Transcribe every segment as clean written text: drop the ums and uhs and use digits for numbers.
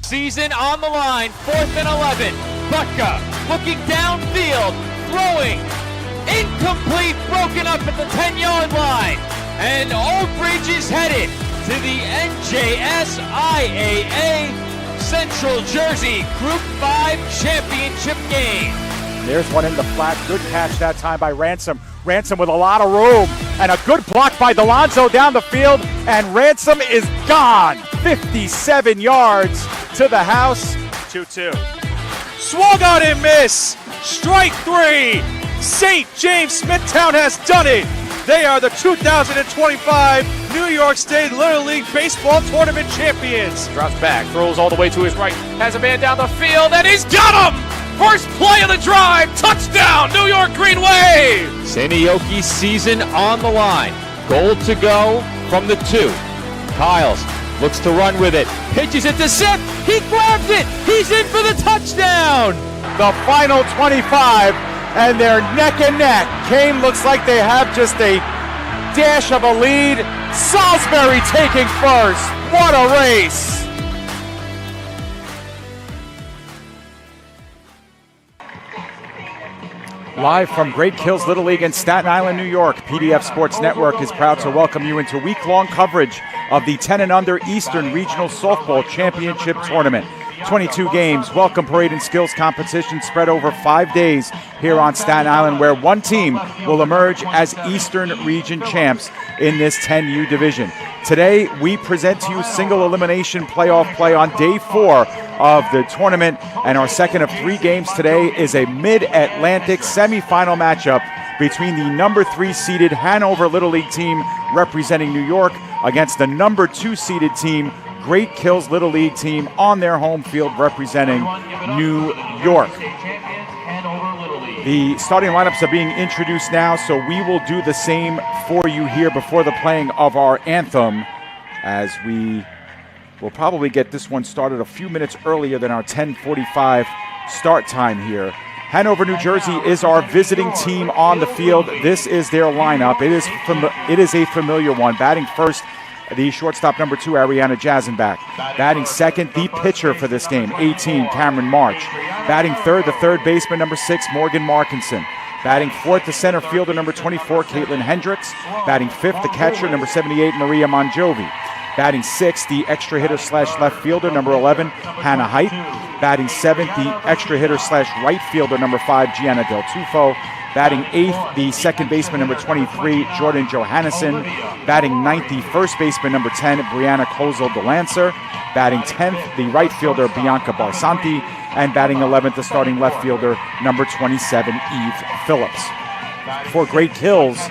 Season on the line, 4th and 11. Butka looking downfield, throwing, incomplete, broken up at the 10-yard line. And Old Bridge is headed to the NJSIAA Central Jersey Group 5 Championship game. There's one in the flat. Good catch that time by Ransom. Ransom with a lot of room and a good block by Delonzo down the field, and Ransom is gone. 57 yards to the house. 2-2. Swung out and miss. Strike three. St. James Smithtown has done it. They are the 2025 New York State Little League Baseball Tournament champions. Drops back, throws all the way to his right, has a man down the field, and he's got him! First play of the drive, touchdown, New York Green Wave! Sanioki's season on the line. Goal to go from the 2. Kyles looks to run with it, pitches it to Sip, he grabs it, he's in for the touchdown! The final 25, and they're neck and neck. Kane looks like they have just a dash of a lead. Salisbury taking first. What a race! Live from Great Kills Little League in Staten Island, New York, PDF Sports Network is proud to welcome you into week-long coverage of the 10 and under Eastern Regional Softball Championship Tournament. 22 games, welcome parade and skills competition spread over 5 days here on Staten Island, where one team will emerge as Eastern Region champs in this 10U division. Today, we present to you single elimination playoff play on day 4 of the tournament, and our second of 3 games today is a Mid-Atlantic semifinal matchup between the number 3 seeded Hanover Little League team representing New York against the number 2 seeded team Great Kills Little League team on their home field representing New York. The starting lineups are being introduced now, so we will do the same for you here before the playing of our anthem, as we will probably get this one started a few minutes earlier than our 10:45 start time here. Hanover, New Jersey is our visiting team on the field. This is their lineup. It is a familiar one. Batting first, the shortstop number 2, Ariana Jazenbach. Batting second, the pitcher for this game, 18, Cameron March. Batting third, the third baseman, number 6, Morgan Markinson. Batting fourth, the center fielder, number 24, Caitlin Hendricks. Batting fifth, the catcher, number 78, Maria Monjovi. Batting sixth, the extra hitter / left fielder, number 11, Hannah Height. Batting seventh, the extra hitter / right fielder, number 5, Gianna Del Tufo. Batting eighth, the second baseman, number 23, Jordan Johannesson. Batting ninth, the first baseman, number 10, Brianna Kozel DeLancer. Batting 10th, the right fielder, Bianca Barsanti. And batting 11th, the starting left fielder, number 27, Eve Phillips. For Great Kills,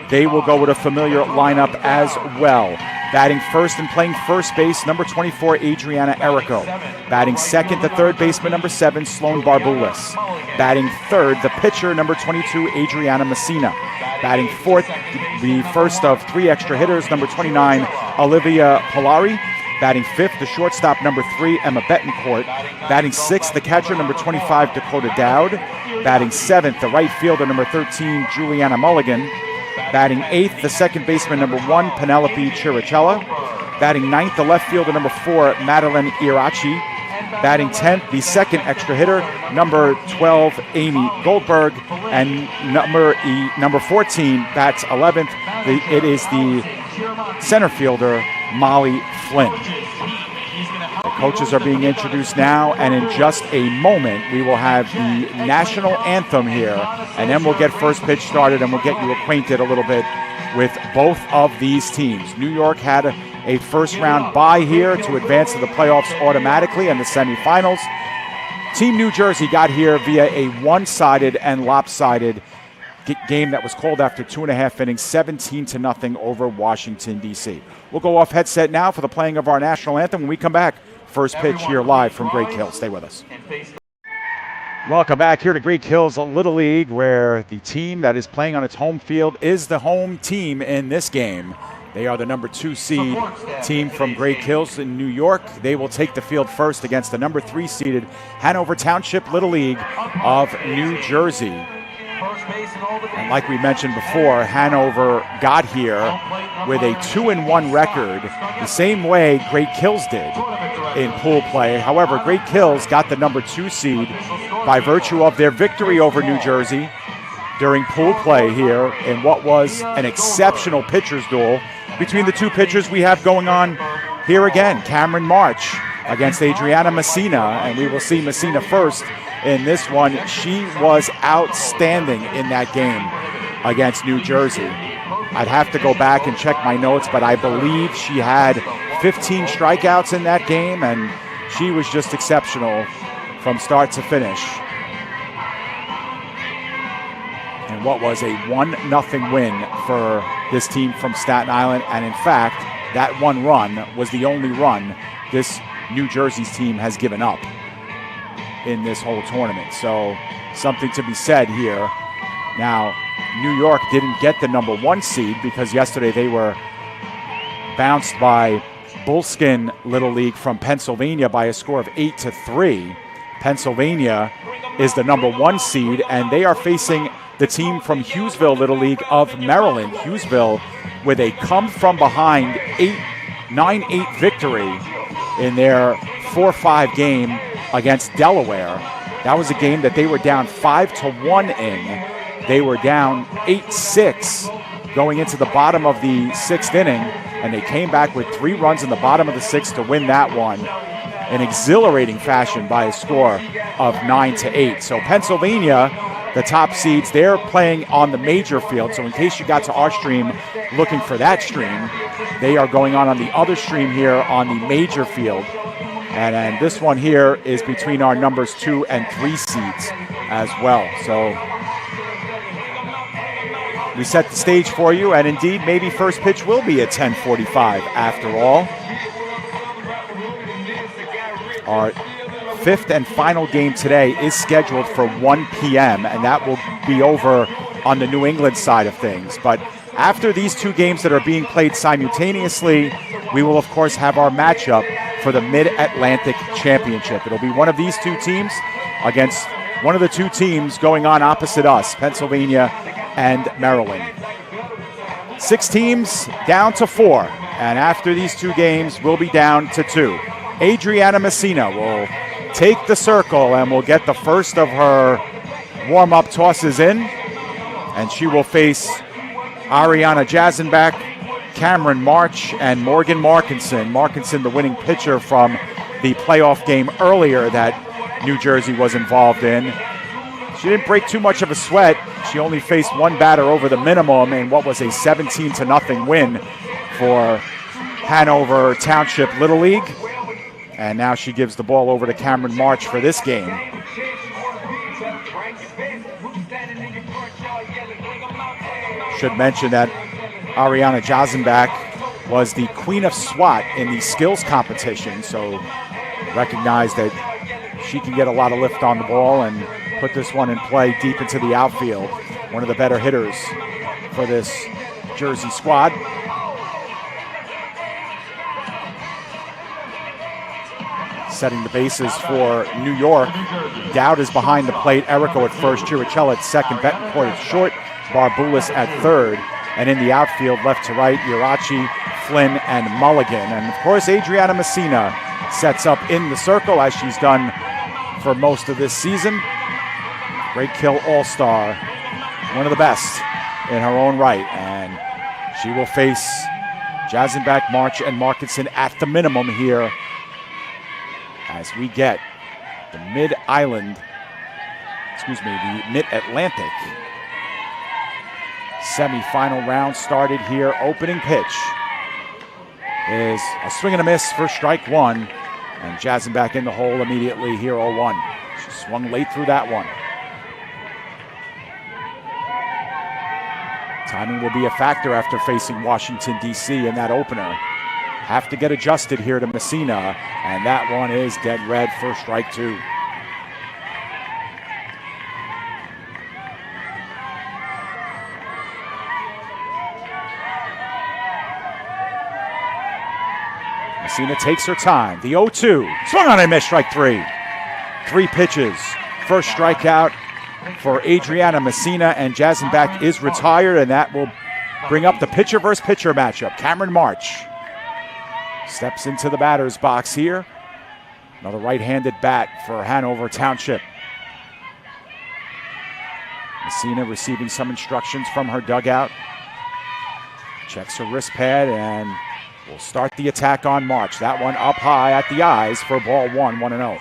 they will go with a familiar lineup as well. Batting first and playing first base, number 24, Adriana Errico. Batting second, the third baseman, number 7, Sloan Barbulis. Batting third, the pitcher, number 22, Adriana Messina. Batting fourth, the first of 3 extra hitters, number 29, Olivia Polari. Batting fifth, the shortstop, number 3, Emma Betancourt. Batting sixth, the catcher, number 25, Dakota Dowd. Batting seventh, the right fielder, number 13, Juliana Mulligan. Batting eighth, the second baseman, number 1, Penelope Chiricella. Batting ninth, the left fielder, number 4, Madeline Irachi. Batting 10th, the second extra hitter, number 12, Amy Goldberg. And number 14, bats 11th. It is the center fielder, Molly Flynn. The coaches are being introduced now, and in just a moment, we will have the national anthem here, and then we'll get first pitch started, and we'll get you acquainted a little bit with both of these teams. New York had a first-round bye here to advance to the playoffs automatically in the semifinals. Team New Jersey got here via a one-sided and lopsided game that was called after 2.5 innings, 17-0 over Washington, D.C. We'll go off headset now for the playing of our national anthem. When we come back, first pitch here live from Great Kills. Stay with us. Welcome back here to Great Kills Little League, where the team that is playing on its home field is the home team in this game. They are the number 2 seed team from Great Kills in New York. They will take the field first against the number 3 seeded Hanover Township Little League of New Jersey. And like we mentioned before, Hanover got here with a 2-1 record, the same way Great Kills did in pool play. However, Great Kills got the number 2 seed by virtue of their victory over New Jersey during pool play here in what was an exceptional pitcher's duel between the two pitchers we have going on here again. Cameron March against Adriana Messina, and we will see Messina first in this one. She was outstanding in that game against New Jersey. I'd have to go back and check my notes, but I believe she had 15 strikeouts in that game, and she was just exceptional from start to finish. And what was a 1-0 win for this team from Staten Island, and in fact, that one run was the only run this New Jersey's team has given up in this whole tournament. So something to be said here. Now, New York didn't get the number 1 seed because yesterday they were bounced by Bullskin Little League from Pennsylvania by a score of 8-3. Pennsylvania is the number 1 seed, and they are facing the team from Hughesville Little League of Maryland. Hughesville with a come-from-behind 9-8 victory in their 4-5 game against Delaware. That was a game that they were down 5-1 in. They were down 8-6 going into the bottom of the 6th inning, and they came back with 3 runs in the bottom of the 6th to win that one in exhilarating fashion by a score of 9-8. So Pennsylvania, the top seeds, they're playing on the major field. So in case you got to our stream looking for that stream, they are going on the other stream here on the major field. And this one here is between our numbers 2 and 3 seeds as well. So we set the stage for you, and indeed, maybe first pitch will be at 10:45 after all. Our 5th and final game today is scheduled for 1 p.m., and that will be over on the New England side of things. But after these 2 games that are being played simultaneously, we will, of course, have our matchup for the Mid-Atlantic Championship. It'll be one of these 2 teams against one of the 2 teams going on opposite us, Pennsylvania and Maryland. 6 teams down to 4, and after these 2 games, we'll be down to 2. Adriana Messina will take the circle and will get the first of her warm-up tosses in, and she will face Ariana Jazenbach, Cameron March, and Morgan Markinson. Markinson, the winning pitcher from the playoff game earlier that New Jersey was involved in. She didn't break too much of a sweat. She only faced 1 batter over the minimum in what was a 17-0 win for Hanover Township Little League. And now she gives the ball over to Cameron March for this game. Should mention that Ariana Jazenbach was the Queen of SWAT in the skills competition, so recognize that she can get a lot of lift on the ball and put this one in play deep into the outfield. One of the better hitters for this Jersey squad. Setting the bases for New York. Dowd is behind the plate. Errico at first, Chirichella at second, Betancourt at short, Barbulis at third. And in the outfield, left to right, Irachi, Flynn, and Mulligan. And of course, Adriana Messina sets up in the circle as she's done for most of this season. Great kill all-star, one of the best in her own right. And she will face Jazenbach, March, and Markinson at the minimum here as we get the Mid-Atlantic semifinal round started here. Opening pitch is a swing and a miss for strike 1, and Jazenbach in the hole immediately here, 0-1. She swung late through that one. Timing will be a factor after facing Washington, D.C. in that opener. Have to get adjusted here to Messina, and that one is dead red for strike 2. Messina takes her time. The 0-2. Swung on and missed, strike 3. 3 pitches. First strikeout for Adriana Messina, and Jazenbach is retired, and that will bring up the pitcher versus pitcher matchup. Cameron March steps into the batter's box here. Another right-handed bat for Hanover Township. Messina receiving some instructions from her dugout. Checks her wrist pad and will start the attack on March. That one up high at the eyes for ball one, 1-0.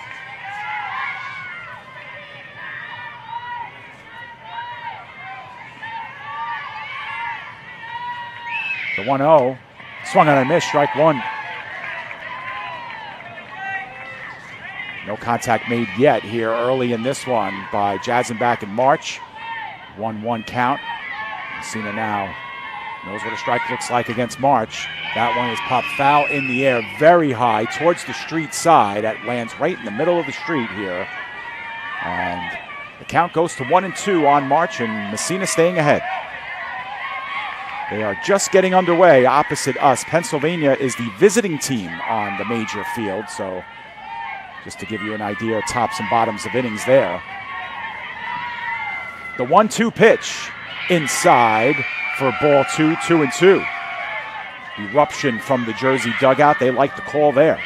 The 1-0, swung on a miss, strike one. No contact made yet here early in this one by Jazenbach and March. 1-1 count. Messina now knows what a strike looks like against March. That one is popped foul in the air, very high towards the street side. That lands right in the middle of the street here. And the count goes to 1-2 on March, and Messina staying ahead. They are just getting underway opposite us. Pennsylvania is the visiting team on the major field, so just to give you an idea of tops and bottoms of innings there. The 1-2 pitch inside for ball two, 2-2. Eruption from the Jersey dugout. They like the call there.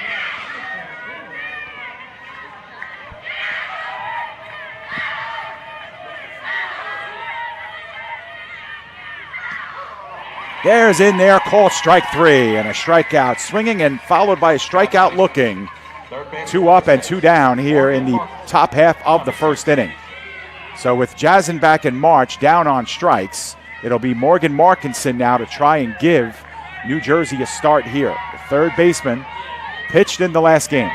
There's in there, called strike three, and a strikeout swinging and followed by a strikeout looking. 2 up and 2 down here in the top half of the first inning. So with Jazenbach and March down on strikes, it'll be Morgan Markinson now to try and give New Jersey a start here. The third baseman pitched in the last game.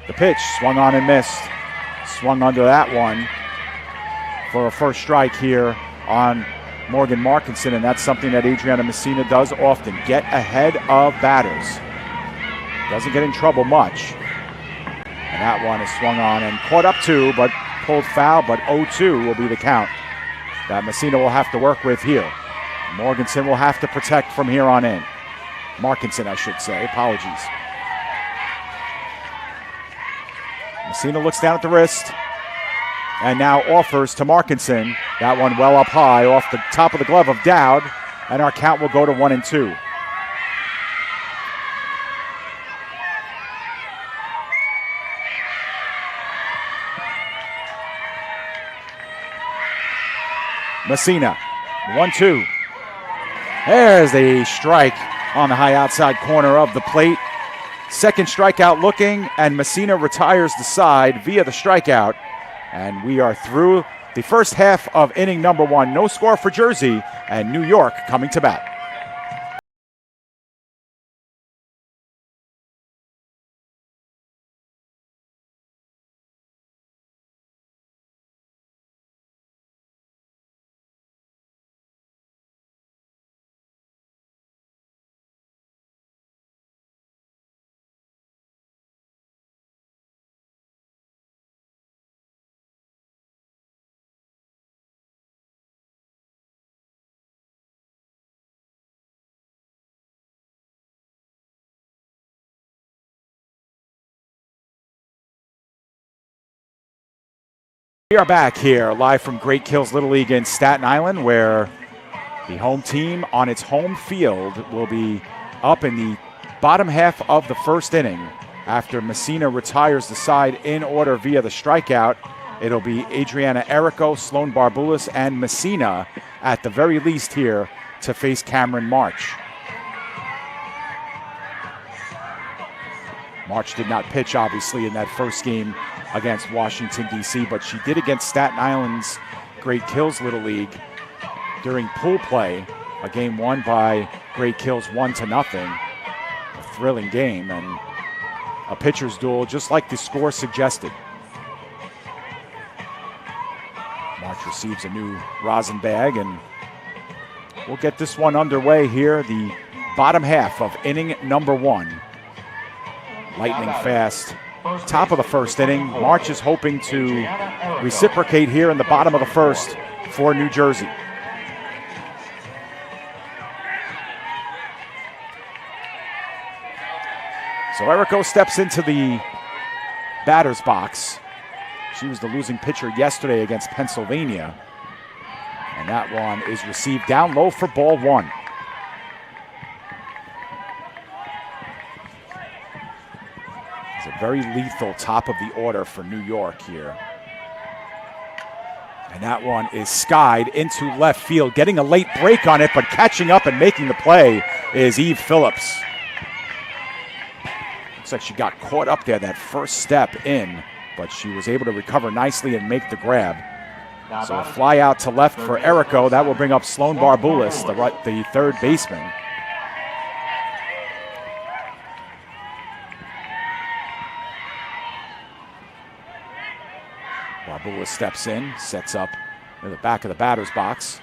The pitch swung on and missed. Swung under that one for a first strike here on Morgan Markinson, and that's something that Adriana Messina does often, get ahead of batters. Doesn't get in trouble much. And that one is swung on and caught up to, but pulled foul, but 0-2 will be the count that Messina will have to work with here. Morganson will have to protect from here on in. Markinson, I should say. Apologies. Messina looks down at the wrist and now offers to Markinson. That one well up high off the top of the glove of Dowd, and our count will go to 1-2. Messina, 1-2. There's the strike on the high outside corner of the plate. Second strikeout looking, and Messina retires the side via the strikeout. And we are through the first half of inning number one. No score for Jersey, and New York coming to bat. We are back here live from Great Kills Little League in Staten Island, where the home team on its home field will be up in the bottom half of the first inning after Messina retires the side in order via the strikeout. It'll be Adriana Errico, Sloan Barbulis, and Messina at the very least here to face Cameron March. March did not pitch, obviously, in that first game against Washington, D.C., but she did against Staten Island's Great Kills Little League during pool play, a game won by Great Kills 1-0. A thrilling game and a pitcher's duel, just like the score suggested. March receives a new rosin bag, and we'll get this one underway here, the bottom half of inning number one. Lightning fast. Top of the first inning. March is hoping to reciprocate here in the bottom of the first for New Jersey. So Errico steps into the batter's box. She was the losing pitcher yesterday against Pennsylvania. And that one is received down low for ball one. It's a very lethal top of the order for New York here. And that one is skied into left field. Getting a late break on it, but catching up and making the play is Eve Phillips. Looks like she got caught up there that first step in, but she was able to recover nicely and make the grab. So a fly out to left for Errico. That will bring up Sloan Barboulis, the third baseman. Barboulis steps in, sets up in the back of the batter's box.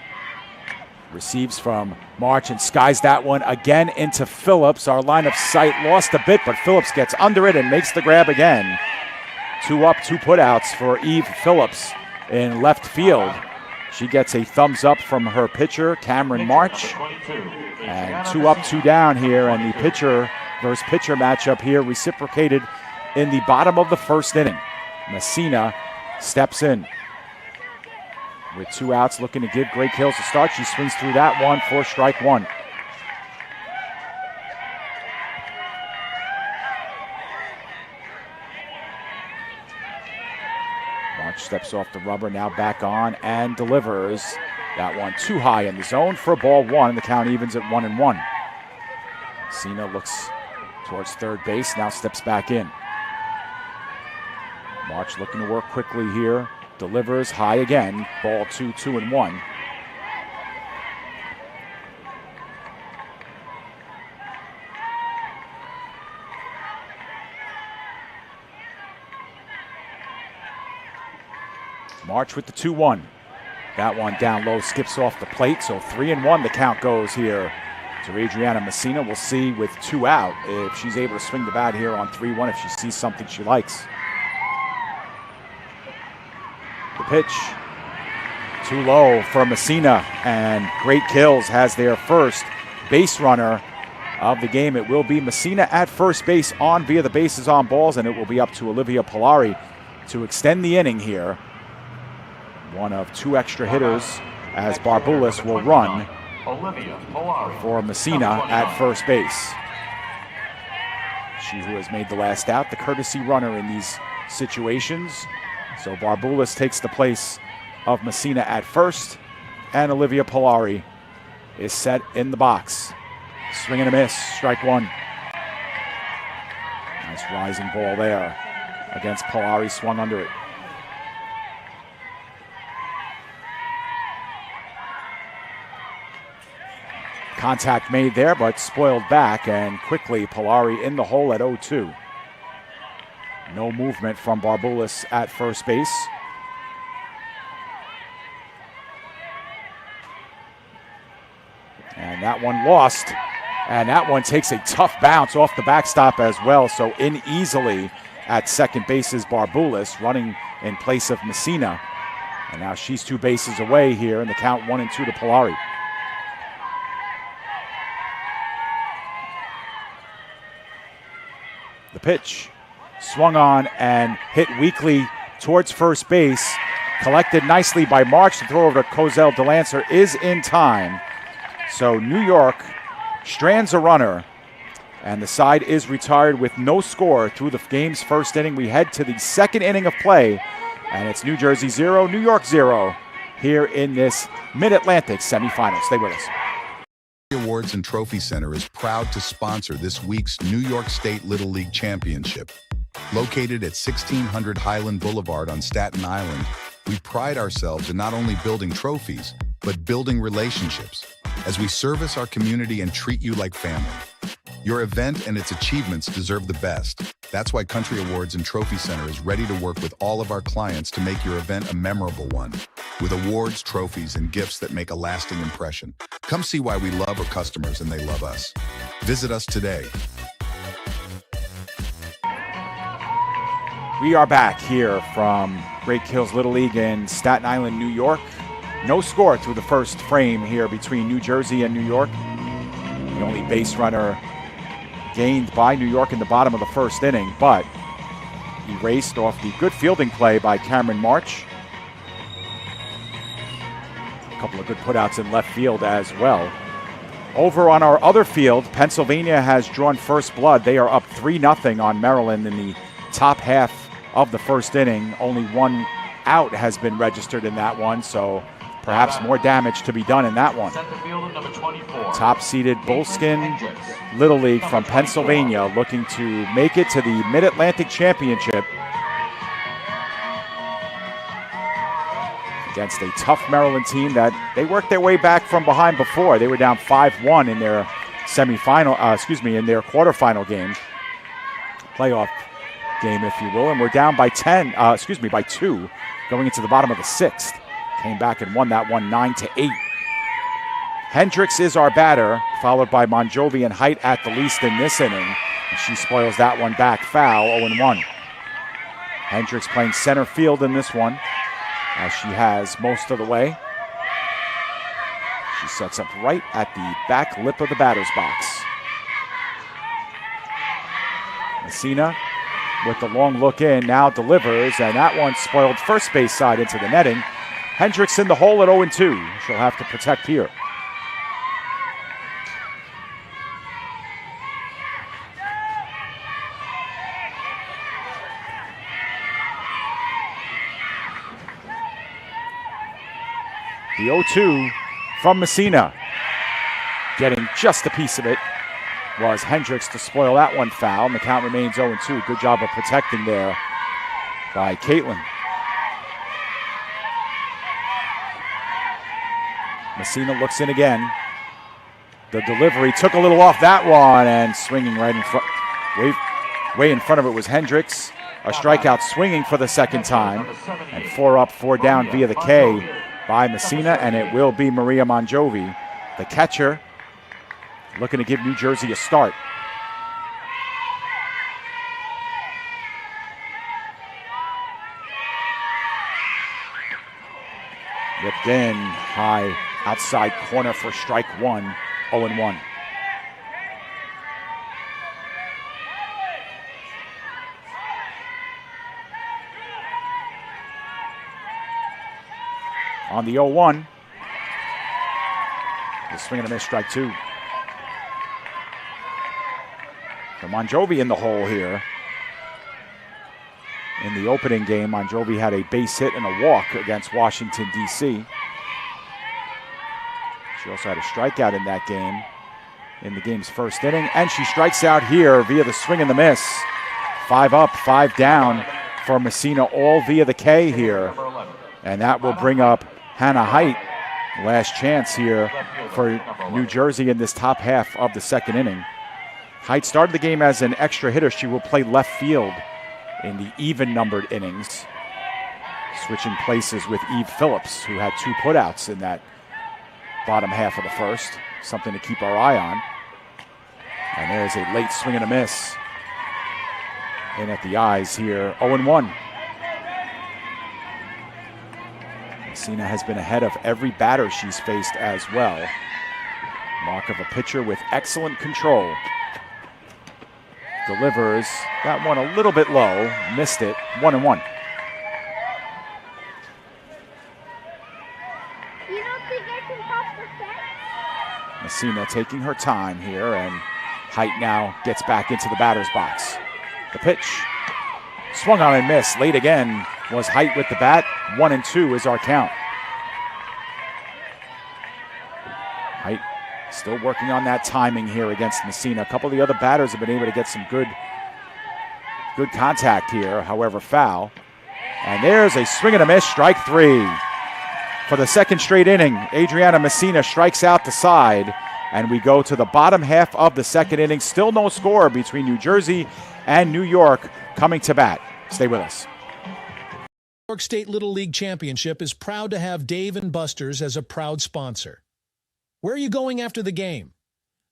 Receives from March and skies that one again into Phillips. Our line of sight lost a bit, but Phillips gets under it and makes the grab again. 2 up, 2 putouts for Eve Phillips in left field. She gets a thumbs up from her pitcher, Cameron March. And 2 up, 2 down here, and the pitcher versus pitcher matchup here reciprocated in the bottom of the first inning. Messina steps in with 2 outs, looking to give Great Kills a start. She swings through that one for strike 1. March steps off the rubber, now back on and delivers. That one too high in the zone for ball 1, and the count evens at 1-1. Messina looks towards third base, now steps back in. March looking to work quickly here. Delivers high again. Ball 2, 2-1. March with the 2-1. That one down low, skips off the plate. So 3-1 the count goes here to Adriana Messina. We'll see with 2 out if she's able to swing the bat here on 3-1, if she sees something she likes. The pitch too low for Messina, and Great Kills has their first base runner of the game. It will be Messina at first base on via the bases on balls, and it will be up to Olivia Polari to extend the inning here. One of 2 extra hitters as Barboulis will run for Messina at first base. She who has made the last out, the courtesy runner in these situations. So Barboulis takes the place of Messina at first, and Olivia Polari is set in the box. Swing and a miss, strike 1. Nice rising ball there against Polari, swung under it. Contact made there, but spoiled back, and quickly Polari in the hole at 0-2. No movement from Barboulis at first base. And that one lost. And that one takes a tough bounce off the backstop as well. So in easily at second base is Barboulis, running in place of Messina. And now she's 2 bases away here, and the count 1-2 to Polari. The pitch. Swung on and hit weakly towards first base. Collected nicely by March. The throw over to Cozell DeLancer is in time. So New York strands a runner, and the side is retired with no score through the game's first inning. We head to the second inning of play, and it's New Jersey 0, New York 0 here in this Mid-Atlantic semifinal. Stay with us. Awards and Trophy Center is proud to sponsor this week's New York State Little League Championship. Located at 1600 Highland Boulevard on Staten Island, we pride ourselves in not only building trophies, but building relationships as we service our community and treat you like family. Your event and its achievements deserve the best. That's why Country Awards and Trophy Center is ready to work with all of our clients to make your event a memorable one, with awards, trophies, and gifts that make a lasting impression. Come see why we love our customers and they love us. Visit us today. We are back here from Great Kills Little League in Staten Island, New York. No score through the first frame here between New Jersey and New York. The only base runner gained by New York in the bottom of the first inning, but erased off the good fielding play by Cameron March. A couple of good putouts in left field as well. Over on our other field, Pennsylvania has drawn first blood. They are up 3-0 on Maryland in the top half of the first inning. Only one out has been registered in that one, so perhaps more damage to be done in that one. Top-seeded Bullskin Little League from Pennsylvania looking to make it to the Mid-Atlantic Championship against a tough Maryland team that they worked their way back from behind before. They were down 5-1 in their in their quarterfinal game, playoff game, if you will, and we're down by 2 going into the bottom of the 6th. Came back and won that one 9-8. Hendricks is our batter, followed by Monjovi and Height at the least in this inning. And she spoils that one back foul, 0-1. Hendricks playing center field in this one, as she has most of the way. She sets up right at the back lip of the batter's box. Messina with the long look in, now delivers, and that one spoiled first base side into the netting. Hendricks in the hole at 0-2. She'll have to protect here. The 0-2 from Messina. Getting just a piece of it was Hendricks to spoil that one foul. And the count remains 0-2. Good job of protecting there by Caitlin. Messina looks in again. The delivery took a little off that one, and swinging right in front, way in front of it was Hendricks. A strikeout swinging for the second time, and 4 up, 4 down via the K by Messina, and it will be Maria Monjovi, the catcher, looking to give New Jersey a start. Ripped in, high outside corner for strike one, 0-1. On the 0-1, the swing and a miss, strike two. For Monjovi in the hole here. In the opening game, Monjovi had a base hit and a walk against Washington, D.C. She also had a strikeout in that game, in the game's first inning, and she strikes out here via the swing and the miss. 5 up, 5 down for Messina, all via the K here. And that will bring up Hannah Height. Last chance here for New Jersey in this top half of the second inning. Height started the game as an extra hitter. She will play left field in the even-numbered innings, switching places with Eve Phillips, who had 2 putouts in that bottom half of the first. Something to keep our eye on. And there's a late swing and a miss. In at the eyes here, 0-1. Messina has been ahead of every batter she's faced as well. Mark of a pitcher with excellent control. Delivers that one a little bit low, missed it, 1-1. You don't think I can pop the fence? Messina taking her time here, and Height now gets back into the batter's box. The pitch, swung on and missed. Late again was Height with the bat. 1-2 is our count. Height still working on that timing here against Messina. A couple of the other batters have been able to get some good contact here, however foul. And there's a swing and a miss, strike 3. For the second straight inning, Adriana Messina strikes out the side, and we go to the bottom half of the second inning. Still no score between New Jersey and New York coming to bat. Stay with us. New York State Little League Championship is proud to have Dave & Buster's as a proud sponsor. Where are you going after the game?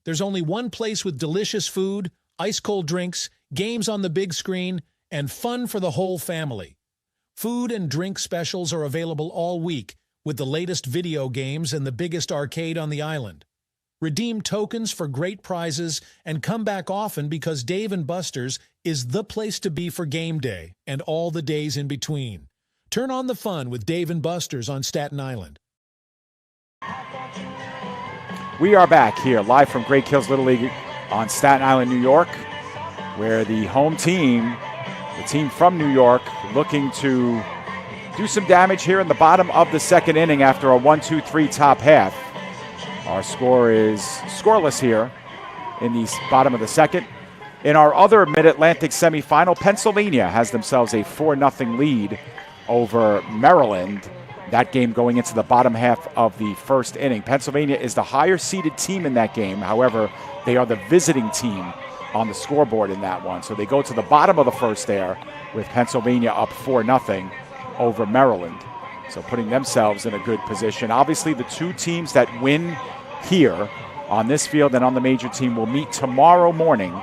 There's only one place with delicious food, ice-cold drinks, games on the big screen, and fun for the whole family. Food and drink specials are available all week with the latest video games and the biggest arcade on the island. redeem tokens for great prizes, and come back often because Dave & Buster's is the place to be for game day and all the days in between. Turn on the fun with Dave & Buster's on Staten Island. We are back here live from Great Kills Little League on Staten Island, New York, where the home team, the team from New York, looking to do some damage here in the bottom of the second inning after a 1-2-3 top half. Our score is scoreless here in the bottom of the second. In our other Mid-Atlantic semifinal, Pennsylvania has themselves a 4-0 lead over Maryland. That game going into the bottom half of the first inning. Pennsylvania is the higher-seeded team in that game. However, they are the visiting team on the scoreboard in that one. So they go to the bottom of the first there with Pennsylvania up 4-0 over Maryland. So putting themselves in a good position. Obviously, the two teams that win here on this field and on the major team will meet tomorrow morning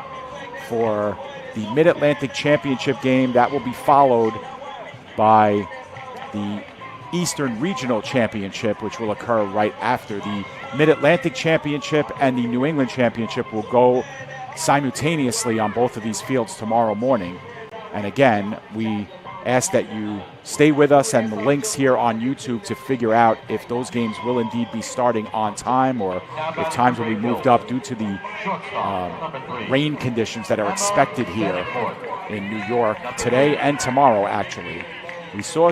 for the Mid-Atlantic Championship game. That will be followed by the Eastern Regional Championship, which will occur right after. The Mid-Atlantic Championship and the New England Championship will go simultaneously on both of these fields tomorrow morning. And again, we ask that you stay with us and the links here on YouTube to figure out if those games will indeed be starting on time or if times will be moved up due to the rain conditions that are expected here in New York today and tomorrow, actually. We saw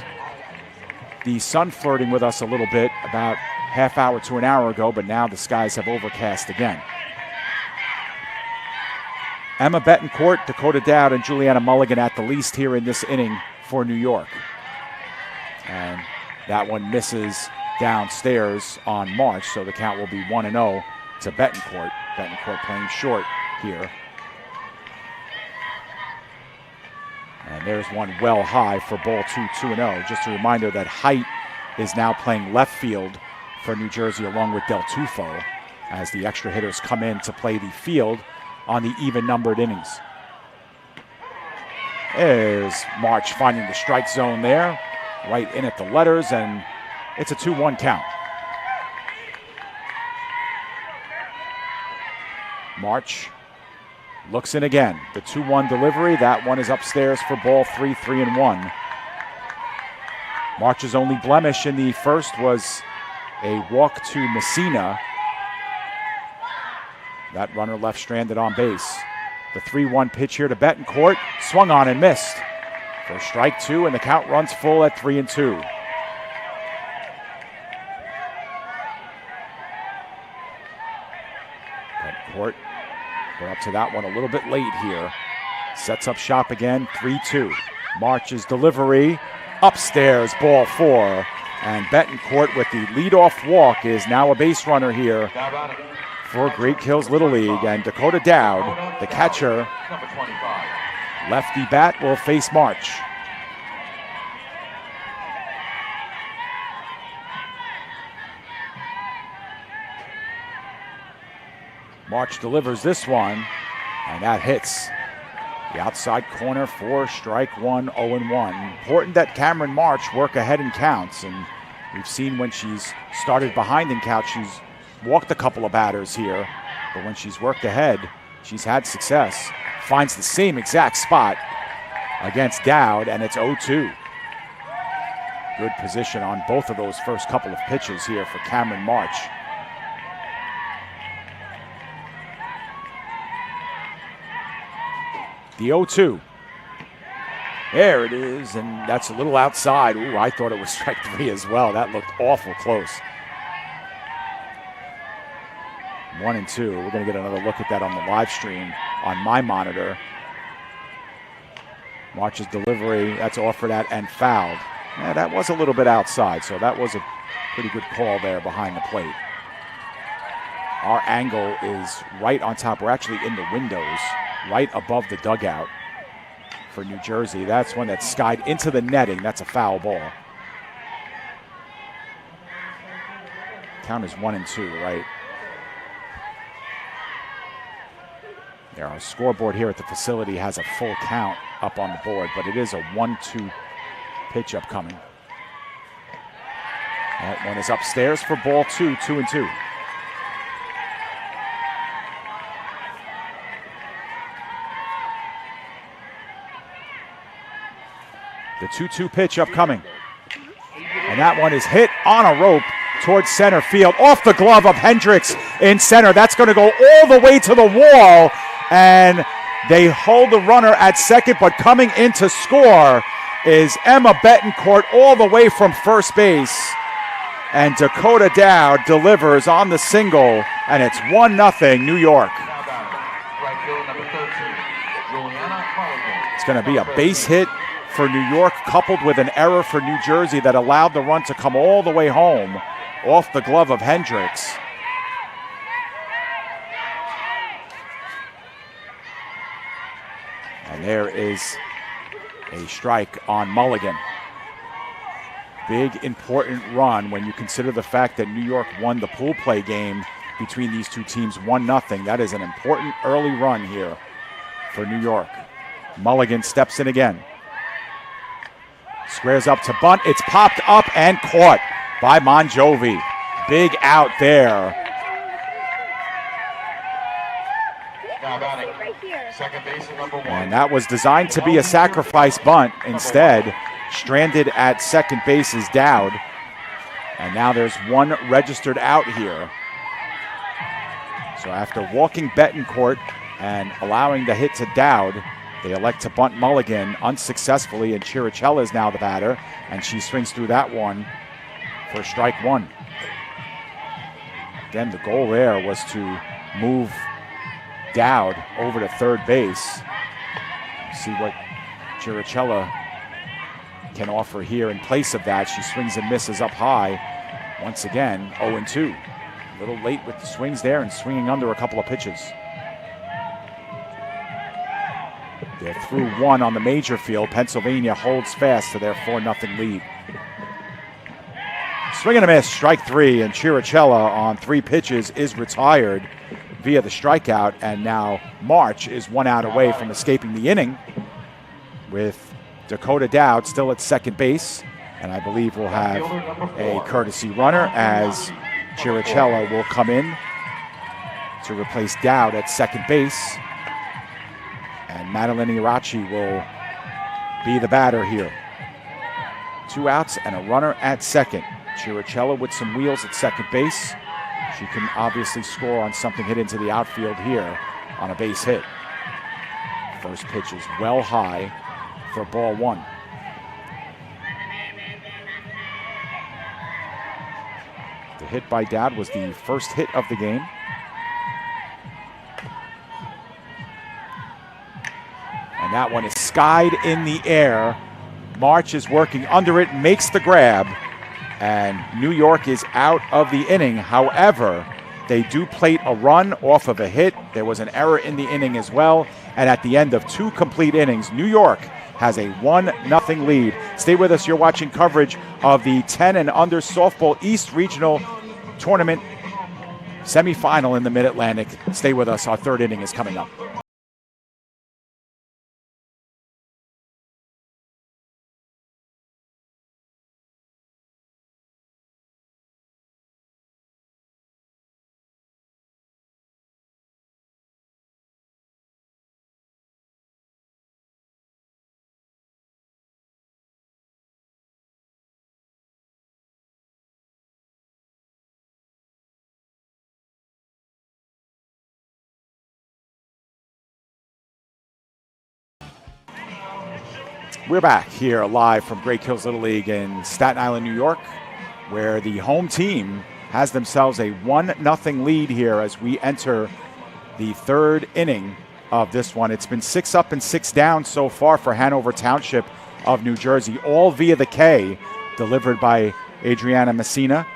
the sun flirting with us a little bit about half hour to an hour ago, but now the skies have overcast again. Emma Betancourt, Dakota Dowd, and Juliana Mulligan at the least here in this inning for New York. And that one misses downstairs on March, so the count will be 1-0 to Betancourt. Betancourt playing short here. And there's one well high for ball 2-0. Just a reminder that Height is now playing left field for New Jersey along with Del Tufo as the extra hitters come in to play the field on the even-numbered innings. There's March finding the strike zone there, right in at the letters, and it's a 2-1 count. March looks in again. The 2-1 delivery, that one is upstairs for ball 3-1. March's only blemish in the first was a walk to Messina. That runner left stranded on base. The 3-1 pitch here to Betancourt, swung on and missed. For strike two, and the count runs full at 3-2. Betancourt, we're up to that one a little bit late here. Sets up shop again, 3-2. March's delivery, upstairs, ball 4. And Betancourt with the leadoff walk is now a base runner here for Great Kills Little League. And Dakota Dowd, the catcher, lefty bat, will face March. March delivers this one, and that hits the outside corner for strike one, 0-1. Important that Cameron March work ahead in counts, and we've seen when she's started behind in counts, she's walked a couple of batters here, but when she's worked ahead, she's had success. Finds the same exact spot against Dowd, and it's 0-2. Good position on both of those first couple of pitches here for Cameron March. The 0-2. There it is, and that's a little outside. Ooh, I thought it was strike three as well. That looked awful close. 1-2. We're going to get another look at that on the live stream on my monitor. March's delivery, that's offered at and fouled. Yeah, that was a little bit outside, so that was a pretty good call there behind the plate. Our angle is right on top. We're actually in the windows, right above the dugout for New Jersey. That's one that's skied into the netting. That's a foul ball. Count is 1-2, right? Yeah, our scoreboard here at the facility has a full count up on the board, but it is a 1-2 pitch upcoming. That one is upstairs for ball 2, 2-2. The 2-2 pitch upcoming. And that one is hit on a rope towards center field, off the glove of Hendricks in center. That's going to go all the way to the wall, and they hold the runner at second, but coming in to score is Emma Betancourt all the way from first base. And Dakota Dowd delivers on the single, and it's 1-0 New York. It's going to be a base hit for New York, coupled with an error for New Jersey that allowed the run to come all the way home off the glove of Hendricks. And there is a strike on Mulligan. Big, important run when you consider the fact that New York won the pool play game between these two teams 1-0. That is an important early run here for New York. Mulligan steps in again. Squares up to bunt. It's popped up and caught by Monjovi. Big out there. And that was designed to be a sacrifice bunt. Instead, stranded at second base is Dowd. And now there's one registered out here. So after walking Betancourt and allowing the hit to Dowd, they elect to bunt Mulligan unsuccessfully, and Chirichella is now the batter, and she swings through that one for strike one. Again, the goal there was to move Dowd over to third base. See what Chirichella can offer here in place of that. She swings and misses up high. Once again, 0-2. A little late with the swings there and swinging under a couple of pitches. They're through one on the major field. Pennsylvania holds fast to their 4-0 lead. Swing and a miss, strike three, and Chirichella on 3 pitches is retired via the strikeout, and now March is 1 out away from escaping the inning with Dakota Dowd still at second base, and I believe we'll have a courtesy runner as Chirichella will come in to replace Dowd at second base. And Madeline Irachi will be the batter here. 2 outs and a runner at second. Chirichella with some wheels at second base. She can obviously score on something hit into the outfield here on a base hit. First pitch is well high for ball one. The hit by Dowd was the first hit of the game. And that one is skied in the air. March is working under it, makes the grab, and New York is out of the inning. However, they do plate a run off of a hit. There was an error in the inning as well. And at the end of 2 complete innings, New York has a 1-0 lead. Stay with us. You're watching coverage of the 10 and under softball East Regional Tournament semifinal in the Mid-Atlantic. Stay with us. Our third inning is coming up. We're back here live from Great Hills Little League in Staten Island, New York, where the home team has themselves a 1-0 lead here as we enter the third inning of this one. It's been 6 up and 6 down so far for Hanover Township of New Jersey, all via the K, delivered by Adriana Messina,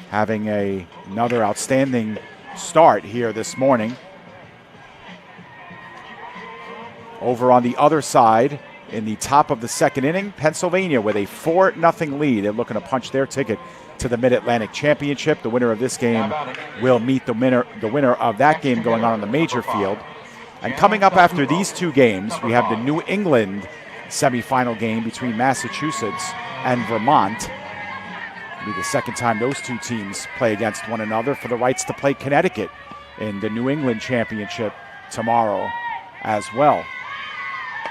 having another outstanding start here this morning. Over on the other side, in the top of the second inning, Pennsylvania with a 4-0 lead. They're looking to punch their ticket to the Mid-Atlantic Championship. The winner of this game will meet the winner of that game going on the major field. And coming up after these 2 games, we have the New England semifinal game between Massachusetts and Vermont. It'll be the second time those 2 teams play against one another for the rights to play Connecticut in the New England Championship tomorrow as well.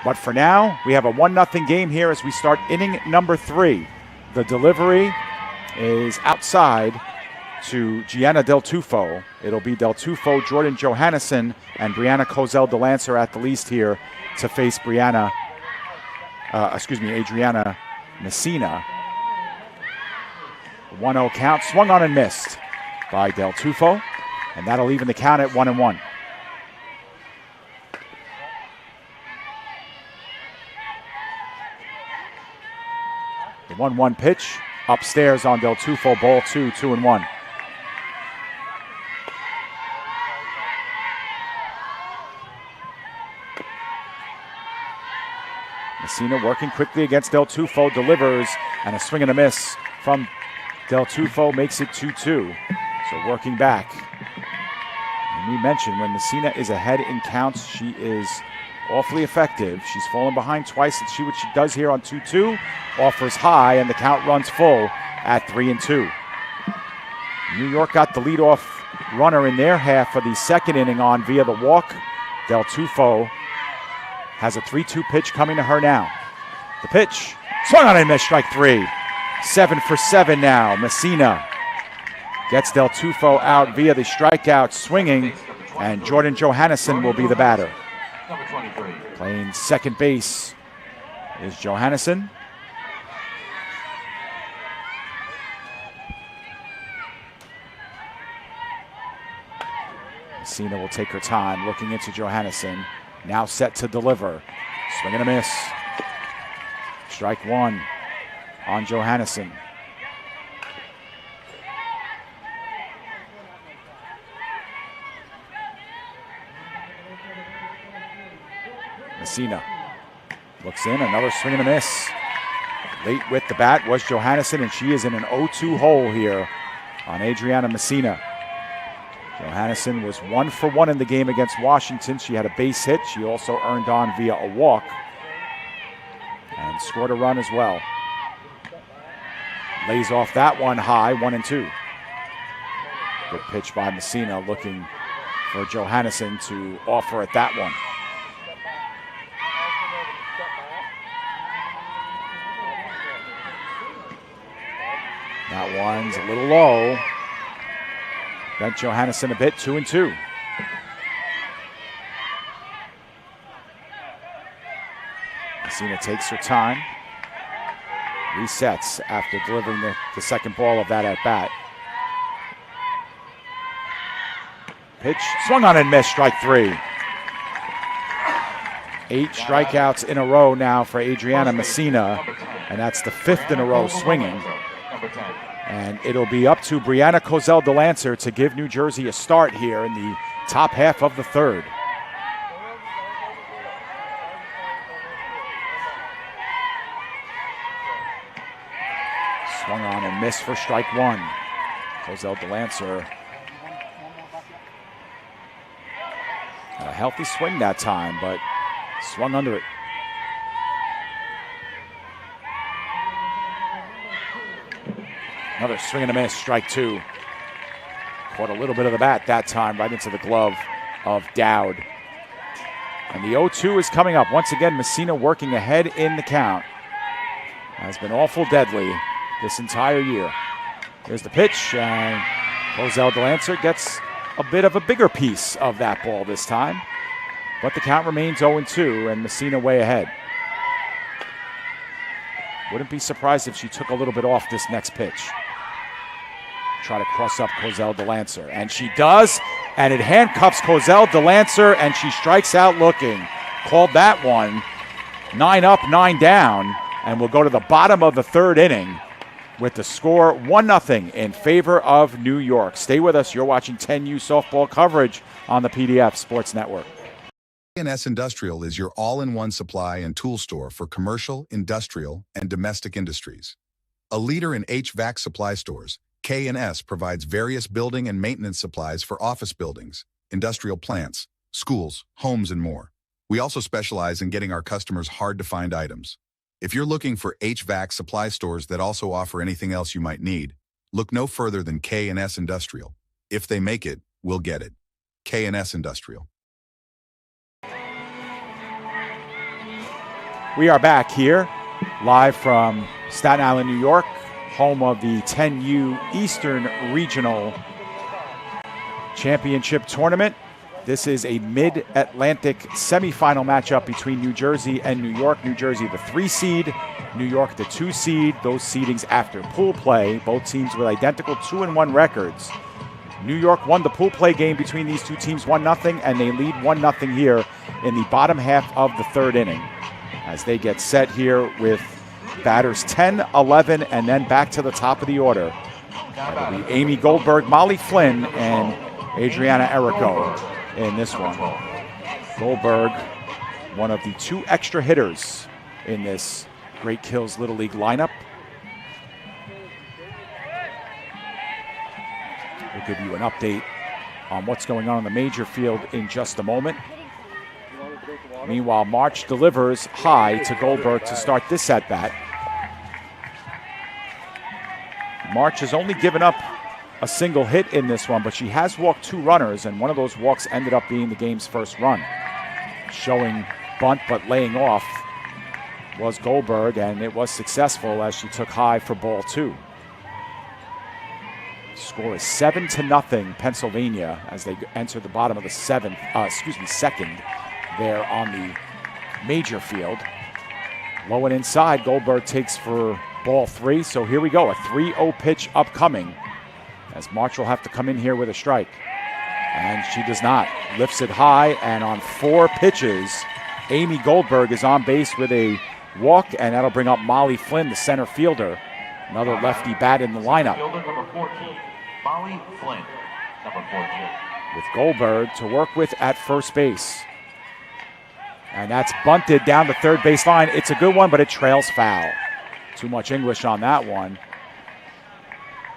But for now, we have a 1-0 game here as we start inning number 3. The delivery is outside to Gianna Del Tufo. It'll be Del Tufo, Jordan Johannesson, and Brianna Kozel DeLancer at the least here to face Adriana Messina. 1-0 count, swung on and missed by Del Tufo, and that'll even the count at 1-1. The 1-1 pitch upstairs on Del Tufo, ball 2, 2-1. Messina working quickly against Del Tufo, delivers, and a swing and a miss from Del Tufo makes it 2-2. So working back. And we mentioned when Messina is ahead in counts, she is awfully effective. She's fallen behind twice. Let's see what she does here on 2-2. Offers high, and the count runs full at 3-2. New York got the leadoff runner in their half of the second inning on via the walk. Del Tufo has a 3-2 pitch coming to her now. The pitch, swung on and missed, strike 3. 7 for 7 now. Messina gets Del Tufo out via the strikeout, swinging, and Jordan Johannesson will be the batter. Playing second base is Johannesson. Messina will take her time, looking into Johannesson. Now set to deliver. Swing and a miss. Strike 1 on Johannesson. Messina looks in, another swing and a miss. Late with the bat was Johannesson, and she is in an 0-2 hole here on Adriana Messina. Johannesson was 1 for 1 in the game against Washington. She had a base hit. She also earned on via a walk and scored a run as well. Lays off that one high, 1-2. Good pitch by Messina, looking for Johannesson to offer at that one. That one's a little low. Bent Johannesson a bit, 2-2. Messina takes her time. Resets after delivering the second ball of that at-bat. Pitch, swung on and missed, strike 3. 8 strikeouts in a row now for Adriana Messina, and that's the 5th in a row swinging. And it'll be up to Brianna Kozel DeLancer to give New Jersey a start here in the top half of the 3rd. Swung on and missed for strike 1. Kozel DeLancer had a healthy swing that time, but swung under it. Another swing and a miss, strike 2. Caught a little bit of the bat that time, right into the glove of Dowd. And the 0-2 is coming up. Once again, Messina working ahead in the count. Has been awful deadly this entire year. Here's the pitch, and Kozel DeLancer gets a bit of a bigger piece of that ball this time. But the count remains 0-2, and Messina way ahead. Wouldn't be surprised if she took a little bit off this next pitch. Try to cross up Kozel DeLancer, and she does, and it handcuffs Kozel DeLancer, and she strikes out looking. Called that one. 9 up, 9 down, and we'll go to the bottom of the 3rd inning with the score 1-0 in favor of New York. Stay with us. You're watching 10U softball coverage on the PDF Sports Network. K&S Industrial is your all-in-one supply and tool store for commercial, industrial, and domestic industries. A leader in HVAC supply stores, K&S provides various building and maintenance supplies for office buildings, industrial plants, schools, homes, and more. We also specialize in getting our customers hard-to-find items. If you're looking for HVAC supply stores that also offer anything else you might need, look no further than K&S Industrial. If they make it, we'll get it. K&S Industrial. We are back here, live from Staten Island, New York, home of the 10U Eastern Regional Championship Tournament. This is a Mid-Atlantic semifinal matchup between New Jersey and New York. New Jersey, the 3 seed, New York, the 2 seed. Those seedings after pool play. Both teams with identical 2-1 records. New York won the pool play game between these two teams 1-0, and they lead 1-0 here in the bottom half of the 3rd inning as they get set here with batters 10, 11, and then back to the top of the order. That'll be Amy Goldberg, Molly Flynn, and Adriana Errico in this one. Goldberg, one of the 2 extra hitters in this Great Kills Little League lineup. We'll give you an update on what's going on in the major field in just a moment. Meanwhile, March delivers high to Goldberg to start this at-bat. March has only given up a single hit in this one, but she has walked 2 runners, and one of those walks ended up being the game's first run. Showing bunt but laying off was Goldberg, and it was successful as she took high for ball 2. Score is 7-0 Pennsylvania as they enter the bottom of the 2nd there on the major field. Low and inside, Goldberg takes for ball 3. So here we go, a 3-0 pitch upcoming as March will have to come in here with a strike. And she does not. Lifts it high, and on 4 pitches, Amy Goldberg is on base with a walk, and that'll bring up Molly Flynn, the center fielder. Another lefty bat in the lineup. Number 14, Molly Flynn, number 14. With Goldberg to work with at first base. And that's bunted down the 3rd base line. It's a good one, but it trails foul. Too much English on that one.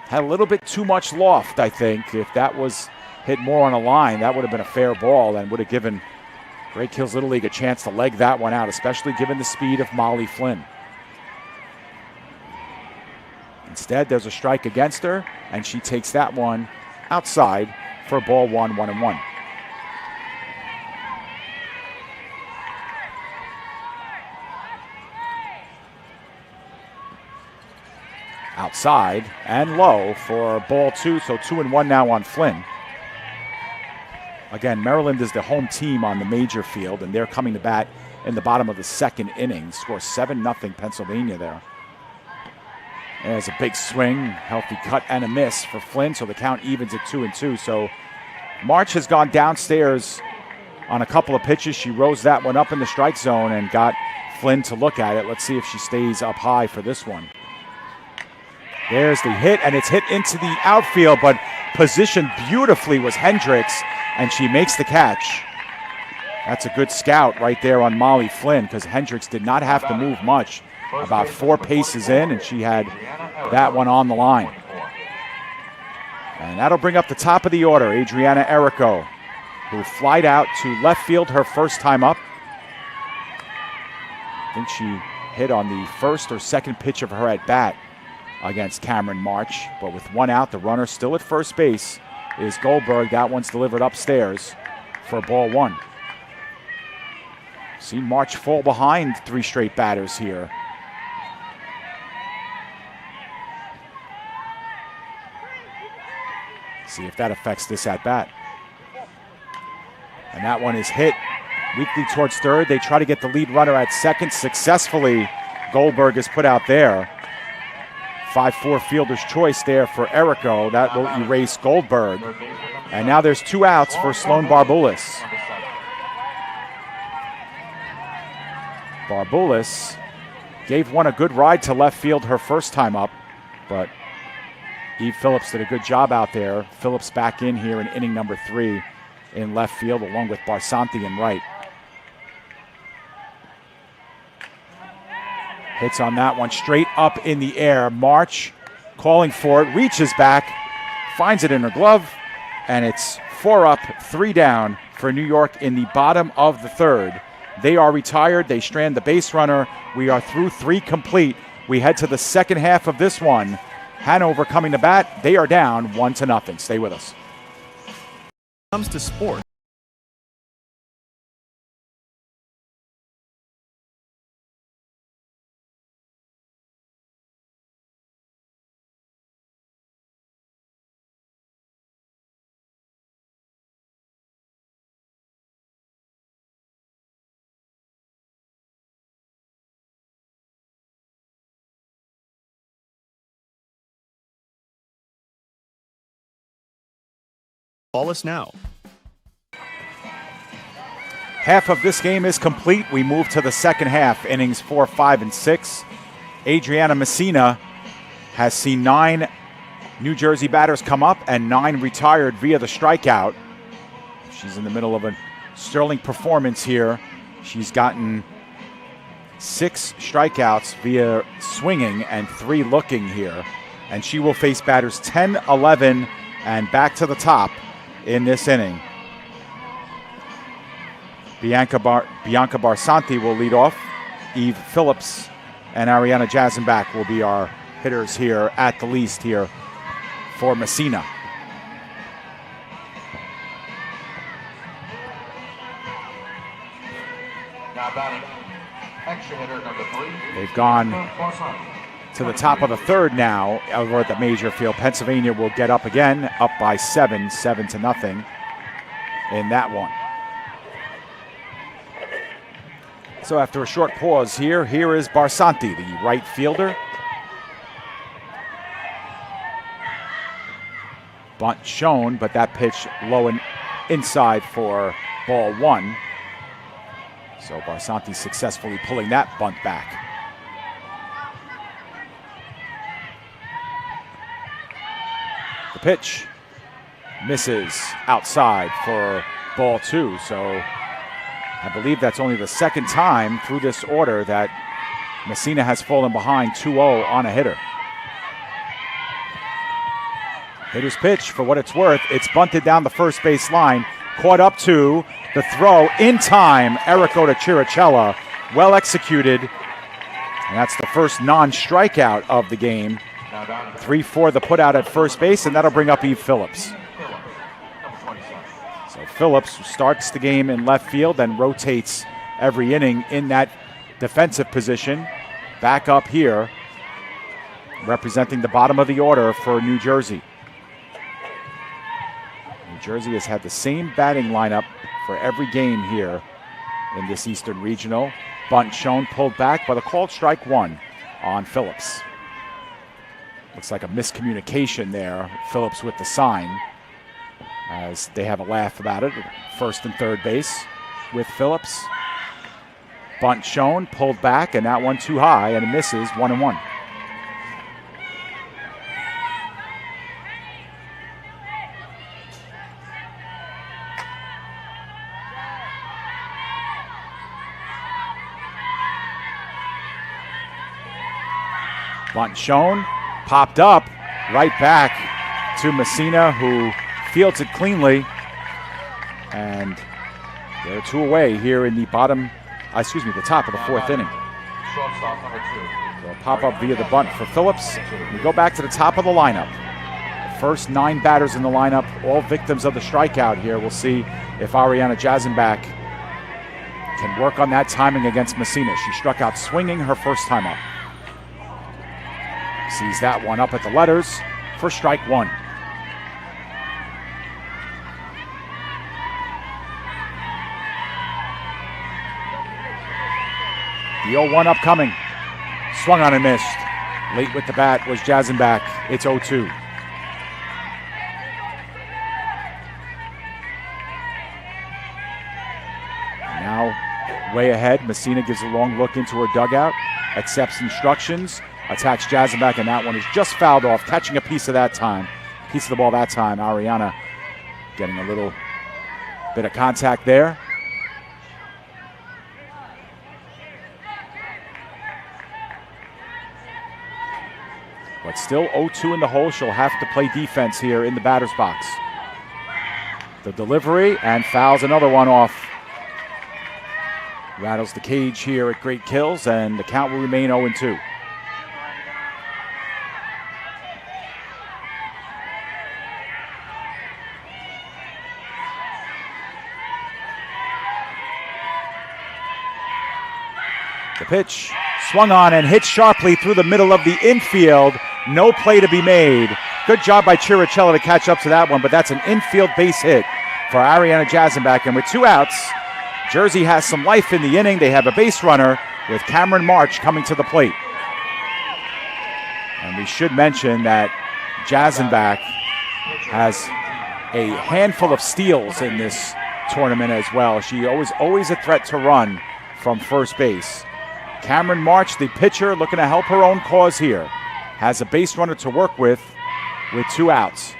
Had a little bit too much loft, I think. If that was hit more on a line, that would have been a fair ball and would have given Great Kills Little League a chance to leg that one out, especially given the speed of Molly Flynn. Instead, there's a strike against her, and she takes that one outside for ball 1, 1-1. Outside and low for ball 2, so 2-1 now on Flynn. Again, Maryland is the home team on the major field, and they're coming to bat in the bottom of the 2nd inning. Score 7-0 Pennsylvania there. There's a big swing, healthy cut and a miss for Flynn, so the count evens at 2-2. So March has gone downstairs on a couple of pitches. She rose that one up in the strike zone and got Flynn to look at it. Let's see if she stays up high for this one. There's the hit, and it's hit into the outfield, but positioned beautifully was Hendricks, and she makes the catch. That's a good scout right there on Molly Flynn, because Hendricks did not have to move much. About 4 paces in, and she had that one on the line. And that'll bring up the top of the order, Adriana Errico, who flied out to left field her first time up. I think she hit on the 1st or 2nd pitch of her at-bat against Cameron March. But with 1 out, the runner still at first base is Goldberg. That one's delivered upstairs for ball 1. Seen March fall behind 3 straight batters here. See if that affects this at-bat. And that one is hit weakly towards 3rd. They try to get the lead runner at 2nd. Successfully, Goldberg is put out there. 5-4 fielder's choice there for Errico. That will erase Goldberg. And now there's 2 outs for Sloan Barboulis. Barboulis gave one a good ride to left field her first time up, but Eve Phillips did a good job out there. Phillips back in here in inning number 3 in left field along with Barsanti in right. Hits on that one straight up in the air. March calling for it, reaches back, finds it in her glove, and it's 4 up, 3 down for New York in the bottom of the 3rd. They are retired. They strand the base runner. We are through 3 complete. We head to the second half of this one. Hanover coming to bat. They are down 1-0. Stay with us. Comes to sports. Call us now. Half of this game is complete. We move to the second half, innings 4, 5, and 6. Adriana Messina has seen 9 New Jersey batters come up and 9 retired via the strikeout. She's in the middle of a sterling performance here. She's gotten 6 strikeouts via swinging and 3 looking here. And she will face batters 10, 11, and back to the top in this inning. Bianca Barsanti will lead off. Eve Phillips and Ariana Jazenbach will be our hitters here at the least here for Messina. Now batting, extra hitter number 3. They've gone to the top of the third now over at the Major Field. Pennsylvania will get up again, up by 7-0 in that one. So after a short pause here is Barsanti, the right fielder. Bunt shown, but that pitch low and inside for ball 1. So Barsanti successfully pulling that bunt back. The pitch misses outside for ball 2. So I believe that's only the second time through this order that Messina has fallen behind 2-0 on a hitter. Hitter's pitch, for what it's worth, it's bunted down the first base line, caught up to the throw in time. Eriko to Chirichella, well executed. And that's the first non-strikeout of the game. 3-4 the put out at first base, and that'll bring up Eve Phillips. So Phillips starts the game in left field and rotates every inning in that defensive position. Back up here, representing the bottom of the order for New Jersey. New Jersey has had the same batting lineup for every game here in this Eastern Regional. Bunt shown, pulled back, but a called strike 1 on Phillips. Looks like a miscommunication there. Phillips with the sign, as they have a laugh about it. First and third base with Phillips. Bunt shown, pulled back, and that one too high, and it misses 1-1. Bunt shown, popped up, right back to Messina, who fields it cleanly. And they're 2 away here in the the top of the 4th inning. Shortstop number 2. So a pop-up via the bunt for Phillips. We go back to the top of the lineup. The first 9 batters in the lineup, all victims of the strikeout here. We'll see if Ariana Jazenbach can work on that timing against Messina. She struck out swinging her first time up. Sees that one up at the letters for strike 1. The 0-1 upcoming. Swung on and missed. Late with the bat was Jazenbach. It's 0-2. Now, way ahead, Messina gives a long look into her dugout, accepts instructions, attacks Jazenbach, and that one is just fouled off, catching a piece of the ball that time. Ariana getting a little bit of contact there. But still 0-2 in the hole. She'll have to play defense here in the batter's box. The delivery, and fouls another one off. Rattles the cage here at Great Kills, and the count will remain 0-2. The pitch swung on and hit sharply through the middle of the infield. No play to be made. Good job by Chirichella to catch up to that one, but that's an infield base hit for Ariana Jazenbach. And with 2 outs, Jersey has some life in the inning. They have a base runner with Cameron March coming to the plate. And we should mention that Jazenbach has a handful of steals in this tournament as well. She always a threat to run from first base. Cameron March, the pitcher, looking to help her own cause here. Has a base runner to work with 2 outs.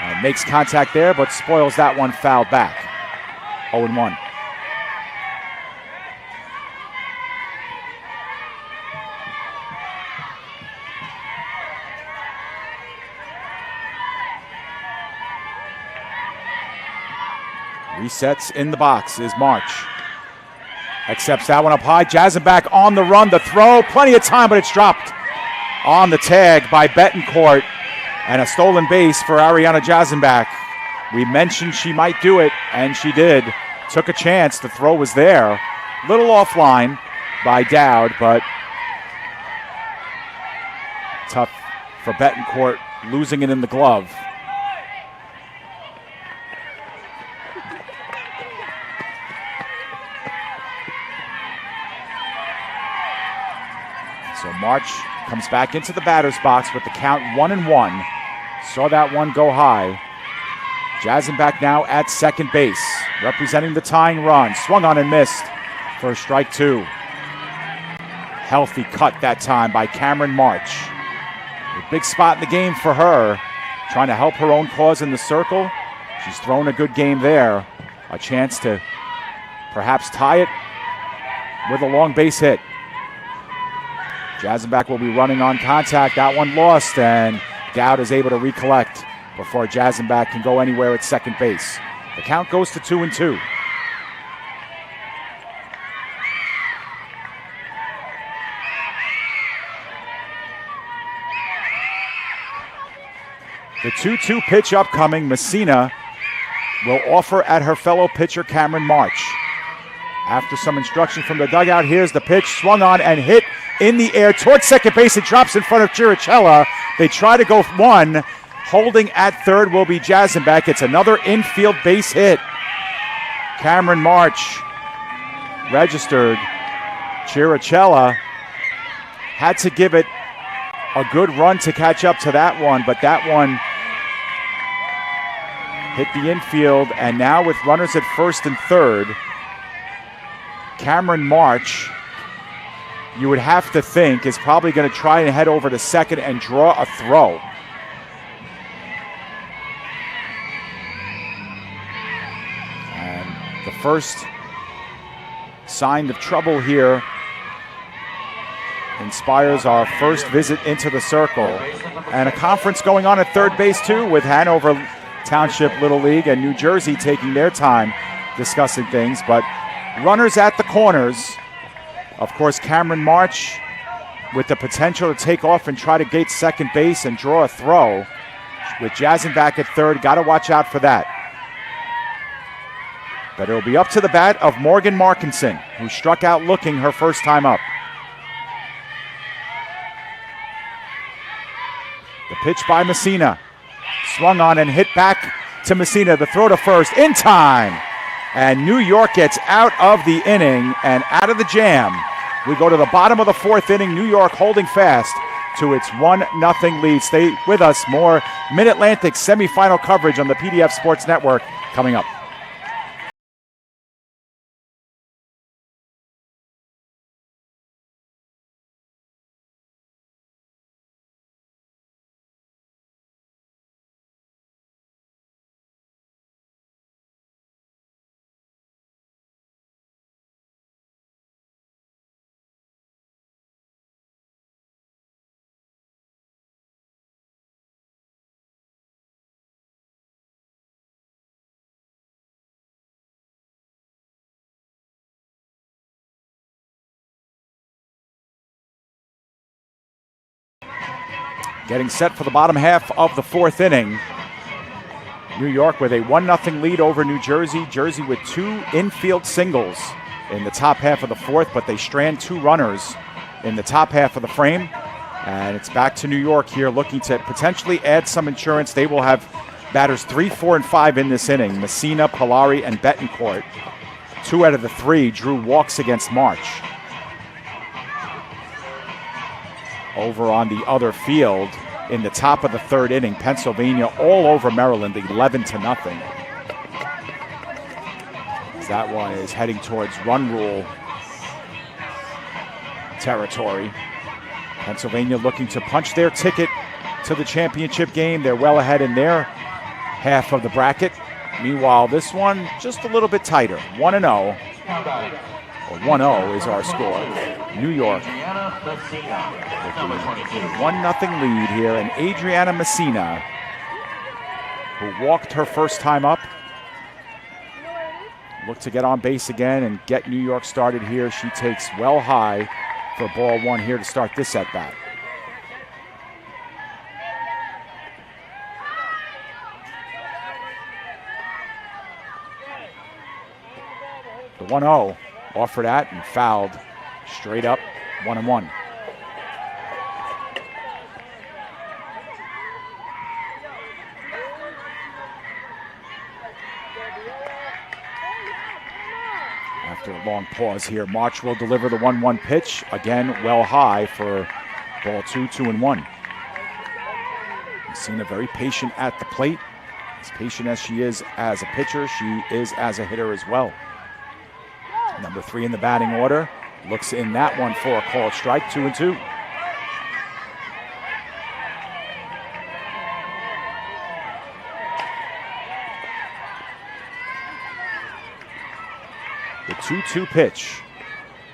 And makes contact there, but spoils that one, fouled back. 0-1. Resets in the box is March. Accepts that one up high. Jazenbach on the run. The throw. Plenty of time, but it's dropped on the tag by Betancourt. And a stolen base for Ariana Jazenbach. We mentioned she might do it, and she did. Took a chance. The throw was there. Little offline by Dowd, but tough for Betancourt, losing it in the glove. So March comes back into the batter's box with the count 1-1. Saw that one go high. Jazenbach now at second base, representing the tying run. Swung on and missed for strike 2. Healthy cut that time by Cameron March. A big spot in the game for her, trying to help her own cause in the circle. She's thrown a good game there. A chance to perhaps tie it with a long base hit. Jazenbach will be running on contact. That one lost, and Dowd is able to recollect before Jazenbach can go anywhere at second base. The count goes to 2-2. The 2-2 pitch upcoming. Messina will offer at her fellow pitcher Cameron March. After some instruction from the dugout, here's the pitch, swung on and hit in the air towards second base. It drops in front of Chirichella. They try to go one. Holding at third will be Jazenbach. It's another infield base hit. Cameron March registered. Chirichella had to give it a good run to catch up to that one, but that one hit the infield, and now with runners at first and third, Cameron March, you would have to think, is probably going to try and head over to second and draw a throw. And the first sign of trouble here inspires our first visit into the circle. And a conference going on at third base too, with Hanover Township Little League and New Jersey taking their time discussing things. But runners at the corners. Of course, Cameron March with the potential to take off and try to gate second base and draw a throw. With Jazenbach at third, got to watch out for that. But it'll be up to the bat of Morgan Markinson, who struck out looking her first time up. The pitch by Messina. Swung on and hit back to Messina. The throw to first in time. And New York gets out of the inning and out of the jam. We go to the bottom of the fourth inning. New York holding fast to its 1-0 lead. Stay with us. More Mid-Atlantic semifinal coverage on the PDF Sports Network coming up. Getting set for the bottom half of the fourth inning. New York with a 1-0 lead over New Jersey. Jersey with 2 infield singles in the top half of the fourth, but they strand 2 runners in the top half of the frame. And it's back to New York here, looking to potentially add some insurance. They will have batters 3, 4, and 5 in this inning. Messina, Polari, and Betancourt. 2 out of the 3 drew walks against March. Over on the other field, in the top of the third inning. Pennsylvania all over Maryland, 11-0. That one is heading towards run rule territory. Pennsylvania looking to punch their ticket to the championship game. They're well ahead in their half of the bracket. Meanwhile, this one just a little bit tighter. 1-0. Or 1-0 is our score. New York with a 1-0 lead here. And Adriana Messina, who walked her first time up, look to get on base again and get New York started here. She takes well high for ball one here to start this at bat. The 1-0 offered at and fouled straight up, 1-1. After a long pause here, March will deliver the 1-1 pitch. Again, well high for ball two, 2-1. Messina very patient at the plate. As patient as she is as a pitcher, she is as a hitter as well. Number 3 in the batting order. Looks in that one for a called strike, 2-2. The 2-2 pitch.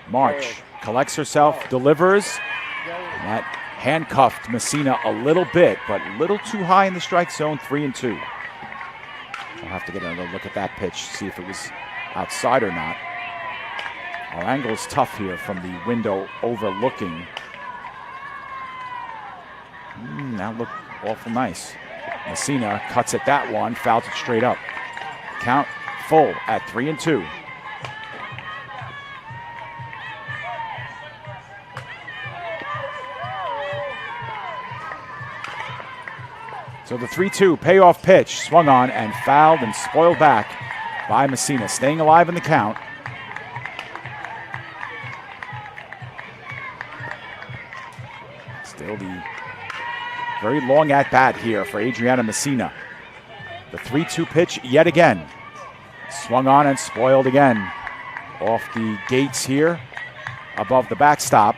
March collects herself, delivers. And that handcuffed Messina a little bit, but a little too high in the strike zone, 3-2. I'll have to get another look at that pitch, see if it was outside or not. Our angle is tough here from the window overlooking. That looked awful nice. Messina cuts at that one, fouls it straight up. Count full at 3-2. So the 3-2 payoff pitch swung on and fouled and spoiled back by Messina, staying alive in the count. Still the very long at bat here for Adriana Messina. The 3-2 pitch yet again. Swung on and spoiled again. Off the gates here, above the backstop.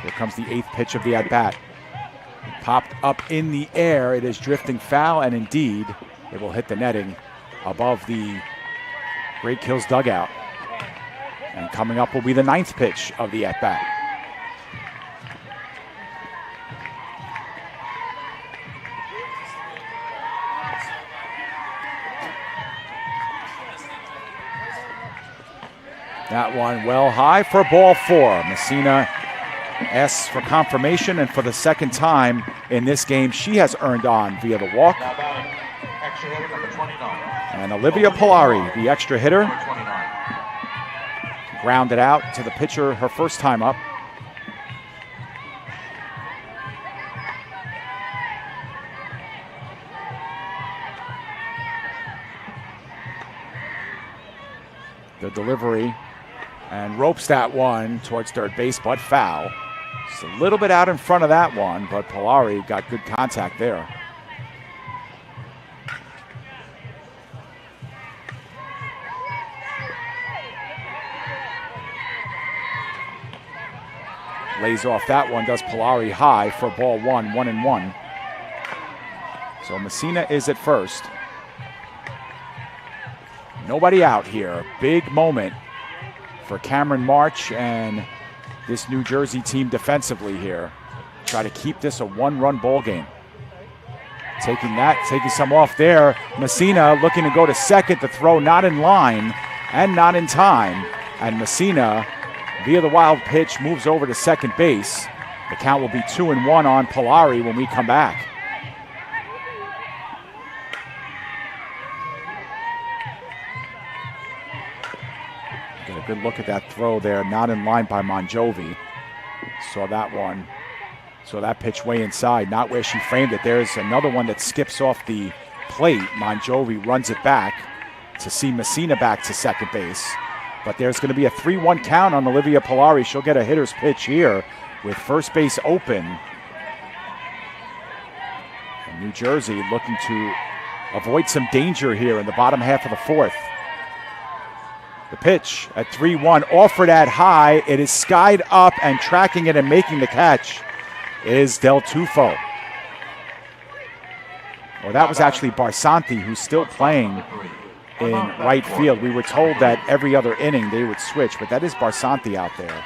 Here comes the 8th pitch of the at-bat. Popped up in the air. It is drifting foul, and indeed, it will hit the netting above the Great Kills dugout. And coming up will be the 9th pitch of the at-bat. That one well high for ball 4. Messina asks for confirmation, and for the second time in this game, she has earned on via the walk. Extra hitter number 29. And Olivia Polari, the extra hitter, grounded out to the pitcher her first time up. The delivery and ropes that one towards third base, but foul. Just a little bit out in front of that one, but Polari got good contact there. Lays off that one, does Polari high for ball 1, 1-1. So Messina is at first. Nobody out here. Big moment for Cameron March and this New Jersey team defensively here. Try to keep this a 1-run ball game. Taking some off there. Messina looking to go to second. The throw not in line and not in time. And Messina, via the wild pitch, moves over to second base. The count will be 2-1 on Polari when we come back. Get a good look at that throw there, not in line by Monjovi. Saw that one. Saw that pitch way inside, not where she framed it. There's another one that skips off the plate. Monjovi runs it back to see Messina back to second base. But there's going to be a 3-1 count on Olivia Polari. She'll get a hitter's pitch here with first base open. And New Jersey looking to avoid some danger here in the bottom half of the fourth. The pitch at 3-1, offered at high. It is skied up, and tracking it and making the catch is Del Tufo. Well, that was actually Barsanti, who's still playing in right field. We were told that every other inning they would switch, but that is Barsanti out there.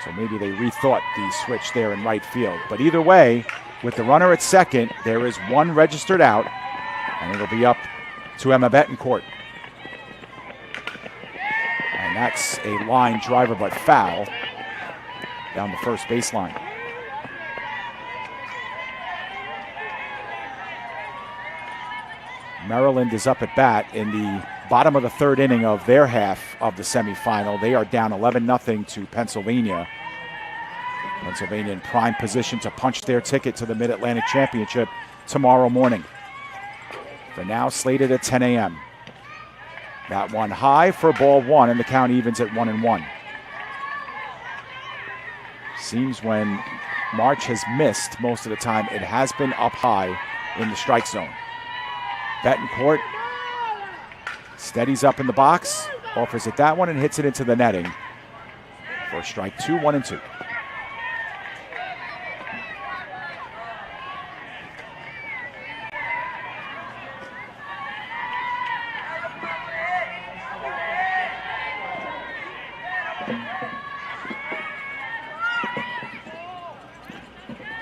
So maybe they rethought the switch there in right field. But either way, with the runner at second, there is one registered out, and it'll be up to Emma Betancourt. And that's a line driver, but foul down the first baseline. Maryland is up at bat in the bottom of the third inning of their half of the semifinal. They are down 11-0 to Pennsylvania. Pennsylvania in prime position to punch their ticket to the Mid-Atlantic Championship tomorrow morning. For now, slated at 10 a.m. That one high for ball one, and the count evens at 1-1. Seems when March has missed most of the time, it has been up high in the strike zone. Betancourt steadies up in the box, offers it that one, and hits it into the netting for strike two, 1-2.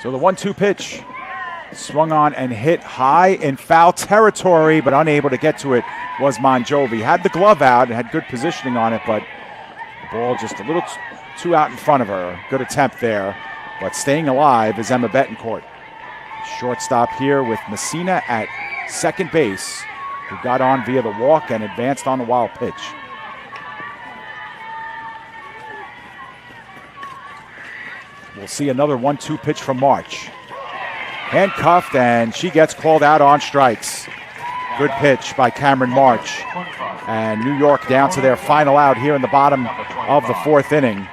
So the 1-2 pitch swung on and hit high in foul territory, but unable to get to it was Monjovi. Had the glove out and had good positioning on it, but the ball just a little too out in front of her. Good attempt there, but staying alive is Emma Betancourt. Shortstop here with Messina at second base, who got on via the walk and advanced on the wild pitch. We'll see another 1-2 pitch from March. Handcuffed, and she gets called out on strikes. Good pitch by Cameron March. And New York down to their final out here in the bottom of the fourth inning.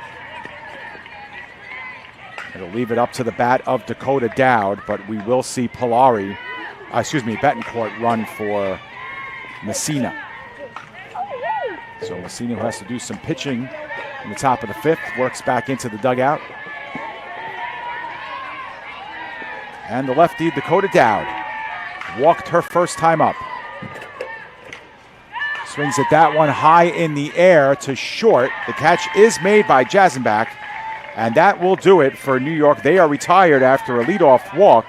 It'll leave it up to the bat of Dakota Dowd, but we will see Betancourt run for Messina. So Messina, who has to do some pitching in the top of the fifth, works back into the dugout. And the lefty, Dakota Dowd, walked her first time up. Swings at that one high in the air to short. The catch is made by Jazenbach, and that will do it for New York. They are retired after a leadoff walk.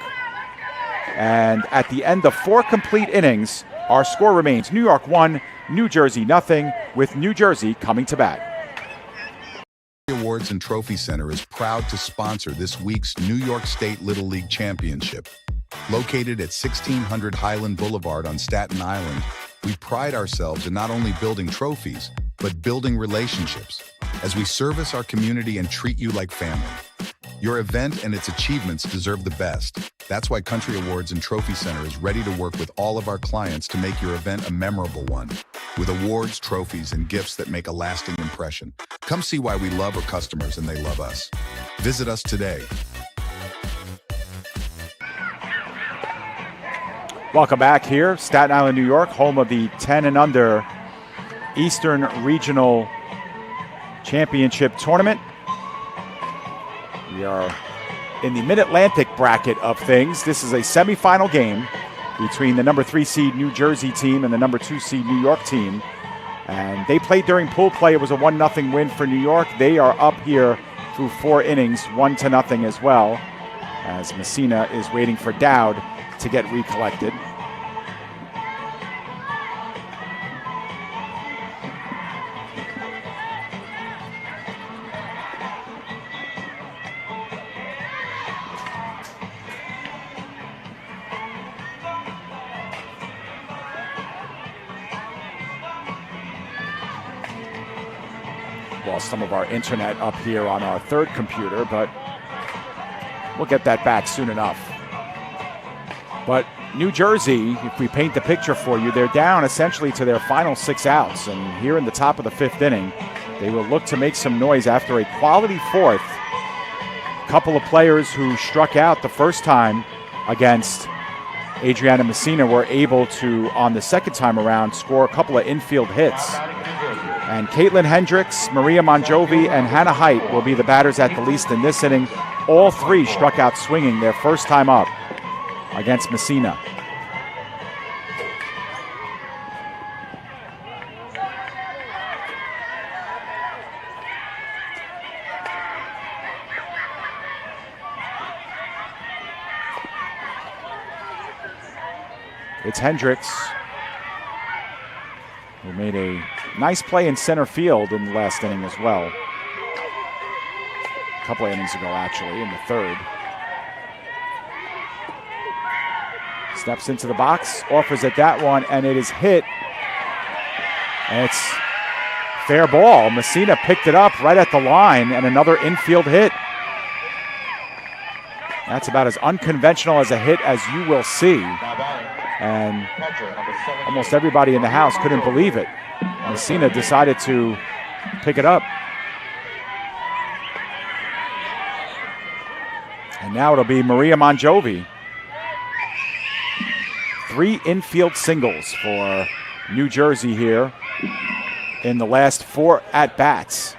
And at the end of 4 complete innings, our score remains New York 1, New Jersey 0, with New Jersey coming to bat. Awards and Trophy Center is proud to sponsor this week's New York State Little League Championship. Located at 1600 Highland Boulevard on Staten Island, we pride ourselves in not only building trophies, but building relationships as we service our community and treat you like family. Your event and its achievements deserve the best. That's why Country Awards and Trophy Center is ready to work with all of our clients to make your event a memorable one, with awards, trophies, and gifts that make a lasting impression. Come see why we love our customers and they love us. Visit us today. Welcome back here, Staten Island, New York, home of the 10 and under Eastern Regional Championship Tournament. We are in the Mid-Atlantic bracket of things. This is a semifinal game between the number 3 seed New Jersey team and the number 2 seed New York team. And they played during pool play. It was a 1-0 win for New York. They are up here through 4 innings, 1-0 as well, as Messina is waiting for Dowd to get recollected. Lost some of our internet up here on our third computer, but we'll get that back soon enough. But New Jersey, if we paint the picture for you, they're down essentially to their final 6 outs. And here in the top of the 5th inning, they will look to make some noise after a quality 4th. A couple of players who struck out the first time against Adriana Messina were able to, on the second time around, score a couple of infield hits. And Caitlin Hendricks, Maria Monjovi, and Hannah Height will be the batters at the least in this inning. All 3 struck out swinging their first time up against Messina. It's Hendricks, who made a nice play in center field in the last inning as well. A couple of innings ago, actually, in the 3rd. Steps into the box, offers at that one, and it is hit. And it's fair ball. Messina picked it up right at the line, and another infield hit. That's about as unconventional as a hit as you will see. And almost everybody in the house couldn't believe it. Messina decided to pick it up. And now it'll be Maria Monjovi. 3 infield singles for New Jersey here in the last 4 at-bats.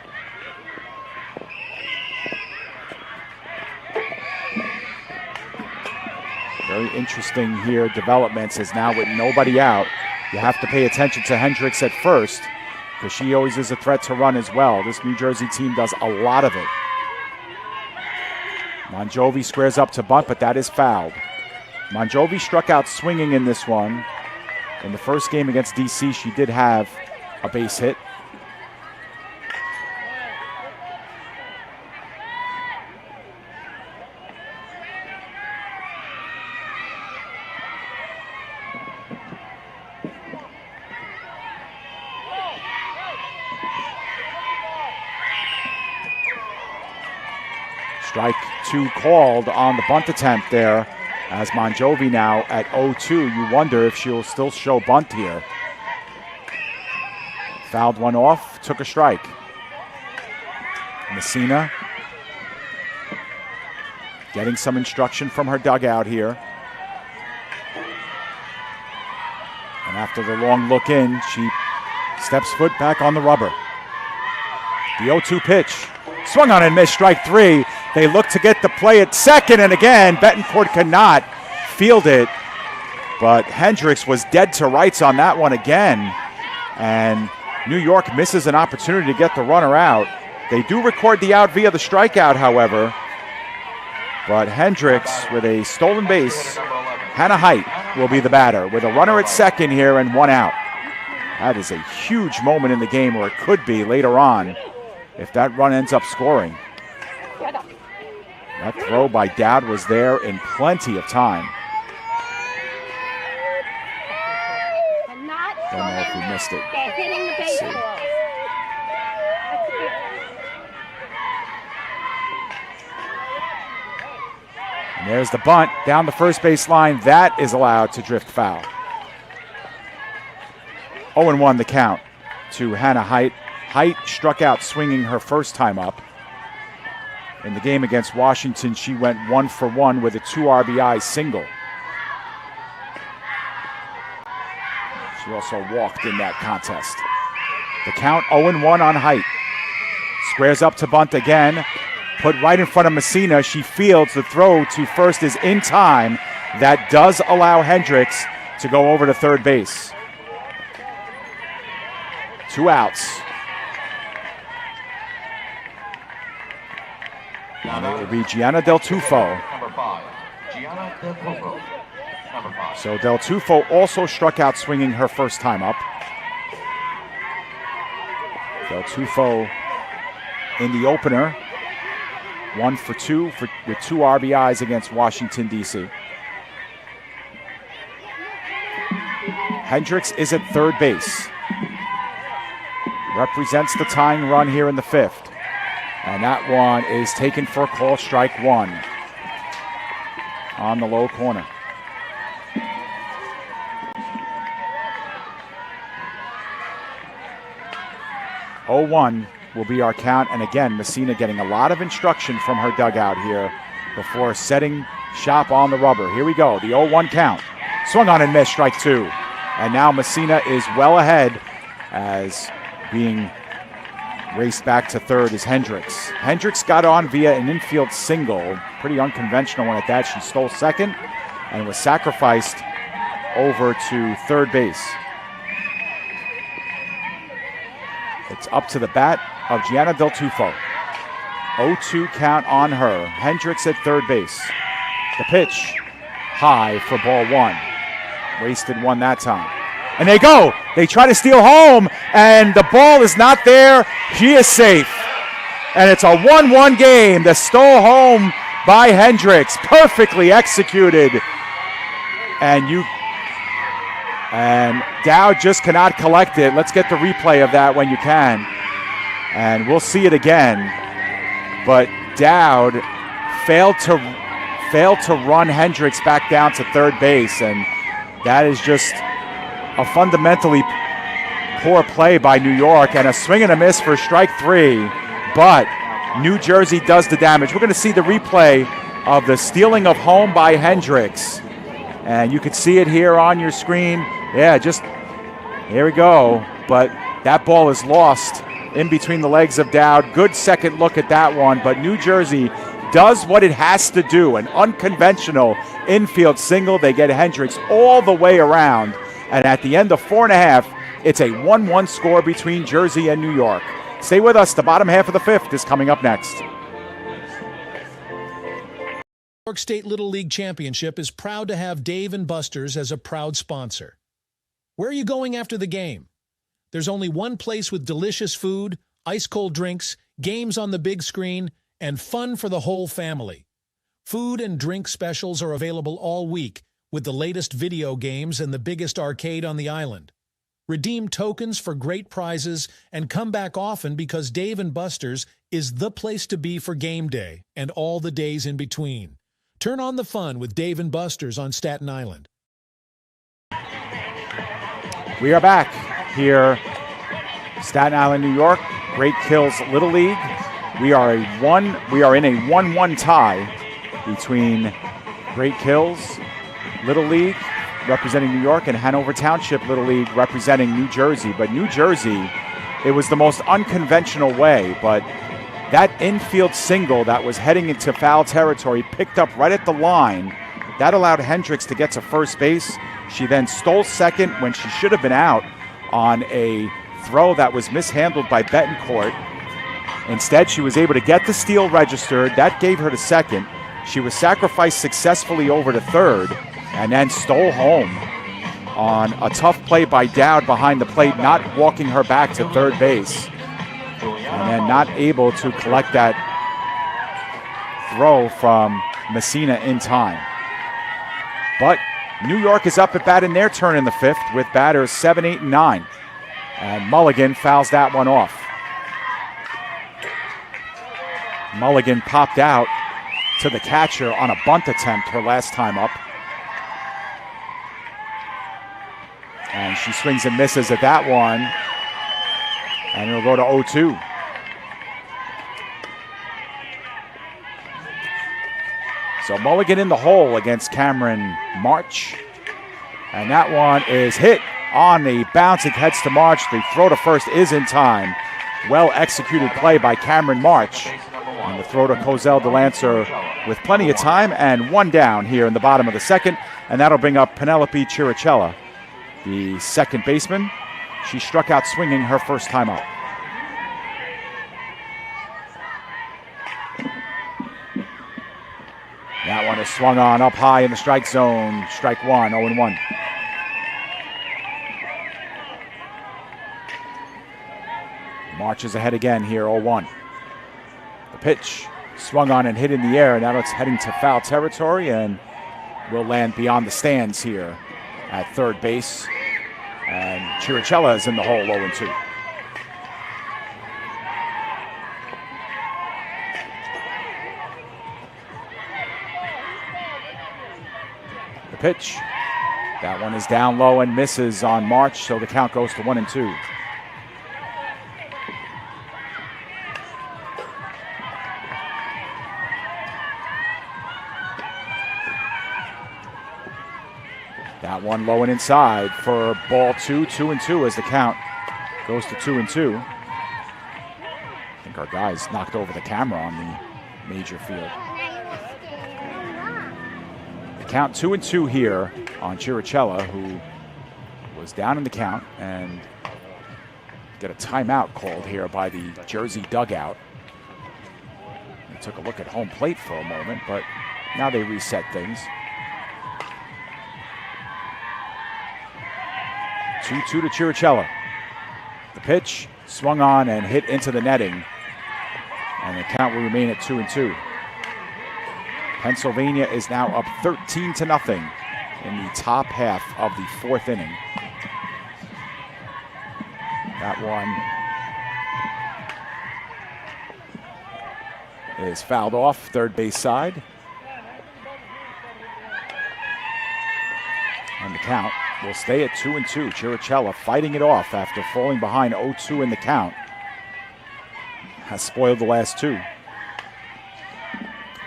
Very interesting here, developments, as now with nobody out, you have to pay attention to Hendricks at first because she always is a threat to run as well. This New Jersey team does a lot of it. Monjovi squares up to bunt, but that is fouled. Monjovi struck out swinging in this one. In the first game against DC, she did have a base hit. Strike 2 called on the bunt attempt there. As Monjovi now at 0-2, you wonder if she'll still show bunt here. Fouled one off, took a strike. Messina getting some instruction from her dugout here. And after the long look in, she steps foot back on the rubber. The 0-2 pitch, swung on and missed, strike 3. They look to get the play at second, and again, Betancourt cannot field it. But Hendricks was dead to rights on that one again. And New York misses an opportunity to get the runner out. They do record the out via the strikeout, however. But Hendricks with a stolen base. Hannah Height will be the batter with a runner at second here and 1 out. That is a huge moment in the game, or it could be later on if that run ends up scoring. That throw by Dowd was there in plenty of time. Don't know if we missed it. Let's see. And there's the bunt down the first base line. That is allowed to drift foul. 0-1 the count to Hannah Height. Height struck out swinging her first time up. In the game against Washington, she went 1 for 1 with a 2 RBI single. She also walked in that contest. The count 0-1 on Height. Squares up to bunt again. Put right in front of Messina. She fields. The throw to first is in time. That does allow Hendricks to go over to third base. 2 outs. And it will be Gianna Del Tufo. Number 5, Gianna Del Tufo. Number 5. So Del Tufo also struck out swinging her first time up. Del Tufo in the opener, 1 for 2 with 2 RBIs against Washington, D.C. Hendricks is at third base. Represents the tying run here in the 5th. And that one is taken for a call, strike 1 on the low corner. 0-1 will be our count. And again, Messina getting a lot of instruction from her dugout here before setting shop on the rubber. Here we go, the 0-1 count. Swung on and missed, strike two. And now Messina is well ahead as being raced back to third is Hendricks. Hendricks got on via an infield single, pretty unconventional one at that. She stole second and was sacrificed over to third base. It's up to the bat of Gianna Del Tufo. 0-2 count on her. Hendricks at third base. The pitch, high for ball one. Wasted one that time. And they go. They try to steal home, and the ball is not there. She is safe. And it's a 1-1 game. The stole home by Hendricks. Perfectly executed. And Dowd just cannot collect it. Let's get the replay of that when you can. And we'll see it again. But Dowd failed to run Hendricks back down to third base, and that is just a fundamentally poor play by New York, and a swing and a miss for strike three, but New Jersey does the damage. We're going to see the replay of the stealing of home by Hendricks, and you can see it here on your screen. Yeah, just here we go, but that ball is lost in between the legs of Dowd. Good second look at that one, but New Jersey does what it has to do, an unconventional infield single. They get Hendricks all the way around, and at the end of 4.5, it's a 1-1 score between Jersey and New York. Stay with us. The bottom half of the fifth is coming up next. New York State Little League Championship is proud to have Dave & Buster's as a proud sponsor. Where are you going after the game? There's only one place with delicious food, ice-cold drinks, games on the big screen, and fun for the whole family. Food and drink specials are available all week with the latest video games and the biggest arcade on the island. Redeem tokens for great prizes and come back often because Dave & Buster's is the place to be for game day and all the days in between. Turn on the fun with Dave & Buster's on Staten Island. We are back here, Staten Island, New York, Great Kills Little League. We are in a 1-1 tie between Great Kills Little League representing New York and Hanover Township Little League representing New Jersey. But New Jersey, it was the most unconventional way, but that infield single that was heading into foul territory picked up right at the line. That allowed Hendricks to get to first base. She then stole second when she should have been out on a throw that was mishandled by Betancourt. Instead, she was able to get the steal registered. That gave her to second. She was sacrificed successfully over to third and then stole home on a tough play by Dowd behind the plate, not walking her back to third base, and then not able to collect that throw from Messina in time. But New York is up at bat in their turn in the fifth with batters 7, 8, and 9. And Mulligan fouls that one off. Mulligan popped out to the catcher on a bunt attempt her last time up. And she swings and misses at that one. And it'll go to 0-2. So Mulligan in the hole against Cameron March. And that one is hit on the bounce. It heads to March. The throw to first is in time. Well executed play by Cameron March. And the throw to Cozell DeLancer with plenty of time and one down here in the bottom of the second. And that'll bring up Penelope Chirichella, the second baseman. She struck out swinging her first time up. That one is swung on up high in the strike zone. Strike one, 0-1. March is ahead again here, 0-1. The pitch swung on and hit in the air. Now it's heading to foul territory and will land beyond the stands here at third base. And Chirichella is in the hole, 0-2. The pitch. That one is down low and misses on March, so the count goes to 1-2. That one low and inside for ball 2, 2-2 as the count goes to 2-2. I think our guys knocked over the camera on the major field. The count 2-2 here on Chirichella, who was down in the count and get a timeout called here by the Jersey dugout. They took a look at home plate for a moment, but now they reset things. 2-2 to Chirichella. The pitch swung on and hit into the netting, and the count will remain at 2-2. Pennsylvania is now up 13-0 in the top half of the fourth inning. That one is fouled off third base side. And the count will stay at 2-2. Chirichella fighting it off after falling behind 0-2 in the count. Has spoiled the last two.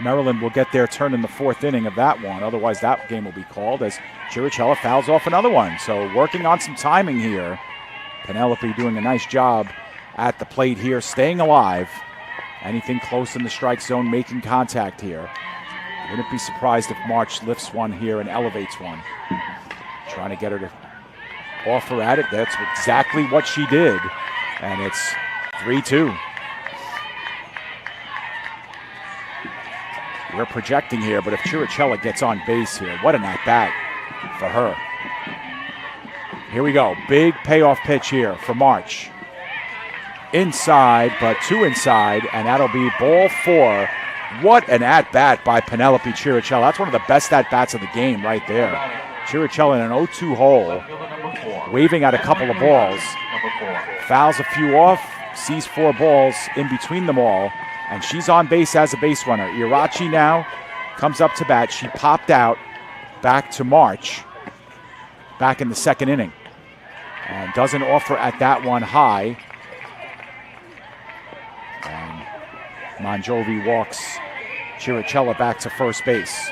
Maryland will get their turn in the fourth inning of that one. Otherwise, that game will be called as Chirichella fouls off another one. So working on some timing here. Penelope doing a nice job at the plate here, staying alive. Anything close in the strike zone, making contact here. Wouldn't be surprised if March lifts one here and elevates one. Trying to get her to offer at it. That's exactly what she did. And it's 3-2. We're projecting here, but if Chirichella gets on base here, what an at-bat for her. Here we go. Big payoff pitch here for March. Inside, but two inside, and that'll be ball 4. What an at-bat by Penelope Chirichella. That's one of the best at-bats of the game right there. Chirichella in an 0-2 hole, waving at a couple of balls. Fouls a few off, sees 4 balls in between them all, and she's on base as a base runner. Irachi now comes up to bat. She popped out back to March, back in the second inning. And doesn't offer at that one high. And Monjovi walks Chirichella back to first base.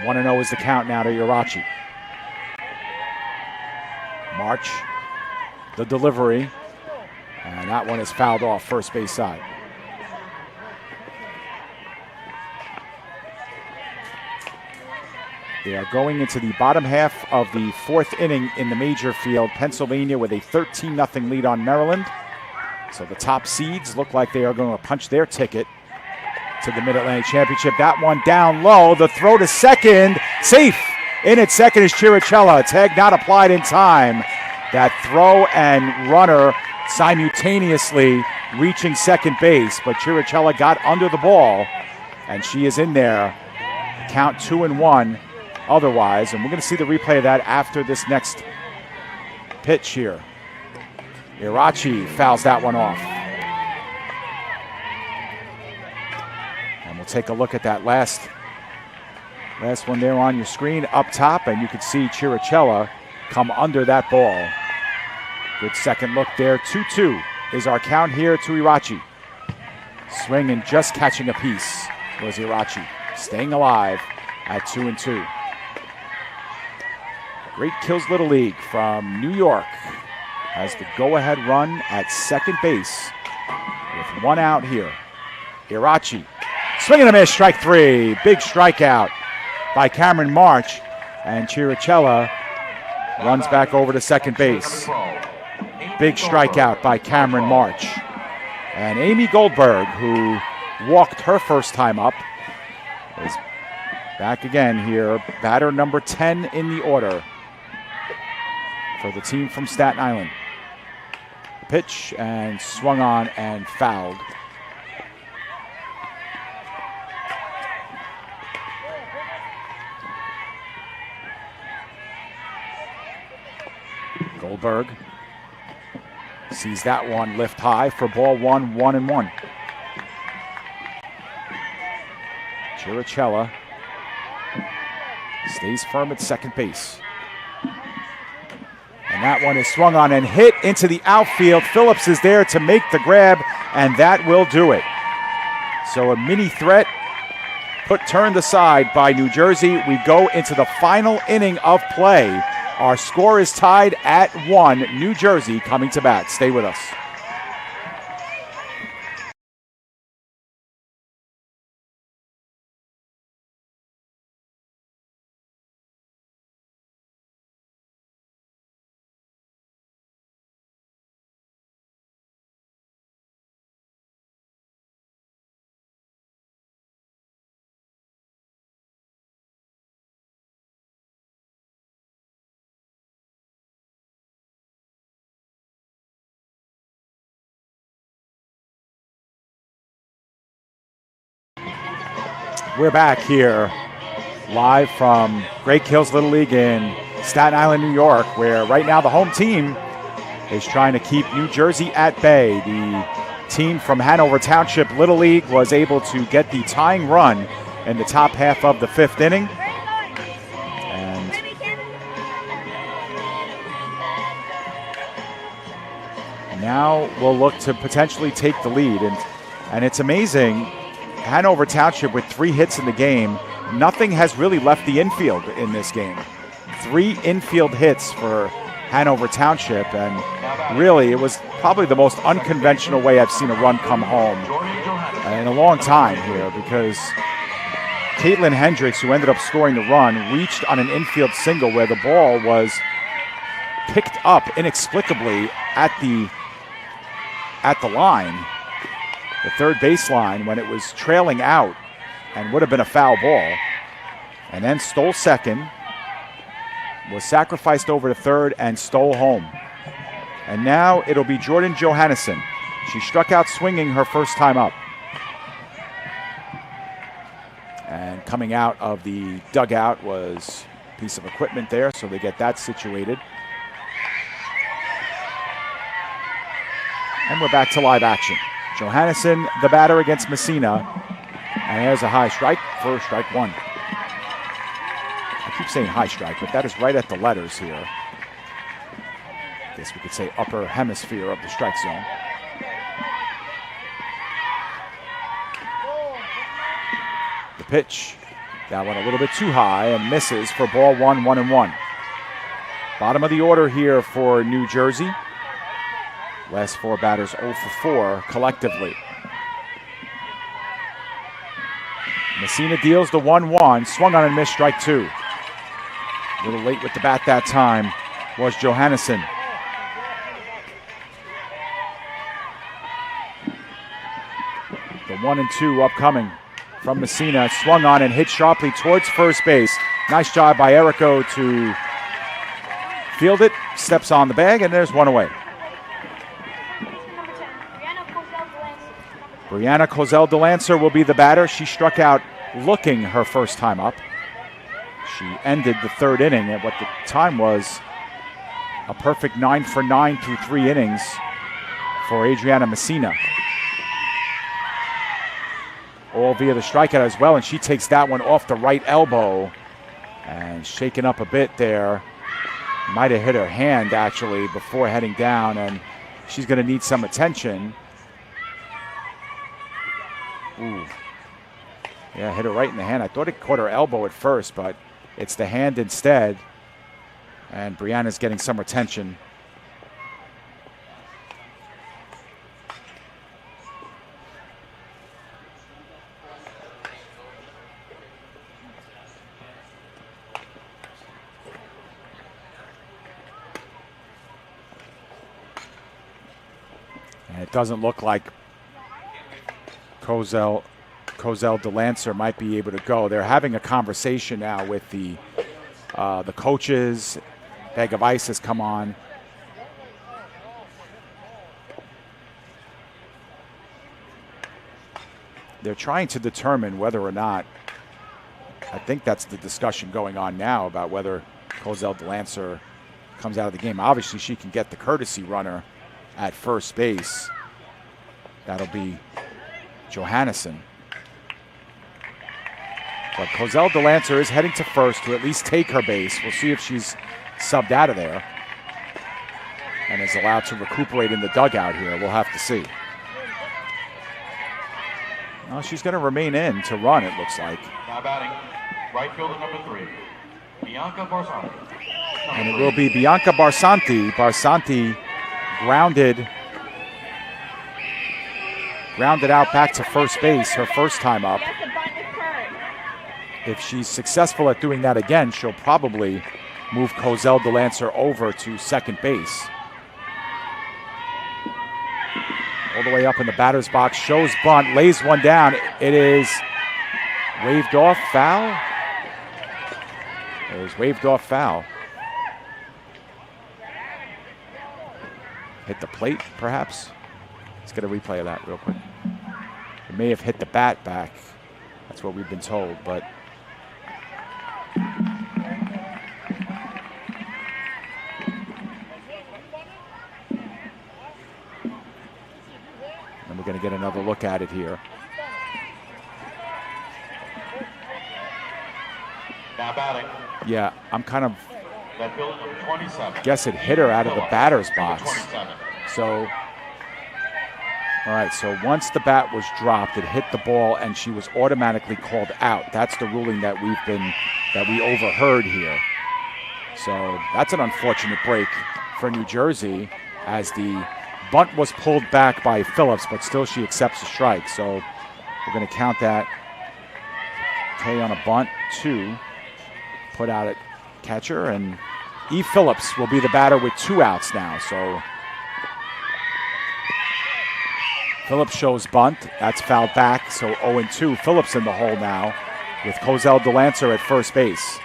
1-0 is the count now to Irachi. March, the delivery. And that one is fouled off first base side. They are going into the bottom half of the fourth inning in the major field. Pennsylvania with a 13-0 lead on Maryland. So the top seeds look like they are going to punch their ticket to the Mid-Atlantic Championship. That one down low. The throw to second. Safe. In at second is Chirichella. Tag not applied in time. That throw and runner simultaneously reaching second base. But Chirichella got under the ball. And she is in there. Count 2-1. Otherwise, and we're going to see the replay of that after this next pitch here. Irachi fouls that one off. And we'll take a look at that last one there on your screen up top, and you can see Chirichella come under that ball. Good second look there. 2-2 is our count here to Irachi. Swing and just catching a piece was Irachi, staying alive at 2-2. Great Kills Little League from New York has the go-ahead run at second base with one out here. Irachi, swing and a miss, strike 3. Big strikeout by Cameron March, and Chirichella runs back over to second base. Big strikeout by Cameron March. And Amy Goldberg, who walked her first time up, is back again here. Batter number 10 in the order for the team from Staten Island. Pitch and swung on and fouled. Goldberg sees that one lift high for ball 1, 1-1. Chirichella stays firm at second base. And that one is swung on and hit into the outfield. Phillips is there to make the grab, and that will do it. So a mini threat turned aside by New Jersey. We go into the final inning of play Our score is tied at 1. New Jersey coming to bat. Stay with us. We're back here live from Great Kills Little League in Staten Island, New York, where right now the home team is trying to keep New Jersey at bay. The team from Hanover Township Little League was able to get the tying run in the top half of the 5th inning. And now we'll look to potentially take the lead. And it's amazing. Hanover Township with 3 hits in the game. Nothing has really left the infield in this game. 3 infield hits for Hanover Township, and really it was probably the most unconventional way I've seen a run come home in a long time here, because Caitlin Hendricks, who ended up scoring the run, reached on an infield single where the ball was picked up inexplicably at the line, the third baseline, when it was trailing out and would have been a foul ball, and then stole second, was sacrificed over to third, and stole home. And now it'll be Jordan Johannesson. She struck out swinging her first time up. And coming out of the dugout was a piece of equipment there, so they get that situated. And we're back to live action. Johannesson, the batter against Messina. And there's a high strike for strike 1. I keep saying high strike, but that is right at the letters here. I guess we could say upper hemisphere of the strike zone. The pitch, that one a little bit too high and misses for ball 1, 1-1. Bottom of the order here for New Jersey. Last 4 batters 0 for 4 collectively. Messina deals the 1-1, swung on and missed, strike 2. A little late with the bat that time was Johannesson. The 1-2 upcoming from Messina, swung on and hit sharply towards first base. Nice job by Erico to field it, steps on the bag, and there's one away. Brianna Kozel DeLancer will be the batter. She struck out looking her first time up. She ended the 3rd inning at what the time was a perfect 9 for 9 through 3 innings for Adriana Messina. All via the strikeout as well, and she takes that one off the right elbow and shaken up a bit there. Might have hit her hand actually before heading down, and she's going to need some attention. Ooh. Yeah, hit her right in the hand. I thought it caught her elbow at first, but it's the hand instead. And Brianna's getting some attention. And it doesn't look like Kozel DeLancer might be able to go. They're having a conversation now with the coaches. Bag of ice has come on. They're trying to determine whether or not, I think that's the discussion going on now, about whether Kozel DeLancer comes out of the game. Obviously, she can get the courtesy runner at first base. That'll be Johannesson. But Kozel DeLancer is heading to first to at least take her base. We'll see if she's subbed out of there and is allowed to recuperate in the dugout here. We'll have to see. Well, she's going to remain in to run, it looks like. Now batting, right fielder number 3, Bianca Barsanti. And it will be Bianca Barsanti. Barsanti grounded out back to first base her first time up. If she's successful at doing that again, she'll probably move Cozelle DeLancer over to second base. All the way up in the batter's box, shows bunt, lays one down. It is waved off, foul. It was waved off, foul. Hit the plate, perhaps. Let's get a replay of that real quick. It may have hit the bat back. That's what we've been told, but and we're going to get another look at it here. Now batting. Yeah, I'm kind of That field number 27. guess it hit her out of the batter's box. 27. So, all right, so once the bat was dropped, it hit the ball and she was automatically called out. That's the ruling that we overheard here. So that's an unfortunate break for New Jersey as the bunt was pulled back by Phillips, but still she accepts a strike. So we're going to count that K on a bunt, 2, put out at catcher, and E. Phillips will be the batter with 2 outs now. So Phillips shows bunt. That's fouled back, so 0-2. Phillips in the hole now with Cozelle DeLancer at first base.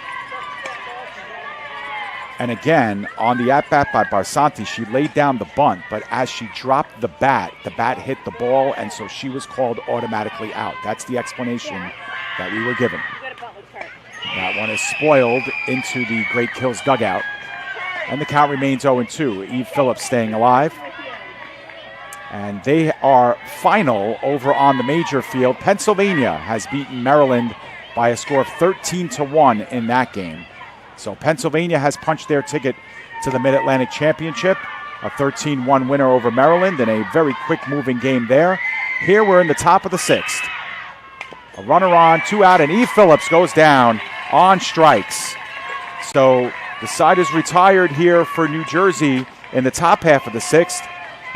And again, on the at-bat by Barsanti, she laid down the bunt, but as she dropped the bat hit the ball, and so she was called automatically out. That's the explanation that we were given. That one is spoiled into the Great Kills dugout, and the count remains 0-2. Eve Phillips staying alive. And they are final over on the major field. Pennsylvania has beaten Maryland by a score of 13-1 in that game. So Pennsylvania has punched their ticket to the Mid-Atlantic Championship, a 13-1 winner over Maryland in a very quick-moving game there. Here we're in the top of the 6th. A runner on, 2 out, and Eve Phillips goes down on strikes. So the side is retired here for New Jersey in the top half of the 6th.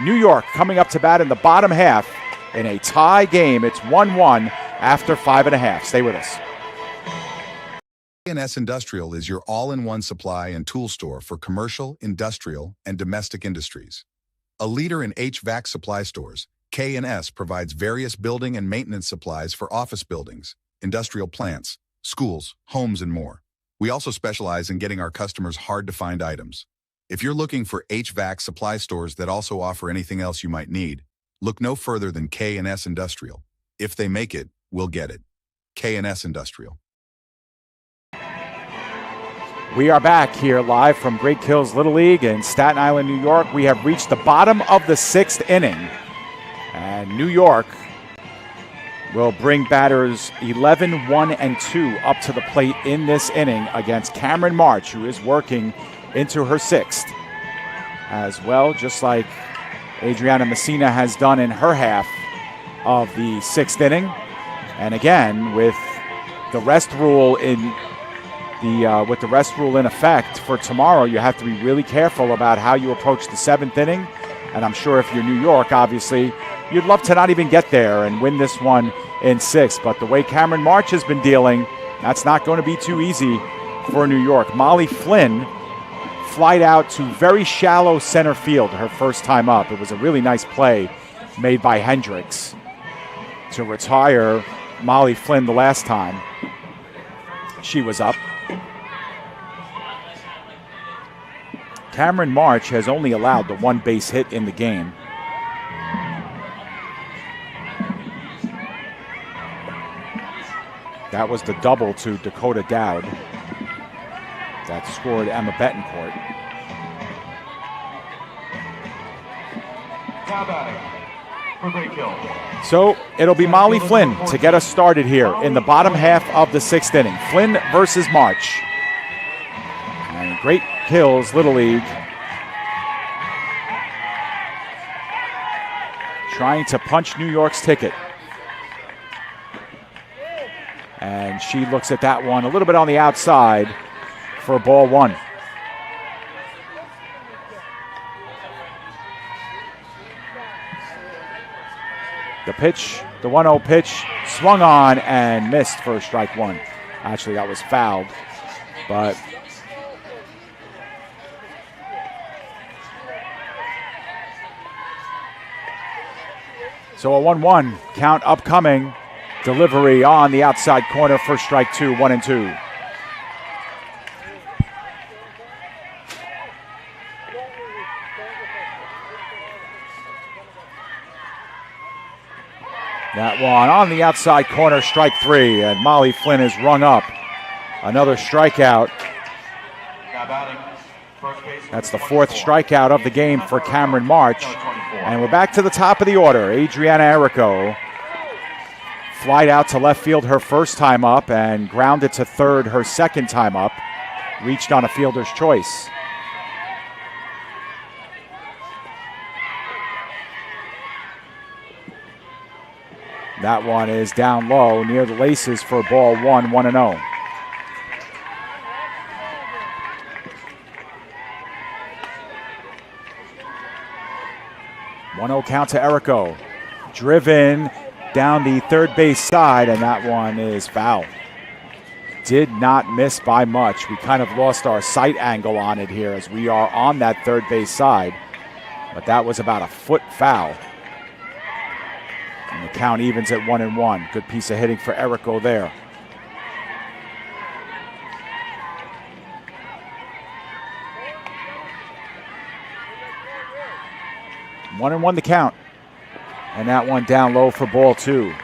New York coming up to bat in the bottom half in a tie game. It's 1-1 after 5.5. Stay with us. K&S Industrial is your all-in-one supply and tool store for commercial, industrial, and domestic industries. A leader in HVAC supply stores, K&S provides various building and maintenance supplies for office buildings, industrial plants, schools, homes, and more. We also specialize in getting our customers hard-to-find items. If you're looking for HVAC supply stores that also offer anything else you might need, look no further than K&S Industrial. If they make it, we'll get it. K&S Industrial. We are back here live from Great Kills Little League in Staten Island, New York. We have reached the bottom of the 6th inning, and New York will bring batters 11, 1, and 2 up to the plate in this inning against Cameron March, who is working into her 6th as well, just like Adriana Messina has done in her half of the 6th inning. And again, with the rest rule in effect for tomorrow, you have to be really careful about how you approach the 7th inning. And I'm sure if you're New York, obviously, you'd love to not even get there and win this one in 6. But the way Cameron March has been dealing, that's not going to be too easy for New York. Molly Flynn flied out to very shallow center field her first time up. It was a really nice play made by Hendricks to retire Molly Flynn the last time she was up. Cameron March has only allowed the 1 base hit in the game. That was the double to Dakota Dowd that scored Emma Betancourt. Now batting for Great Kills. So it'll be Molly Flynn to get us started here in the bottom half of the 6th inning. Flynn versus March. And Great Kills Little League trying to punch New York's ticket. And she looks at that one a little bit on the outside for ball one. The pitch, the 1-0 pitch, swung on and missed for strike one. Actually, that was fouled, but so a 1-1 count upcoming. Delivery on the outside corner for strike two, 1-2. That one on the outside corner, strike three, and Molly Flynn is rung up. Another strikeout. That's the fourth strikeout of the game for Cameron March. And we're back to the top of the order. Adriana Errico flied out to left field her first time up and grounded to third her second time up. Reached on a fielder's choice. That one is down low near the laces for ball one, 1-0. Count to Errico. Driven down the third base side, and that one is foul. Did not miss by much. We kind of lost our sight angle on it here as we are on that third base side, but that was about a foot foul. And the count evens at 1-1. Good piece of hitting for Errico there. One and one the count. And that one down low for ball two.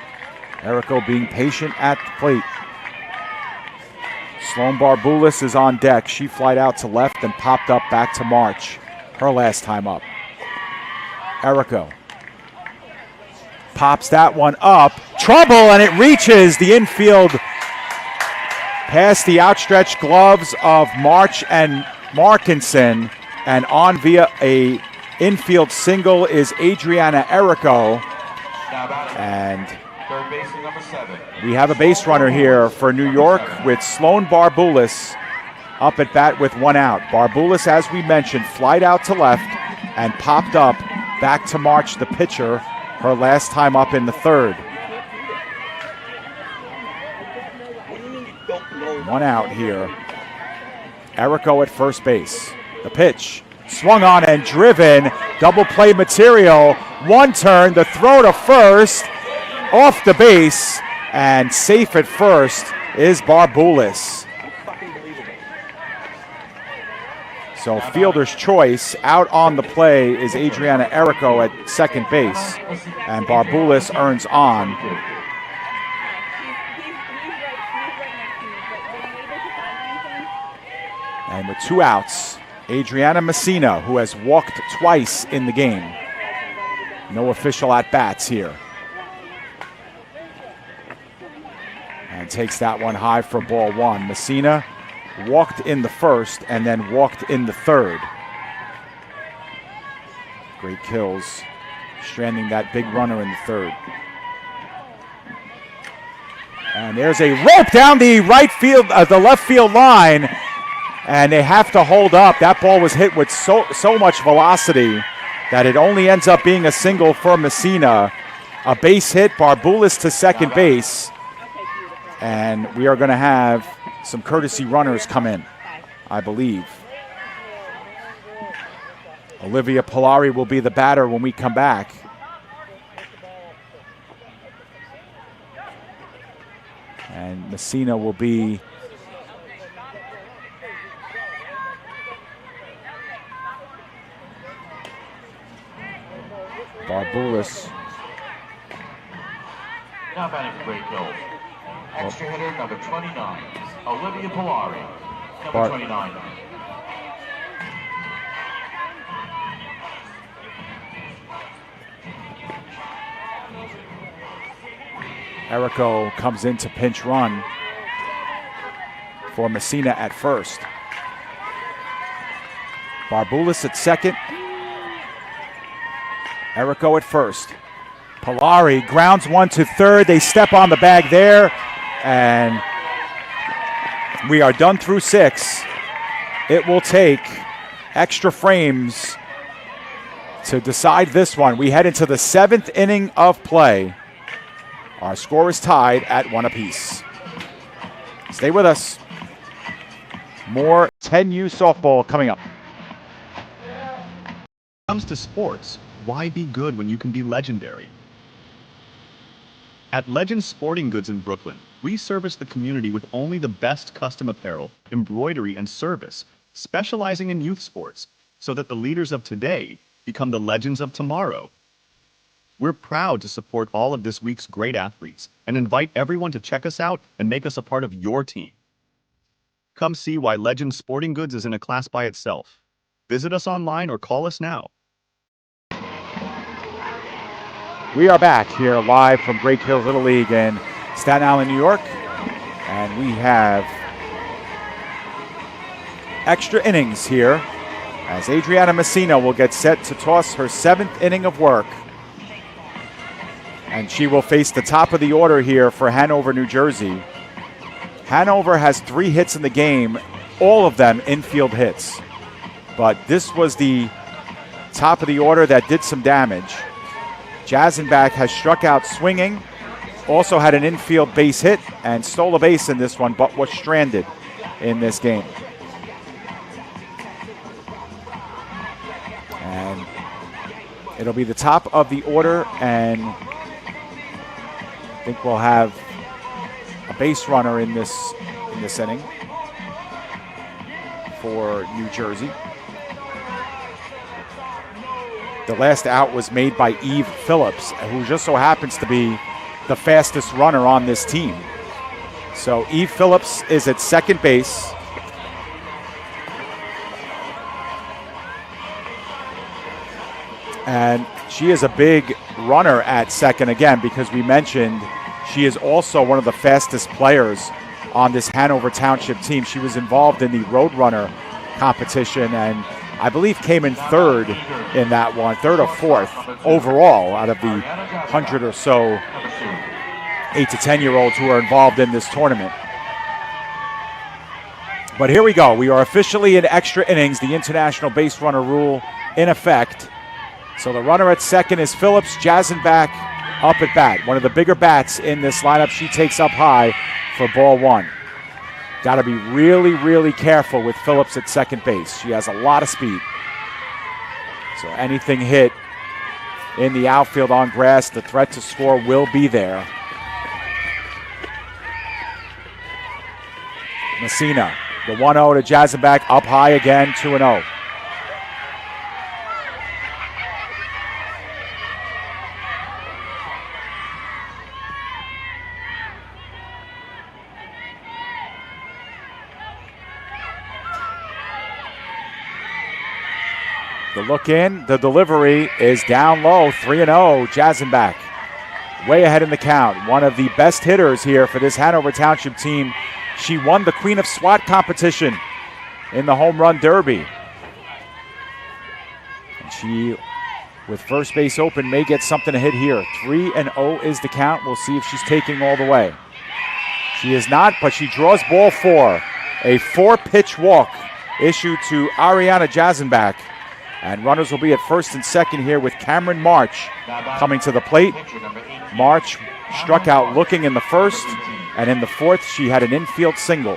Errico being patient at the plate. Sloan Barboulis is on deck. She flied out to left and popped up back to March. Her last time up. Errico pops that one up. Trouble, and it reaches the infield past the outstretched gloves of March and Markinson, and on via a infield single is Adriana Errico. And we have a base runner here for New York with Sloan Barboulis up at bat with one out. Barboulis, as we mentioned, flied out to left and popped up back to March, the pitcher, her last time up in the third. One out here. Errico at first base. The pitch. Swung on and driven. Double play material. One turn. The throw to first. Off the base. And safe at first is Barboulis. So fielder's choice out on the play is Adriana Errico at second base. And Barboulis earns on. And with two outs, Adriana Messina, who has walked twice in the game. No official at-bats here. And takes that one high for ball one. Messina walked in the first and then walked in the third. Great kills, stranding that big runner in the third. And there's a rope down the right field, the left field line, and they have to hold up. That ball was hit with so much velocity that it only ends up being a single for Messina. A base hit, Barboulis to second base, and we are going to have some courtesy runners come in, I believe. Olivia Polari will be the batter when we come back. And Messina will be Barboulis. Now batting for great kills. Extra hitter number 29, Olivia Polari, number 29. Errico comes in to pinch run for Messina at first. Barboulis at second. Errico at first. Polari grounds one to third. They step on the bag there, and we are done through six. it will take extra frames to decide this one. We head into the 7th inning of play. Our score is tied at 1 apiece. Stay with us. More 10U softball coming up. When it comes to sports, why be good when you can be legendary? At Legends Sporting Goods in Brooklyn, we service the community with only the best custom apparel, embroidery, and service, specializing in youth sports, so that the leaders of today become the legends of tomorrow. We're proud to support all of this week's great athletes and invite everyone to check us out and make us a part of your team. Come see why Legends Sporting Goods is in a class by itself. Visit us online or call us now. We are back here live from Great Hills Little League in Staten Island, New York. And we have extra innings here as Adriana Messina will get set to toss her 7th inning of work. And she will face the top of the order here for Hanover, New Jersey. Hanover has 3 hits in the game, all of them infield hits. But this was the top of the order that did some damage. Jazenbach has struck out swinging, also had an infield base hit and stole a base in this one, but was stranded in this game. And it'll be the top of the order, and I think we'll have a base runner in this inning for New Jersey. The last out was made by Eve Phillips, who just so happens to be the fastest runner on this team. So Eve Phillips is at second base. And she is a big runner at second again, because we mentioned she is also one of the fastest players on this Hanover Township team. She was involved in the Roadrunner competition and I believe came in 3rd in that one, 3rd or 4th overall out of the 100 or so 8 to 10-year-olds who are involved in this tournament. But here we go. We are officially in extra innings, the international base runner rule in effect. So the runner at second is Phillips. Jazenbach up at bat. One of the bigger bats in this lineup. She takes up high for ball 1. Got to be really, really careful with Phillips at second base. She has a lot of speed. So anything hit in the outfield on grass, the threat to score will be there. Messina, the 1-0 to Jazenbach, up high again, 2-0. The look in, the delivery is down low, 3-0, Jazenbach. Way ahead in the count. One of the best hitters here for this Hanover Township team. She won the Queen of SWAT competition in the Home Run Derby. And she, with first base open, may get something to hit here. 3-0 is the count. We'll see if she's taking all the way. She is not, but she draws ball 4. A 4-pitch walk issued to Ariana Jazenbach. And runners will be at first and second here with Cameron March coming to the plate. March struck out looking in the first, and in the fourth she had an infield single.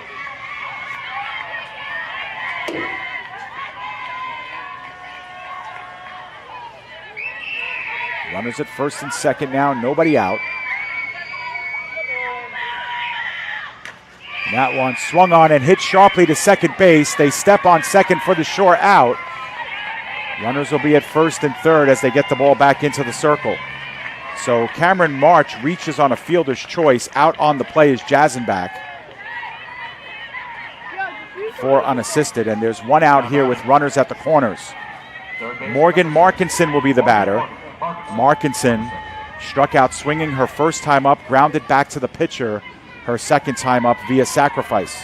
Runners at first and second now, nobody out. And that one swung on and hit sharply to second base. They step on second for the short out. Runners will be at first and third as they get the ball back into the circle. So Cameron March reaches on a fielder's choice. Out on the play is Jazenbach for unassisted. And there's one out here with runners at the corners. Morgan Markinson will be the batter. Markinson struck out swinging her first time up, grounded back to the pitcher her second time up via sacrifice.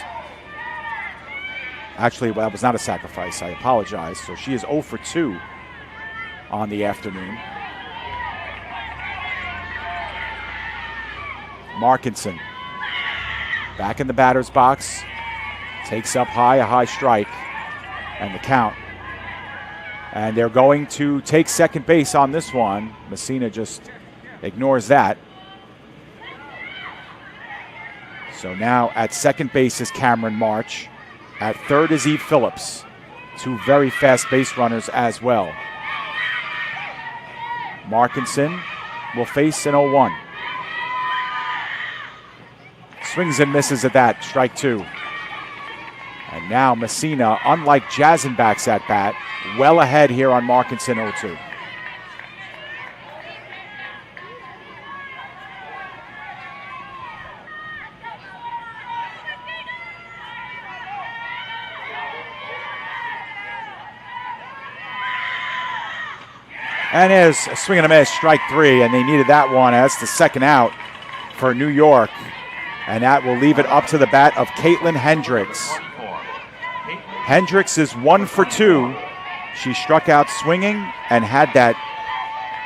Actually, well, that was not a sacrifice. I apologize. So she is 0 for 2 on the afternoon. Markinson back in the batter's box. Takes up high, a high strike. and the count. And they're going to take second base on this one. Messina just ignores that. So now at second base is Cameron March. At third is Eve Phillips. Two very fast base runners as well. Markinson will face an 0-1. Swings and misses at that, strike two. And now Messina, unlike Jazenbach's at bat, well ahead here on Markinson 0-2. And there's a swing and a miss, strike three, and they needed that one as the second out for New York. And that will leave it up to the bat of Caitlin Hendricks. Hendricks is 1 for 2. She struck out swinging and had that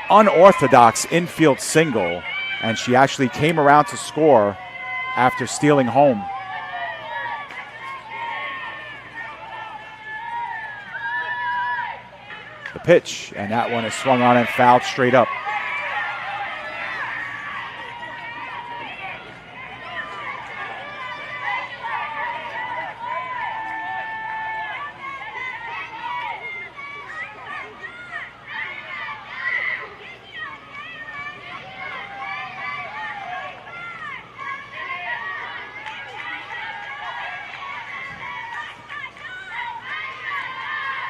unorthodox infield single, and she actually came around to score after stealing home. The pitch, and that one is swung on and fouled straight up.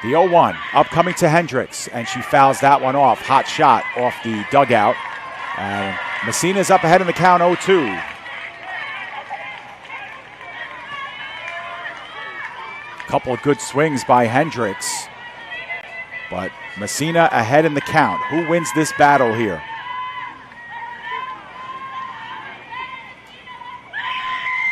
The 0-1 upcoming to Hendricks, and she fouls that one off. Hot shot off the dugout. And Messina's up ahead in the count 0-2. Couple of good swings by Hendricks. But Messina ahead in the count. Who wins this battle here?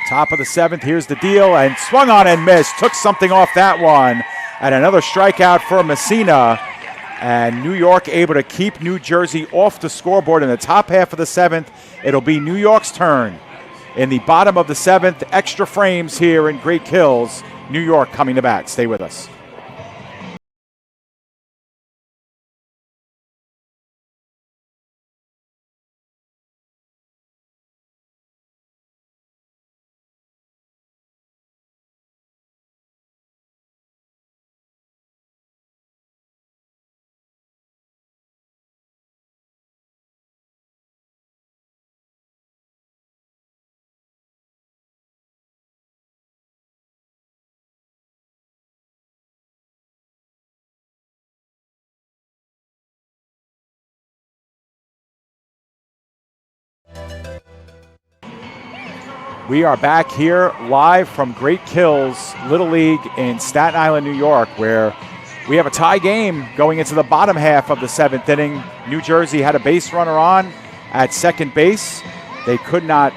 Top of the seventh, here's the deal, and swung on and missed. Took something off that one. And another strikeout for Messina. And New York able to keep New Jersey off the scoreboard in the top half of the seventh. It'll be New York's turn. In the bottom of the seventh, extra frames here in Great Kills. New York coming to bat. Stay with us. We are back here live from Great Kills Little League in Staten Island, New York, where we have a tie game going into the bottom half of the seventh inning. New Jersey had a base runner on at second base. They could not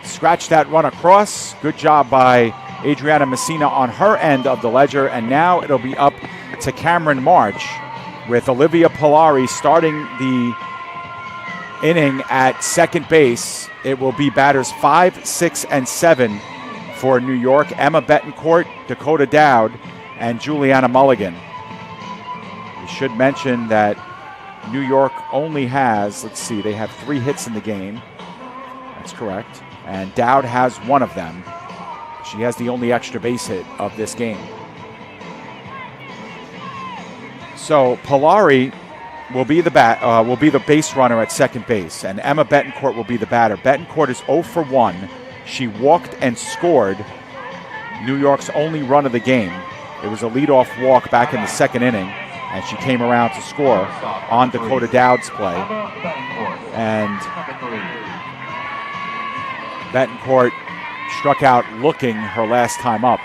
scratch that run across. Good job by Adriana Messina on her end of the ledger. And now it'll be up to Cameron March with Olivia Polari starting the inning at second base. It will be batters 5, 6, and 7 for New York. Emma Betancourt, Dakota Dowd, and Juliana Mulligan. We should mention that New York only has, let's see, they have 3 hits in the game. That's correct. And Dowd has 1 of them. She has the only extra base hit of this game. So Polari will be the base runner at second base, and Emma Betancourt will be the batter. Betancourt is 0 for 1. She walked and scored New York's only run of the game. It was a leadoff walk back in the second inning, and she came around to score on Dakota Dowd's play. And Betancourt struck out looking her last time up.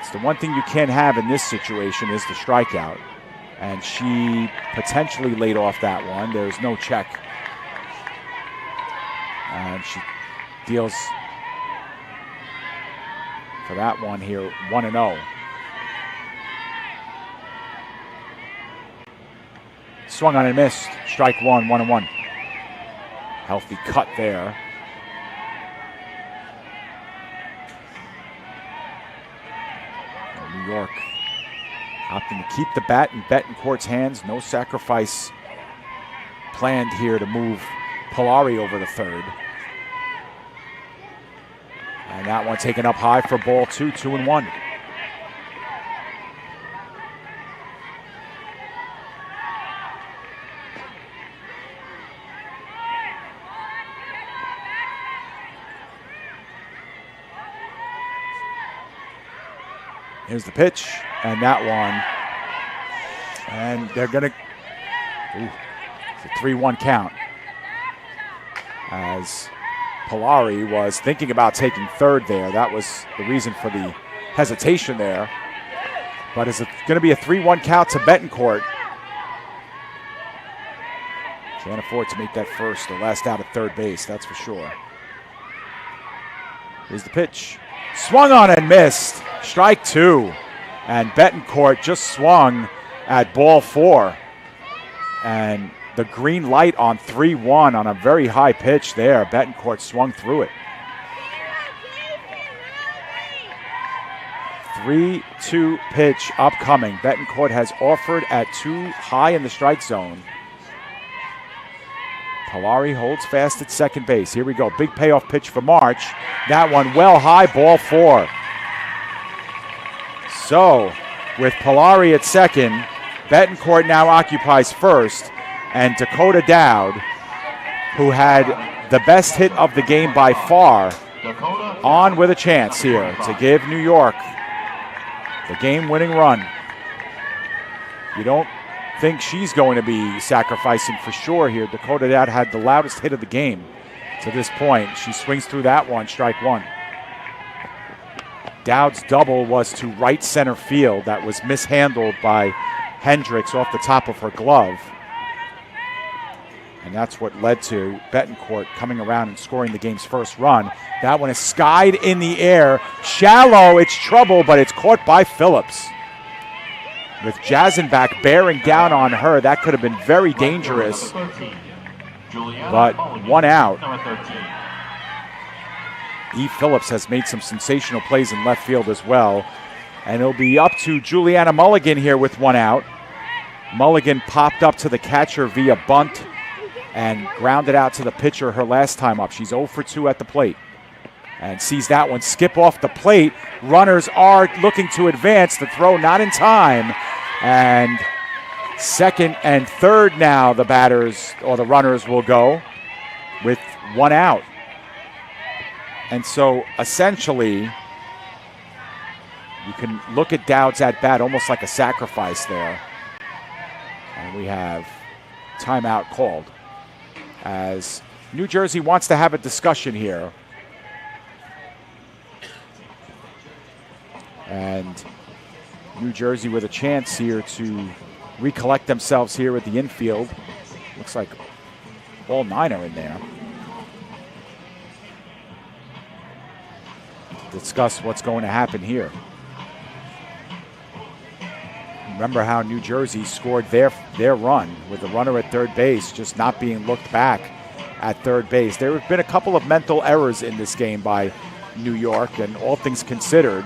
It's the one thing you can't have in this situation is the strikeout. And she potentially laid off that one. There's no check. And she deals for that one here, 1-0. Swung on and missed. Strike one, 1-1. Healthy cut there. New Opting to keep the bat in Betancourt's hands. No sacrifice planned here to move Polari over to third. And that one taken up high for ball 2, 2-1. Here's the pitch, and that one. And they're going to, it's a 3-1 count. As Polari was thinking about taking third there. That was the reason for the hesitation there. But is it going to be a 3-1 count to Betancourt? Can't afford to make that first or last out at third base, that's for sure. Here's the pitch. Swung on and missed. Strike 2. And Betancourt just swung at ball 4. And the green light on 3-1 on a very high pitch there. Betancourt swung through it. 3-2 pitch upcoming. Betancourt has offered at 2 high in the strike zone. Polari holds fast at second base. Here we go. Big payoff pitch for March. That one well high, ball 4. So, with Polari at second, Betancourt now occupies first, and Dakota Dowd, who had the best hit of the game by far, on with a chance here to give New York the game-winning run. You don't think she's going to be sacrificing for sure here. Dakota Dowd had the loudest hit of the game to this point. She swings through that one, strike 1. Dowd's double was to right center field. That was mishandled by Hendricks off the top of her glove. And that's what led to Betancourt coming around and scoring the game's first run. That one is skied in the air. Shallow, it's trouble, but it's caught by Phillips. With Jazenbach bearing down on her, that could have been very dangerous. But 1 out. E. Phillips has made some sensational plays in left field as well. And it'll be up to Juliana Mulligan here with 1 out. Mulligan popped up to the catcher via bunt and grounded out to the pitcher her last time up. She's 0 for 2 at the plate. And sees that one skip off the plate. Runners are looking to advance. The throw not in time. And second and third now the batters or the runners will go with 1 out. And so essentially you can look at Dowd's at bat almost like a sacrifice there. And we have timeout called as New Jersey wants to have a discussion here. And New Jersey with a chance here to recollect themselves here at the infield. Looks like all 9 are in there. Discuss what's going to happen here. Remember how New Jersey scored their run with the runner at third base just not being looked back at third base. There have been a couple of mental errors in this game by New York, and all things considered,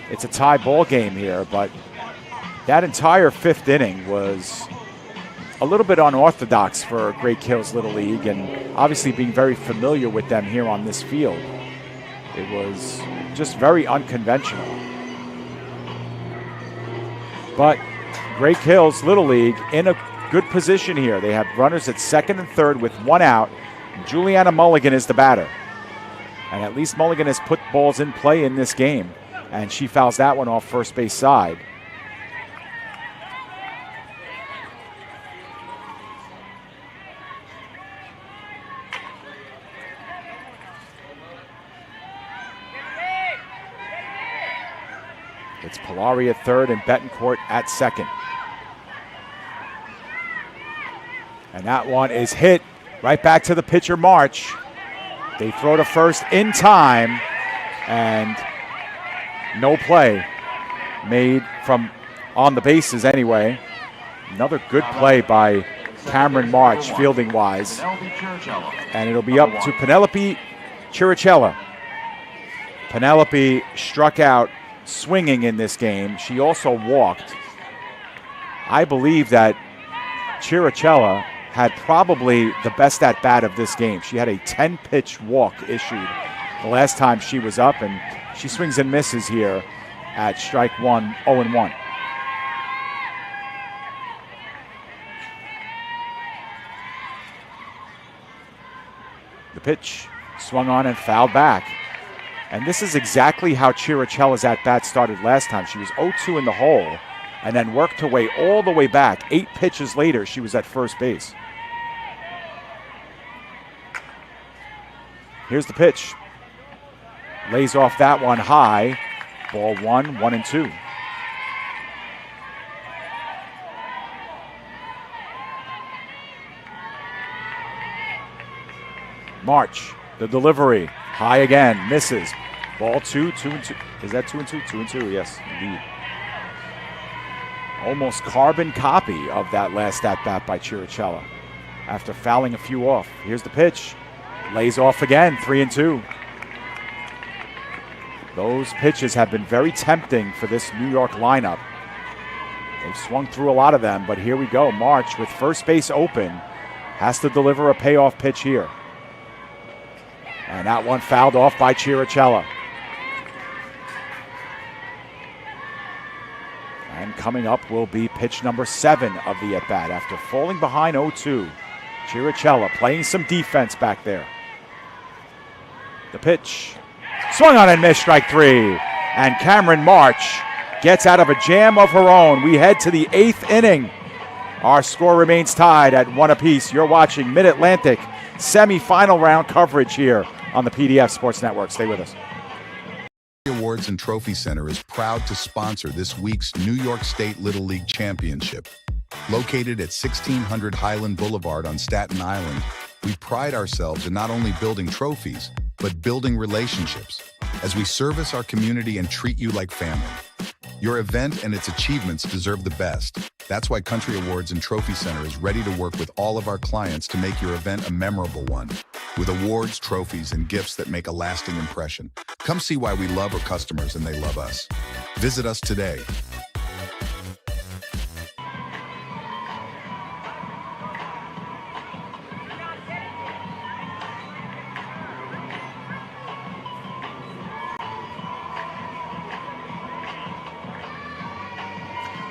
it's a tie ball game here, but that entire 5th inning was a little bit unorthodox for Great Kills Little League, and obviously being very familiar with them here on this field. It was just very unconventional. But Great Kills Little League in a good position here. They have runners at second and third with 1 out. Juliana Mulligan is the batter. And at least Mulligan has put balls in play in this game. And she fouls that one off first base side. It's Polari at third and Betancourt at second. And that one is hit right back to the pitcher, March. They throw to first in time, and no play made from on the bases anyway. Another good play by Cameron March, fielding-wise. And it'll be up to Penelope Chirichella. Penelope struck out swinging in this game. She also walked. I believe that Chiricella had probably the best at-bat of this game. She had a 10-pitch walk issued the last time she was up, and she swings and misses here at strike one, 0-1. The pitch swung on and fouled back. And this is exactly how Chiricella's at-bat started last time. She was 0-2 in the hole and then worked her way all the way back. 8 pitches later, she was at first base. Here's the pitch. Lays off that one high. Ball 1, 1-2. March, the delivery, high again, misses. Ball 2, 2-2. Is that 2-2? 2-2, yes, indeed. Almost carbon copy of that last at-bat by Chiricella after fouling a few off. Here's the pitch. Lays off again, 3-2. Those pitches have been very tempting for this New York lineup. They've swung through a lot of them, but here we go. March with first base open has to deliver a payoff pitch here. And that one fouled off by Chiricella. And coming up will be pitch number 7 of the at-bat after falling behind 0-2. Chiricella playing some defense back there. The pitch. Swung on and missed, strike 3. And Cameron March gets out of a jam of her own. We head to the 8th inning. Our score remains tied at 1 apiece. You're watching Mid-Atlantic semifinal round coverage here on the PDF Sports Network. Stay with us. Awards and Trophy Center is proud to sponsor this week's New York State Little League Championship. Located at 1600 Highland Boulevard on Staten Island, we pride ourselves in not only building trophies, but building relationships as we service our community and treat you like family. Your event and its achievements deserve the best. That's why Country Awards and Trophy Center is ready to work with all of our clients to make your event a memorable one, with awards, trophies, and gifts that make a lasting impression. Come see why we love our customers and they love us. Visit us today.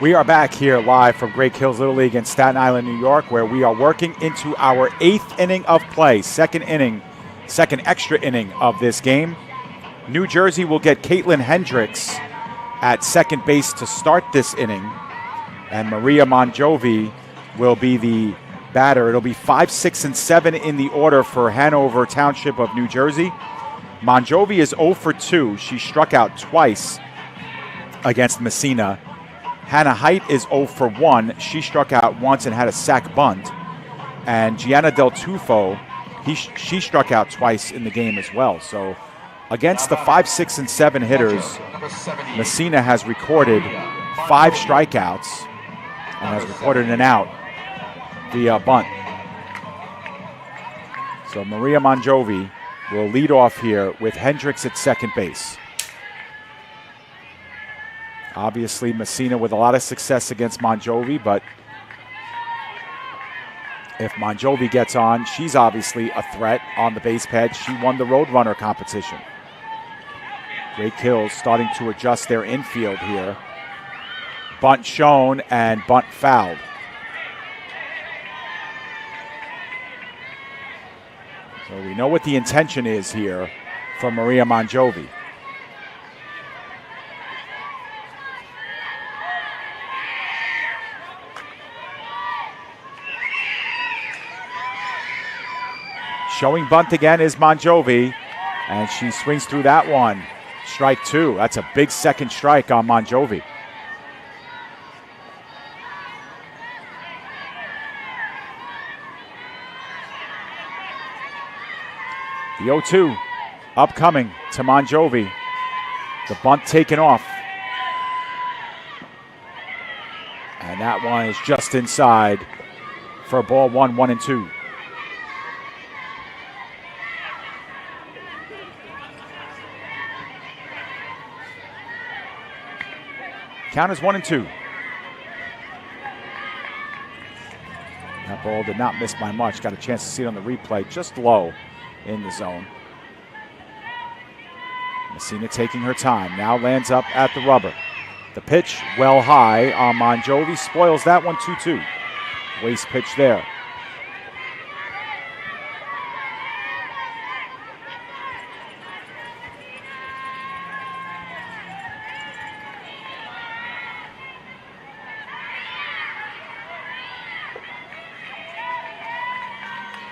We are back here live from Great Hills Little League in Staten Island, New York, where we are working into our 8th inning of play, second extra inning of this game. New Jersey will get Caitlin Hendricks at second base to start this inning, and Maria Monjovi will be the batter. It'll be 5, 6, and 7 in the order for Hanover Township of New Jersey. Monjovi is 0 for 2. She struck out twice against Messina. Hannah Height is 0 for 1. She struck out once and had a sac bunt. And Gianna Del Tufo, she struck out twice in the game as well. So against the 5, 6, and 7 hitters, Messina has recorded 5 strikeouts and has recorded an out via bunt. So Maria Monjovi will lead off here with Hendricks at second base. Obviously, Messina with a lot of success against Monjovi, but if Monjovi gets on, she's obviously a threat on the base pad. She won the Roadrunner competition. Great Hills starting to adjust their infield here. Bunt shown and bunt fouled. So we know what the intention is here for Maria Monjovi. Showing bunt again is Monjovi, and she swings through that one. Strike 2. That's a big second strike on Monjovi. The 0-2 upcoming to Monjovi. The bunt taken off. And that one is just inside for ball 1, 1-2. Count is 1-2. Ball did not miss by much. Got a chance to see it on the replay, just low in the zone. Messina taking her time. Now lands up at the rubber. The pitch well high on Monjovi. Spoils that one 2-2. Waste pitch there.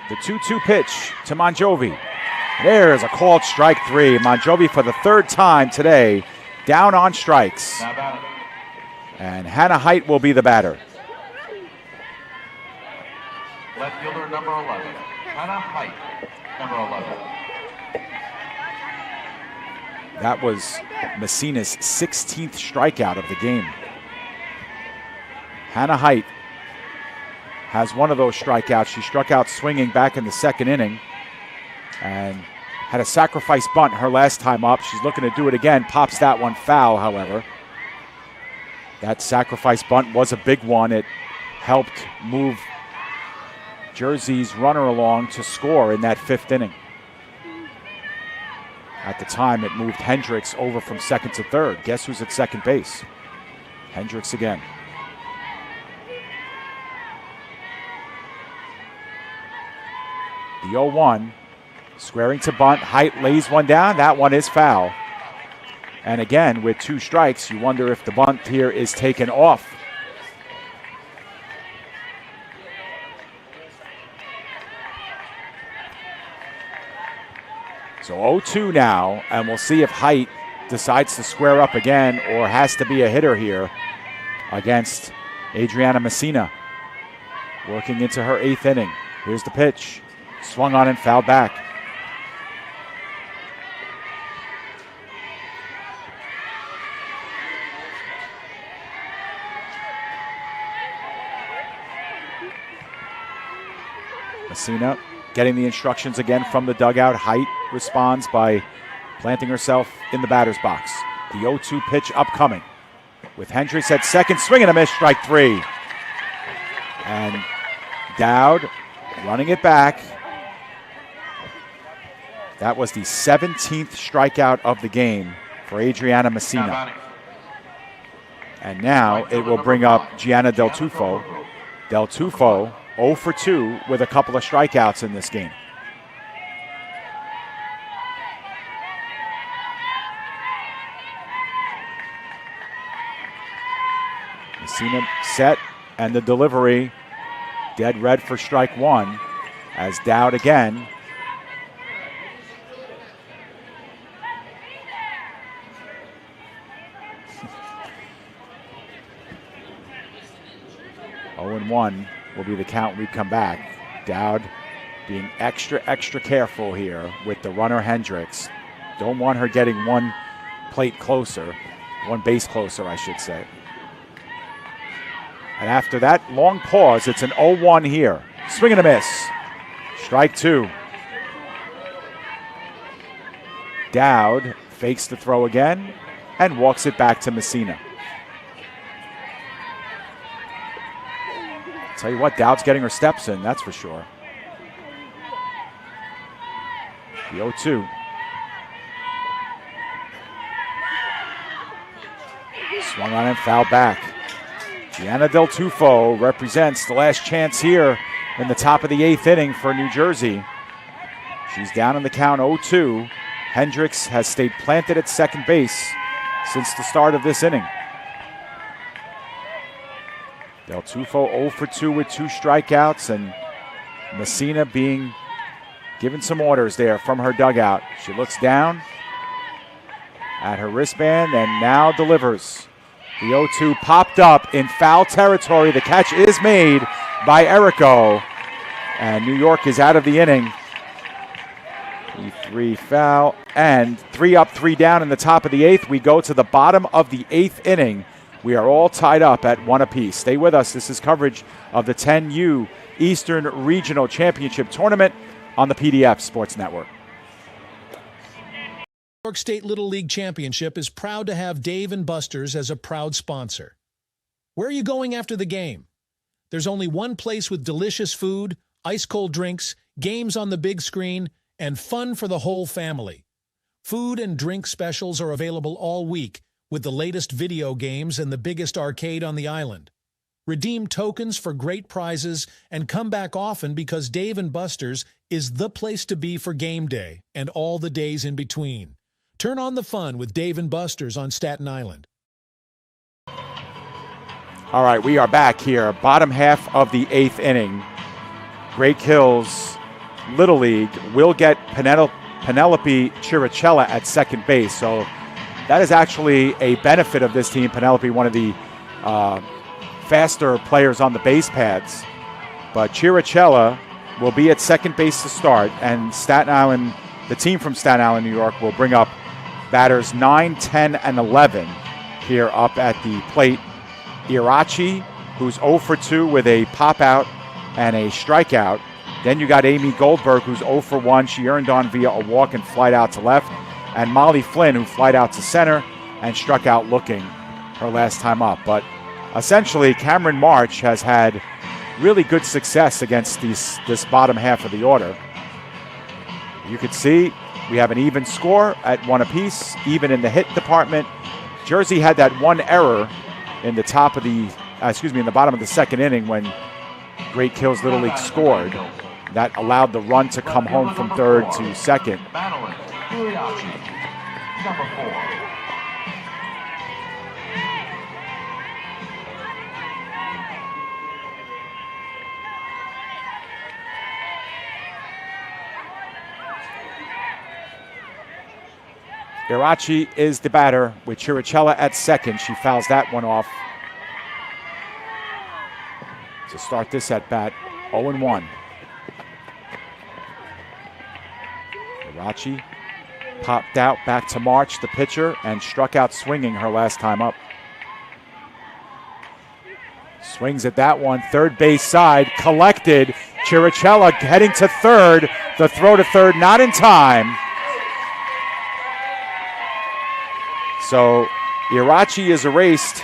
The 2-2 pitch to Monjovi. There's a called strike three. Monjovi for the third time today, down on strikes. And Hannah Height will be the batter. Left fielder number 11, Hannah Height, number 11. That was Messina's 16th strikeout of the game. Hannah Height has one of those strikeouts. She struck out swinging back in the second inning and had a sacrifice bunt her last time up. She's looking to do it again. Pops that one foul, however. That sacrifice bunt was a big one. It helped move Jersey's runner along to score in that fifth inning. At the time, it moved Hendricks over from second to third. Guess who's at second base? Hendricks again. The 0-1, squaring to bunt. Height lays one down. That one is foul. And again, with two strikes, you wonder if the bunt here is taken off. So 0-2 now, and we'll see if Height decides to square up again or has to be a hitter here against Adriana Messina. Working into her eighth inning. Here's the pitch. Swung on and fouled back. Messina getting the instructions again from the dugout. Height responds by planting herself in the batter's box. The 0-2 pitch upcoming. With Hendricks at second, swing and a miss, strike three. And Dowd running it back. That was the 17th strikeout of the game for Adriana Messina. And now it will bring up Gianna Del Tufo. Del Tufo 0 for 2 with a couple of strikeouts in this game. Messina set, and the delivery dead red for strike one as Dowd again. One will be the count we come back. Dowd being extra careful here with the runner Hendricks. Don't want her getting one plate closer, one base closer, I should say. And after that long pause, it's an 0-1 here. Swing and a miss. Strike two. Dowd fakes the throw again and walks it back to Messina. Tell you what, Dowd's getting her steps in, that's for sure. The 0-2. Swung on and fouled back. Gianna Del Tufo represents the last chance here in the top of the eighth inning for New Jersey. She's down in the count 0-2. Hendricks has stayed planted at second base since the start of this inning. Del Tufo 0 for 2 with two strikeouts, and Messina being given some orders there from her dugout. She looks down at her wristband and now delivers. The 0-2 popped up in foul territory. The catch is made by Errico, and New York is out of the inning. 3 foul, and 3 up, 3 down in the top of the eighth. We go to the bottom of the eighth inning. We are all tied up at 1 apiece. Stay with us. This is coverage of the 10U Eastern Regional Championship Tournament on the PDF Sports Network. New York State Little League Championship is proud to have Dave & Buster's as a proud sponsor. Where are you going after the game? There's only one place with delicious food, ice-cold drinks, games on the big screen, and fun for the whole family. Food and drink specials are available all week with the latest video games and the biggest arcade on the island. Redeem tokens for great prizes and come back often because Dave & Buster's is the place to be for game day and all the days in between. Turn on the fun with Dave & Buster's on Staten Island. All right, we are back here. Bottom half of the 8th inning. Great Hills Little League will get Penelope Chiricella at second base. So that is actually a benefit of this team. Penelope, one of the faster players on the base paths. But Chiricella will be at second base to start. And Staten Island, the team from Staten Island, New York, will bring up batters 9, 10, and 11 here up at the plate. Irachi, who's 0 for 2 with a pop-out and a strikeout. Then you got Amy Goldberg, who's 0 for 1. She earned on via a walk and flight out to left. And Molly Flynn, who flied out to center and struck out looking her last time up. But essentially, Cameron March has had really good success against this bottom half of the order. You can see we have an even score at 1 apiece, even in the hit department. Jersey had that one error in the top of the, in the bottom of the second inning when Great Hills Little League scored. That allowed the run to come home from third to second. Number 4. Irachi is the batter with Chiricella at second. She fouls that one off. To start this at bat, 0-1. Irachi popped out back to March, the pitcher, and struck out swinging her last time up. Swings at that one, third base side, collected. Chiricella heading to third. The throw to third not in time. So Irachi is erased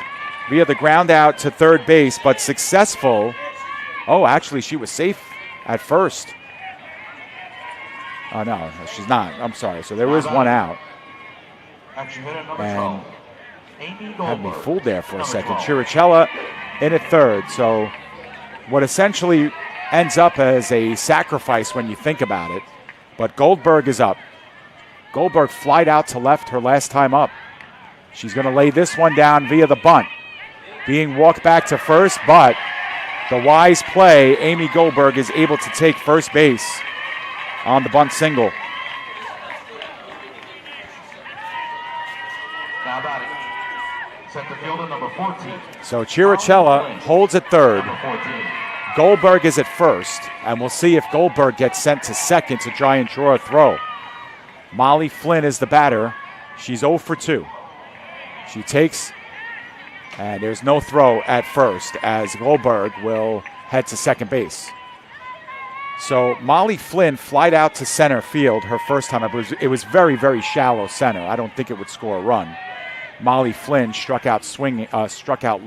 via the ground out to third base, but successful. Oh, actually, she was safe at first. Oh, no, she's not. I'm sorry. So there was one out. And had me fooled there for a second. Chiricella in at third. So what essentially ends up as a sacrifice when you think about it. But Goldberg is up. Goldberg flied out to left her last time up. She's going to lay this one down via the bunt. Being walked back to first, but the wise play, Amy Goldberg is able to take first base on the bunt single. Now batting, center fielder number 14. So Chiricella holds at third. Goldberg is at first, and we'll see if Goldberg gets sent to second to try and draw a throw. Molly Flynn is the batter. She's 0 for 2. She takes, and there's no throw at first as Goldberg will head to second base. So Molly Flynn flied out to center field her first time. It was very, very shallow center. I don't think it would score a run. Molly Flynn struck out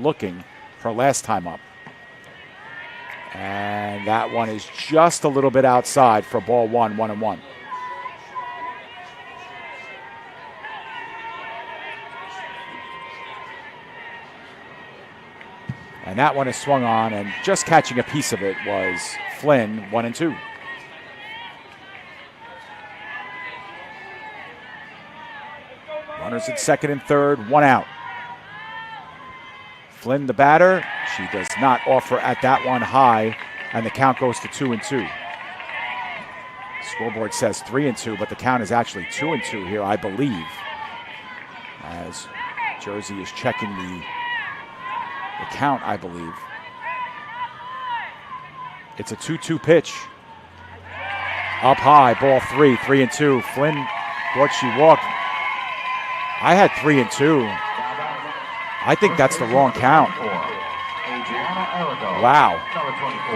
looking her last time up. And that one is just a little bit outside for ball 1-1. And that one is swung on, and just catching a piece of it was Flynn, 1-2. Runners at second and third, one out. Flynn, the batter, she does not offer at that one high, and the count goes to 2-2. Scoreboard says 3-2, but the count is actually 2-2 here, I believe, as Jersey is checking the count, I believe. It's a 2-2 pitch. Up high, ball 3-2. Flynn thought she walked. I had 3-2. I think that's the wrong count. Wow.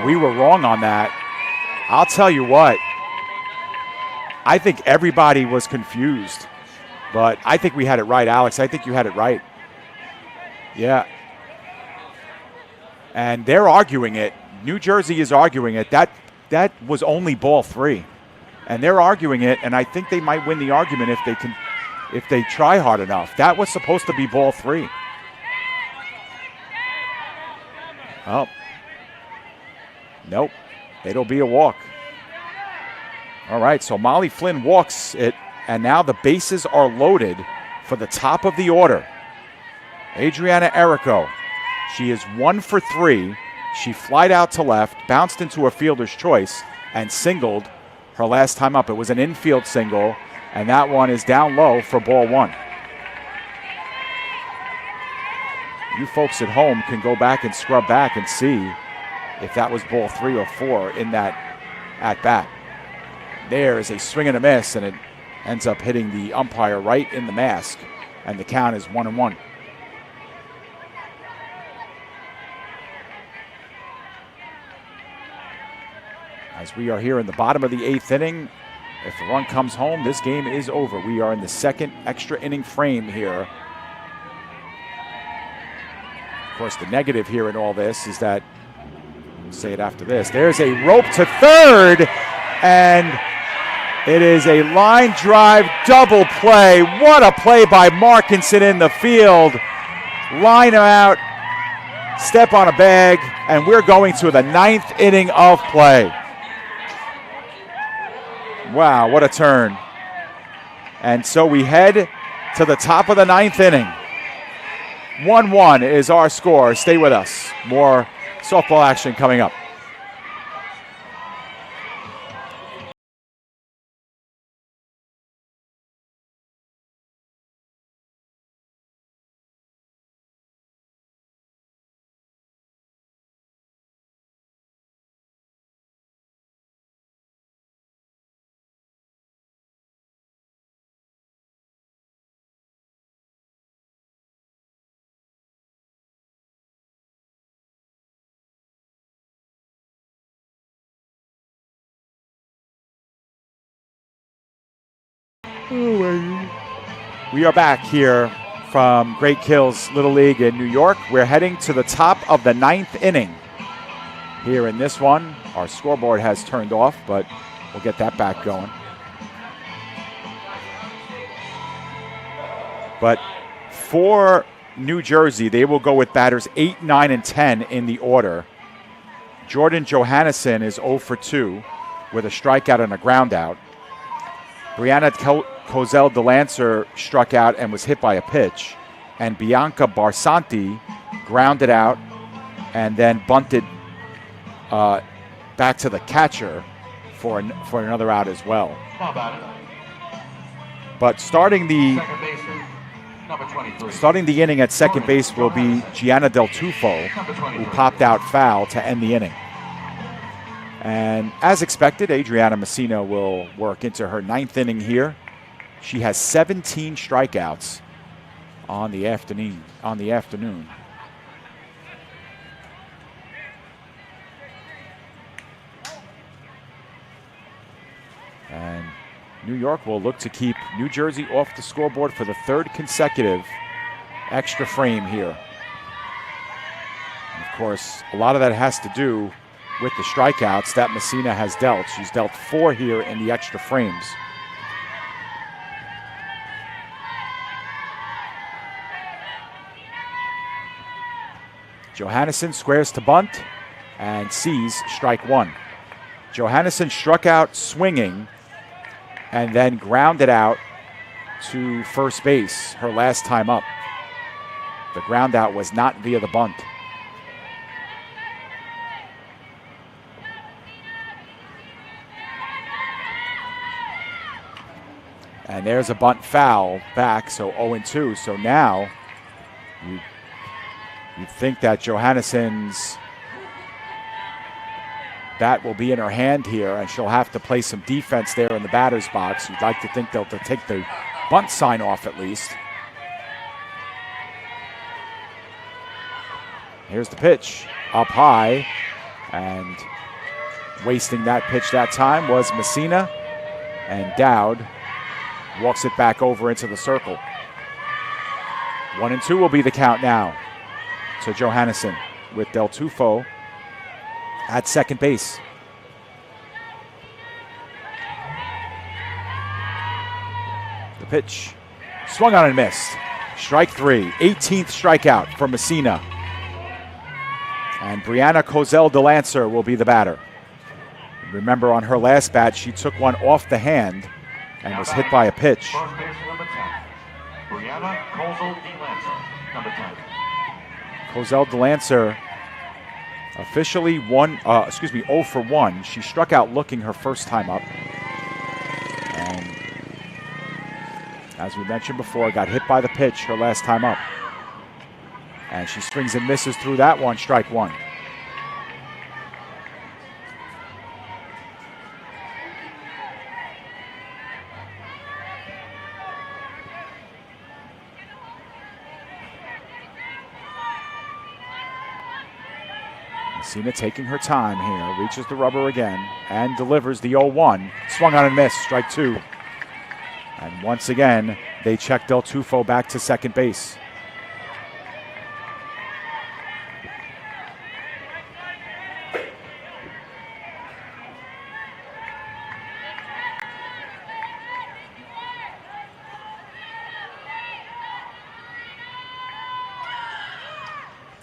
We were wrong on that. I'll tell you what. I think everybody was confused, but I think we had it right, Alex. I think you had it right. Yeah. And they're arguing it. New Jersey is arguing it. That was only ball 3. And they're arguing it, and I think they might win the argument if they try hard enough. That was supposed to be ball 3. Oh. Nope. It'll be a walk. All right, so Molly Flynn walks it, and now the bases are loaded for the top of the order. Adriana Errico. She is 1 for 3. She flied out to left, bounced into a fielder's choice, and singled her last time up. It was an infield single, and that one is down low for ball 1. You folks at home can go back and scrub back and see if that was ball 3 or 4 in that at-bat. There is a swing and a miss, and it ends up hitting the umpire right in the mask, and the count is 1-1. As we are here in the bottom of the 8th inning, if the run comes home, this game is over. We are in the second extra inning frame here. Of course, the negative here in all this is that, we'll say it after this, there's a rope to third, and it is a line drive double play. What a play by Markinson in the field. Line out, step on a bag, and we're going to the 9th inning of play. Wow, what a turn. And so we head to the top of the 9th inning. 1-1 is our score. Stay with us. More softball action coming up. We are back here from Great Kills Little League in New York. We're heading to the top of the 9th inning. Here in this one, our scoreboard has turned off, but we'll get that back going. But for New Jersey, they will go with batters 8, 9, and 10 in the order. Jordan Johannesson is 0 for 2 with a strikeout and a ground out. Brianna Kozel DeLancer struck out and was hit by a pitch. And Bianca Barsanti grounded out and then bunted back to the catcher for another out as well. But starting the inning at second base will be Gianna Del Tufo, who popped out foul to end the inning. And as expected, Adriana Messina will work into her 9th inning here. She has 17 strikeouts on the afternoon. And New York will look to keep New Jersey off the scoreboard for the 3rd consecutive extra frame here. And of course, a lot of that has to do with the strikeouts that Messina has dealt. She's dealt 4 here in the extra frames. Johannesson squares to bunt and sees strike 1. Johannesson struck out swinging and then grounded out to first base her last time up. The ground out was not via the bunt. And there's a bunt foul back, so 0-2. So now you think that Johannesson's bat will be in her hand here, and she'll have to play some defense there in the batter's box. You'd like to think they'll take the bunt sign off at least. Here's the pitch, up high, and wasting that pitch that time was Messina, and Dowd walks it back over into the circle. 1-2 will be the count now to Johannesson. with Del Tufo at second base. The pitch. Swung on and missed. Strike 3. 18th strikeout for Messina. And Brianna Kozel DeLancer will be the batter. Remember, on her last bat, she took one off the hand and was hit by a pitch. First baseman number 10, Brianna Kozel DeLancer, number 10. Kozel DeLancer officially 0 for 1. She struck out looking her first time up. And as we mentioned before, got hit by the pitch her last time up. And she swings and misses through that one, strike 1. Messina taking her time here, reaches the rubber again, and delivers the 0-1. Swung on and missed, strike 2. And once again, they check Del Tufo back to second base.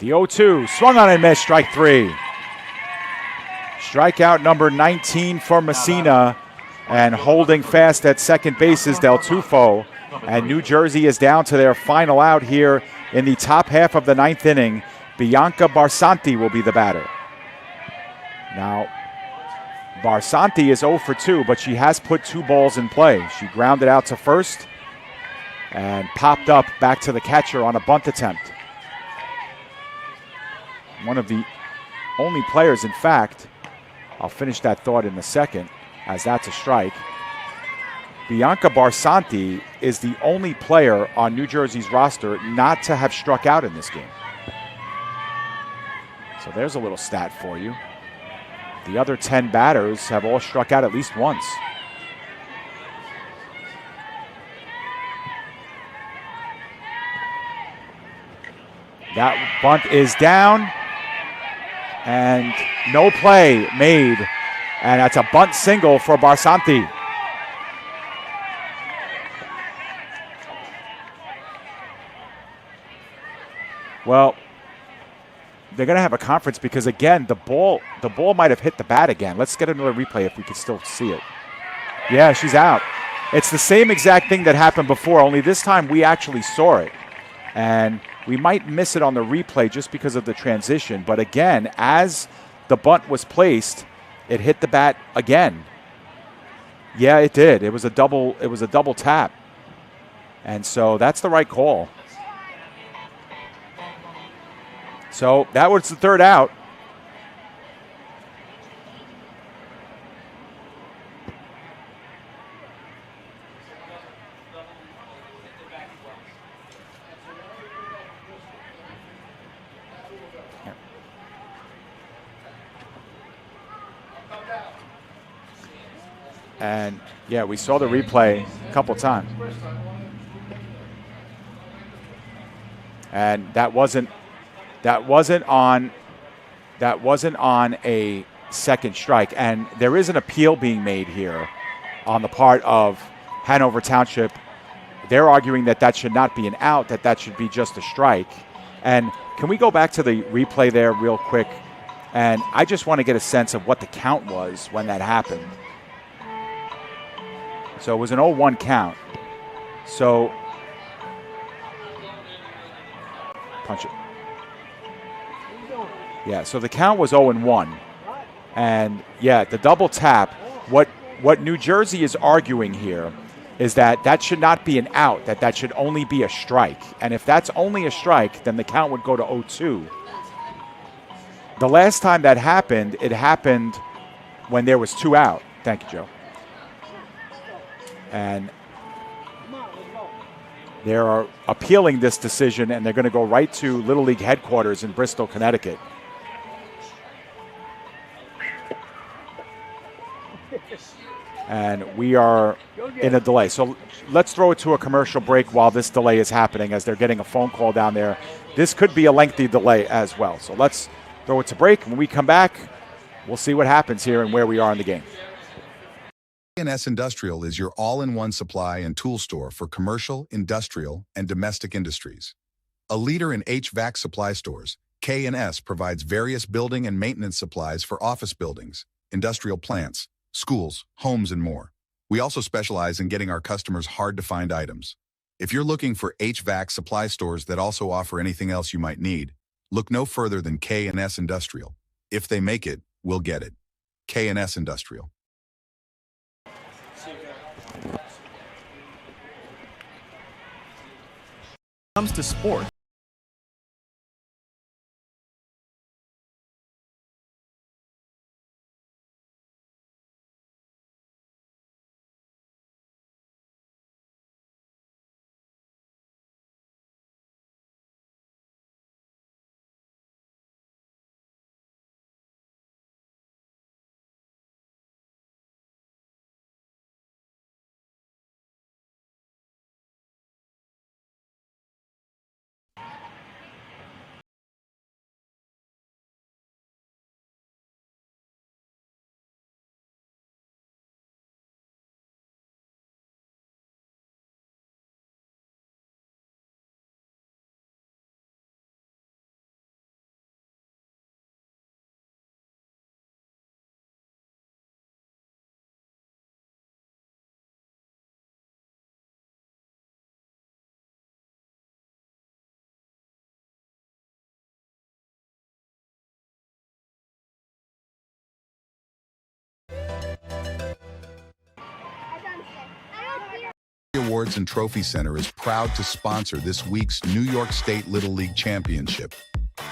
The 0-2, swung on and missed, strike 3. Strikeout number 19 for Messina, and holding fast at second base is Del Tufo. And New Jersey is down to their final out here in the top half of the 9th inning. Bianca Barsanti will be the batter. Now, Barsanti is 0 for 2, but she has put 2 balls in play. She grounded out to first and popped up back to the catcher on a bunt attempt. One of the only players, in fact, I'll finish that thought in a second, as that's a strike. Bianca Barsanti is the only player on New Jersey's roster not to have struck out in this game. So there's a little stat for you. The other 10 batters have all struck out at least once. That bunt is down. And no play made. And that's a bunt single for Barsanti. Well, they're going to have a conference because, again, the ball might have hit the bat again. Let's get another replay if we can still see it. Yeah, she's out. It's the same exact thing that happened before, only this time we actually saw it. And we might miss it on the replay just because of the transition. But again, as the bunt was placed, it hit the bat again. Yeah, it did. It was a double tap. And so that's the right call. So that was the third out. And yeah, we saw the replay a couple times. And that wasn't on a second strike. And there is an appeal being made here on the part of Hanover Township. They're arguing that should not be an out, that should be just a strike. And can we go back to the replay there real quick? And I just want to get a sense of what the count was when that happened. So it was an 0-1 count. So, punch it. Yeah, so the count was 0-1. And yeah, the double tap, what New Jersey is arguing here is that should not be an out, that should only be a strike. And if that's only a strike, then the count would go to 0-2. The last time that happened, it happened when there was 2 out. Thank you, Joe. And they're appealing this decision, and they're going to go right to Little League headquarters in Bristol, Connecticut. And we are in a delay. So let's throw it to a commercial break while this delay is happening as they're getting a phone call down there. This could be a lengthy delay as well. So let's throw it to break. When we come back, we'll see what happens here and where we are in the game. K&S Industrial is your all-in-one supply and tool store for commercial, industrial, and domestic industries. A leader in HVAC supply stores, K&S provides various building and maintenance supplies for office buildings, industrial plants, schools, homes, and more. We also specialize in getting our customers hard-to-find items. If you're looking for HVAC supply stores that also offer anything else you might need, look no further than K&S Industrial. If they make it, we'll get it. K&S Industrial. Comes to sports. Awards and Trophy Center is proud to sponsor this week's New York State Little League Championship.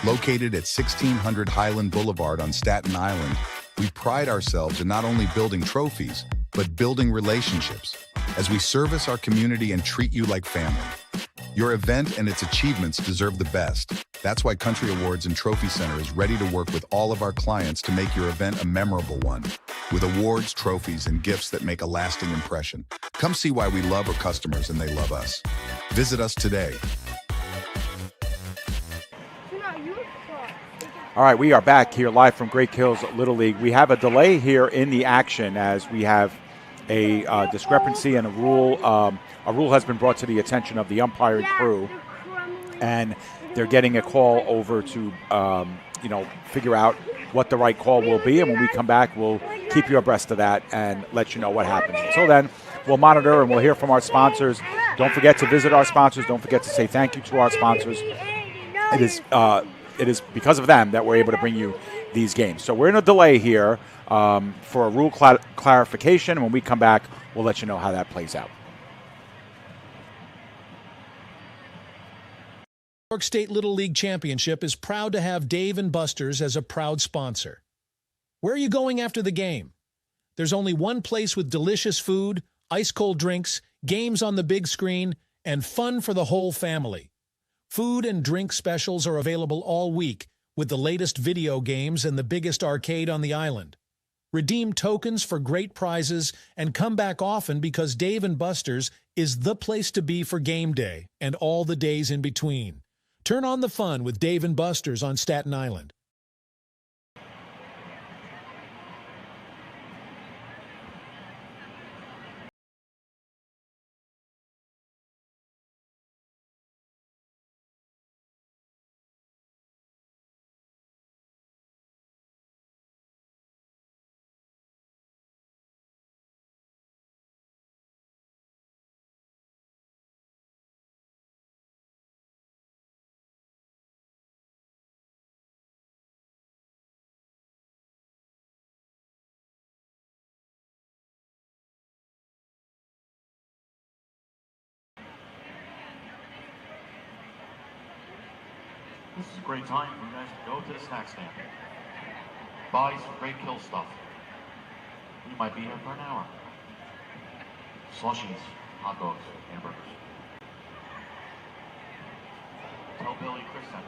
Located at 1600 Highland Boulevard on Staten Island, we pride ourselves in not only building trophies, but building relationships, as we service our community and treat you like family. Your event and its achievements deserve the best. That's why Country Awards and Trophy Center is ready to work with all of our clients to make your event a memorable one, with awards, trophies, and gifts that make a lasting impression. Come see why we love our customers and they love us. Visit us today. All right, we are back here live from Great Kills Little League. We have a delay here in the action as we have a discrepancy and a rule. A rule has been brought to the attention of the umpiring crew, and they're getting a call over to, figure out what the right call will be. And when we come back, we'll keep you abreast of that and let you know what happens. Until then, we'll monitor and we'll hear from our sponsors. Don't forget to visit our sponsors. Don't forget to say thank you to our sponsors. It is because of them that we're able to bring you these games. So we're in a delay here for a rule clarification. And when we come back, we'll let you know how that plays out. New York State Little League Championship is proud to have Dave & Buster's as a proud sponsor. Where are you going after the game? There's only one place with delicious food, ice-cold drinks, games on the big screen, and fun for the whole family. Food and drink specials are available all week with the latest video games and the biggest arcade on the island. Redeem tokens for great prizes and come back often because Dave & Buster's is the place to be for game day and all the days in between. Turn on the fun with Dave & Buster's on Staten Island. This is a great time for you guys to go to the snack stand. Buy some great kill stuff. You might be here for an hour. Slushies, hot dogs, hamburgers. Tell Billy Chris that.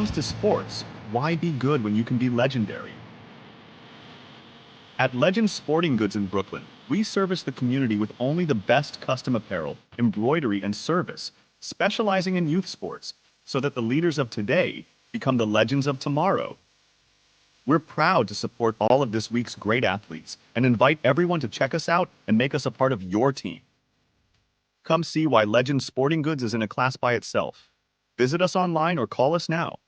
comes to sports, why be good when you can be legendary? At Legend Sporting Goods in Brooklyn, we service the community with only the best custom apparel, embroidery, and service, specializing in youth sports, so that the leaders of today become the legends of tomorrow. We're proud to support all of this week's great athletes and invite everyone to check us out and make us a part of your team. Come see why Legend Sporting Goods is in a class by itself. Visit us online or call us now.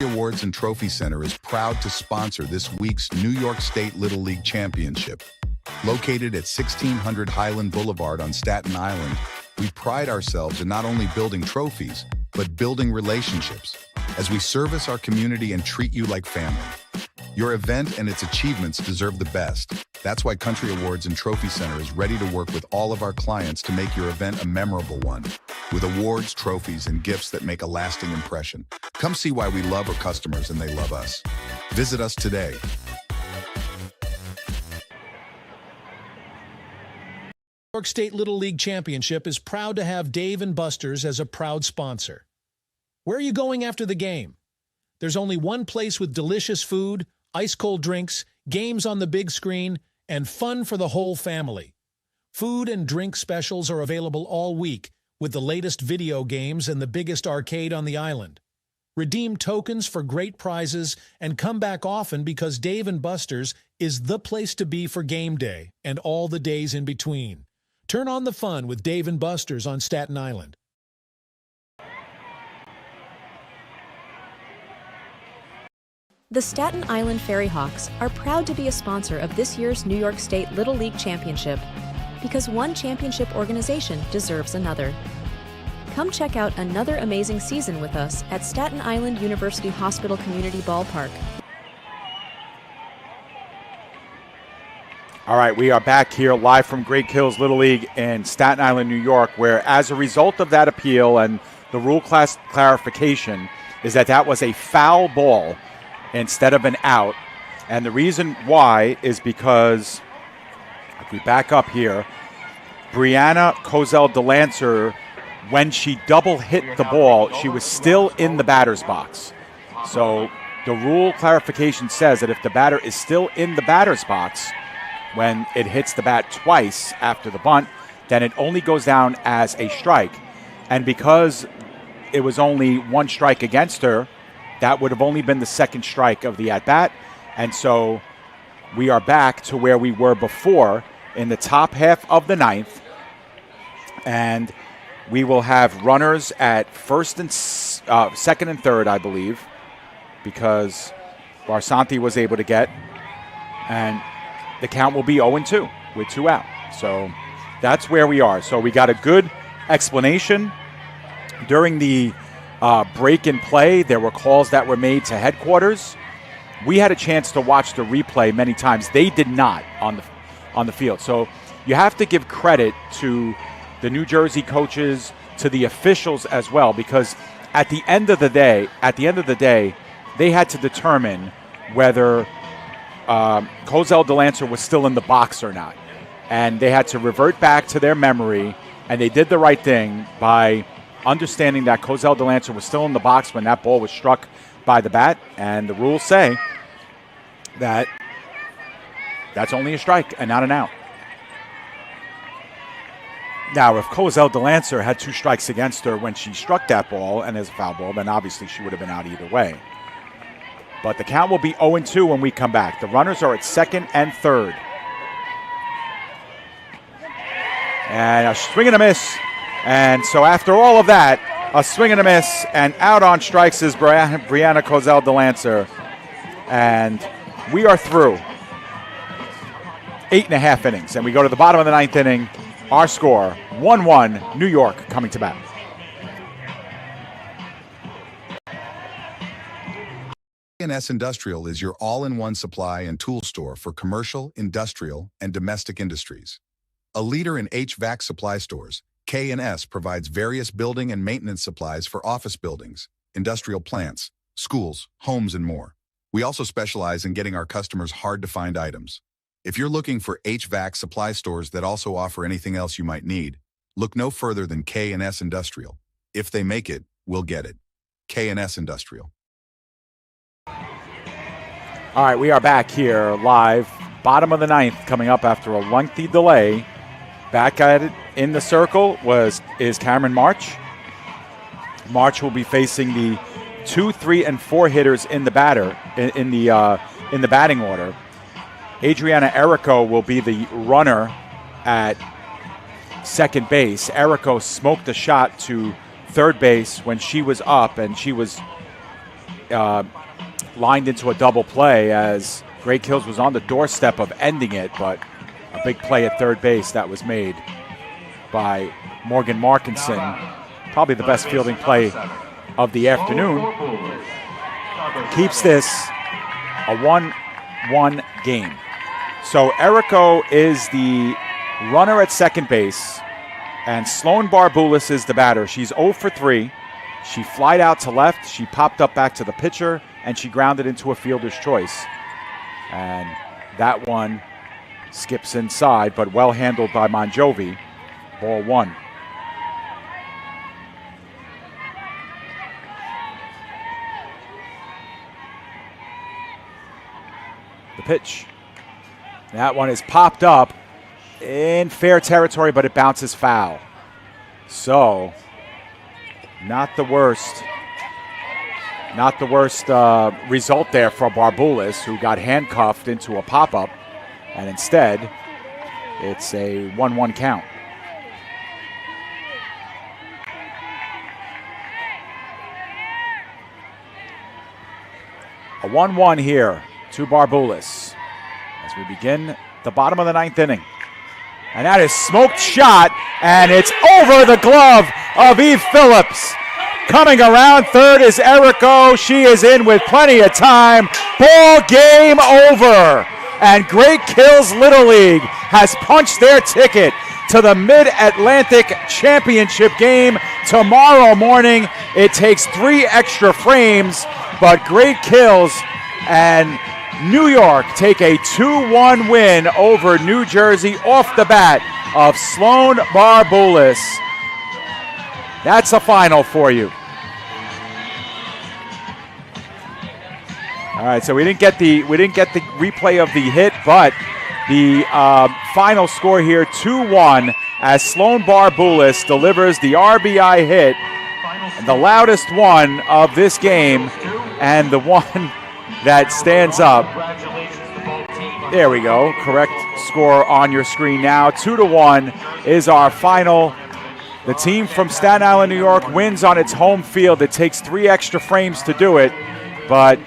Awards and Trophy Center is proud to sponsor this week's New York State Little League Championship. Located at 1600 Highland Boulevard on Staten Island, we pride ourselves in not only building trophies, but building relationships, as we service our community and treat you like family. Your event and its achievements deserve the best. That's why Country Awards and Trophy Center is ready to work with all of our clients to make your event a memorable one, with awards, trophies, and gifts that make a lasting impression. Come see why we love our customers and they love us. Visit us today. New York State Little League Championship is proud to have Dave & Buster's as a proud sponsor. Where are you going after the game? There's only one place with delicious food, ice-cold drinks, games on the big screen, and fun for the whole family. Food and drink specials are available all week with the latest video games and the biggest arcade on the island. Redeem tokens for great prizes and come back often because Dave & Buster's is the place to be for game day and all the days in between. Turn on the fun with Dave & Buster's on Staten Island. The Staten Island Ferry Hawks are proud to be a sponsor of this year's New York State Little League Championship because one championship organization deserves another. Come check out another amazing season with us at Staten Island University Hospital Community Ballpark. All right, we are back here live from Great Kills Little League in Staten Island, New York, where as a result of that appeal and the rule class clarification is that was a foul ball instead of an out. And the reason why is because, if we back up here, Brianna Kozel DeLancer, when she double hit the ball, she was still in the batter's box. So the rule clarification says that if the batter is still in the batter's box when it hits the bat twice after the bunt, then it only goes down as a strike. And because it was only one strike against her, that would have only been the second strike of the at-bat. And so we are back to where we were before in the top half of the ninth. And we will have runners at second and third, I believe, because Barsanti was able to get. And the count will be 0-2 with 2 out. So that's where we are. So we got a good explanation during the break in play. There were calls that were made to headquarters. We had a chance to watch the replay many times. They did not on the field. So you have to give credit to the New Jersey coaches, to the officials as well, because at the end of the day, they had to determine whether Kozel DeLancer was still in the box or not. And they had to revert back to their memory, and they did the right thing by understanding that Kozel DeLancer was still in the box when that ball was struck by the bat, and the rules say that that's only a strike and not an out. Now, if Kozel DeLancer had 2 strikes against her when she struck that ball and as a foul ball, then obviously she would have been out either way. But the count will be 0-2 when we come back. The runners are at second and third. And a swing and a miss. And so after all of that, a swing and a miss, and out on strikes is Brianna Kozel DeLancer. And we are through 8.5 innings, and we go to the bottom of the 9th inning. Our score, 1-1, New York coming to bat. K&S Industrial is your all-in-one supply and tool store for commercial, industrial, and domestic industries. A leader in HVAC supply stores, K&S provides various building and maintenance supplies for office buildings, industrial plants, schools, homes, and more. We also specialize in getting our customers hard-to-find items. If you're looking for HVAC supply stores that also offer anything else you might need, look no further than K&S Industrial. If they make it, we'll get it. K&S Industrial. All right, we are back here live. Bottom of the 9th coming up after a lengthy delay. Back at it in the circle is Cameron March. March will be facing the 2, 3, and 4 hitters in the in the batting order. Adriana Errico will be the runner at second base. Errico smoked a shot to third base when she was up, and she was lined into a double play as Great Kills was on the doorstep of ending it, but a big play at third base that was made by Morgan Markinson. Probably the best fielding play of the afternoon. Keeps this a 1-1 game. So Errico is the runner at second base, and Sloan Barboulis is the batter. She's 0 for 3. She flied out to left. She popped up back to the pitcher, and she grounded into a fielder's choice. And that one skips inside, but well handled by Monjovi. Ball 1. The pitch. That one is popped up in fair territory, but it bounces foul. So, not the worst result there for Barboulis, who got handcuffed into a pop-up, and instead, it's a 1-1 count. A 1-1 here to Barboulis as we begin the bottom of the 9th inning. And that is smoked shot, and it's over the glove of Eve Phillips. Coming around third is Errico. She is in with plenty of time. Ball game over. And Great Kills Little League has punched their ticket to the Mid-Atlantic Championship game tomorrow morning. It takes 3 extra frames, but Great Kills and New York take a 2-1 win over New Jersey off the bat of Sloan Barboulis. That's a final for you. All right, so we didn't get the replay of the hit, but the final score here, 2-1, as Sloan Barboulis delivers the RBI hit, the loudest one of this game, and the one that stands up. There we go. Correct score on your screen now. 2-1 is our final. The team from Staten Island, New York wins on its home field. It takes 3 extra frames to do it, but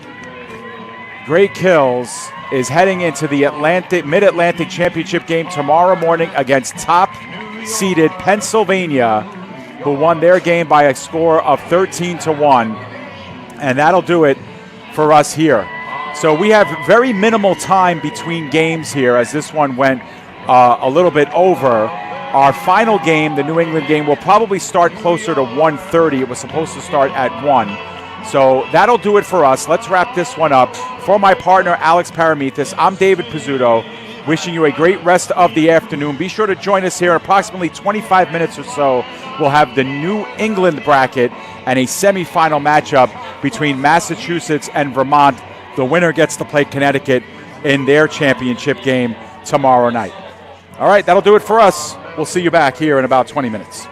Great Kills is heading into the Mid-Atlantic Championship game tomorrow morning against top-seeded Pennsylvania, who won their game by a score of 13-1, and that'll do it for us here. So we have very minimal time between games here, as this one went a little bit over. Our final game, the New England game, will probably start closer to 1:30. It was supposed to start at 1. So that'll do it for us. Let's wrap this one up. For my partner, Alex Paramithis, I'm David Pizzuto, wishing you a great rest of the afternoon. Be sure to join us here in approximately 25 minutes or so. We'll have the New England bracket and a semifinal matchup between Massachusetts and Vermont. The winner gets to play Connecticut in their championship game tomorrow night. All right, that'll do it for us. We'll see you back here in about 20 minutes.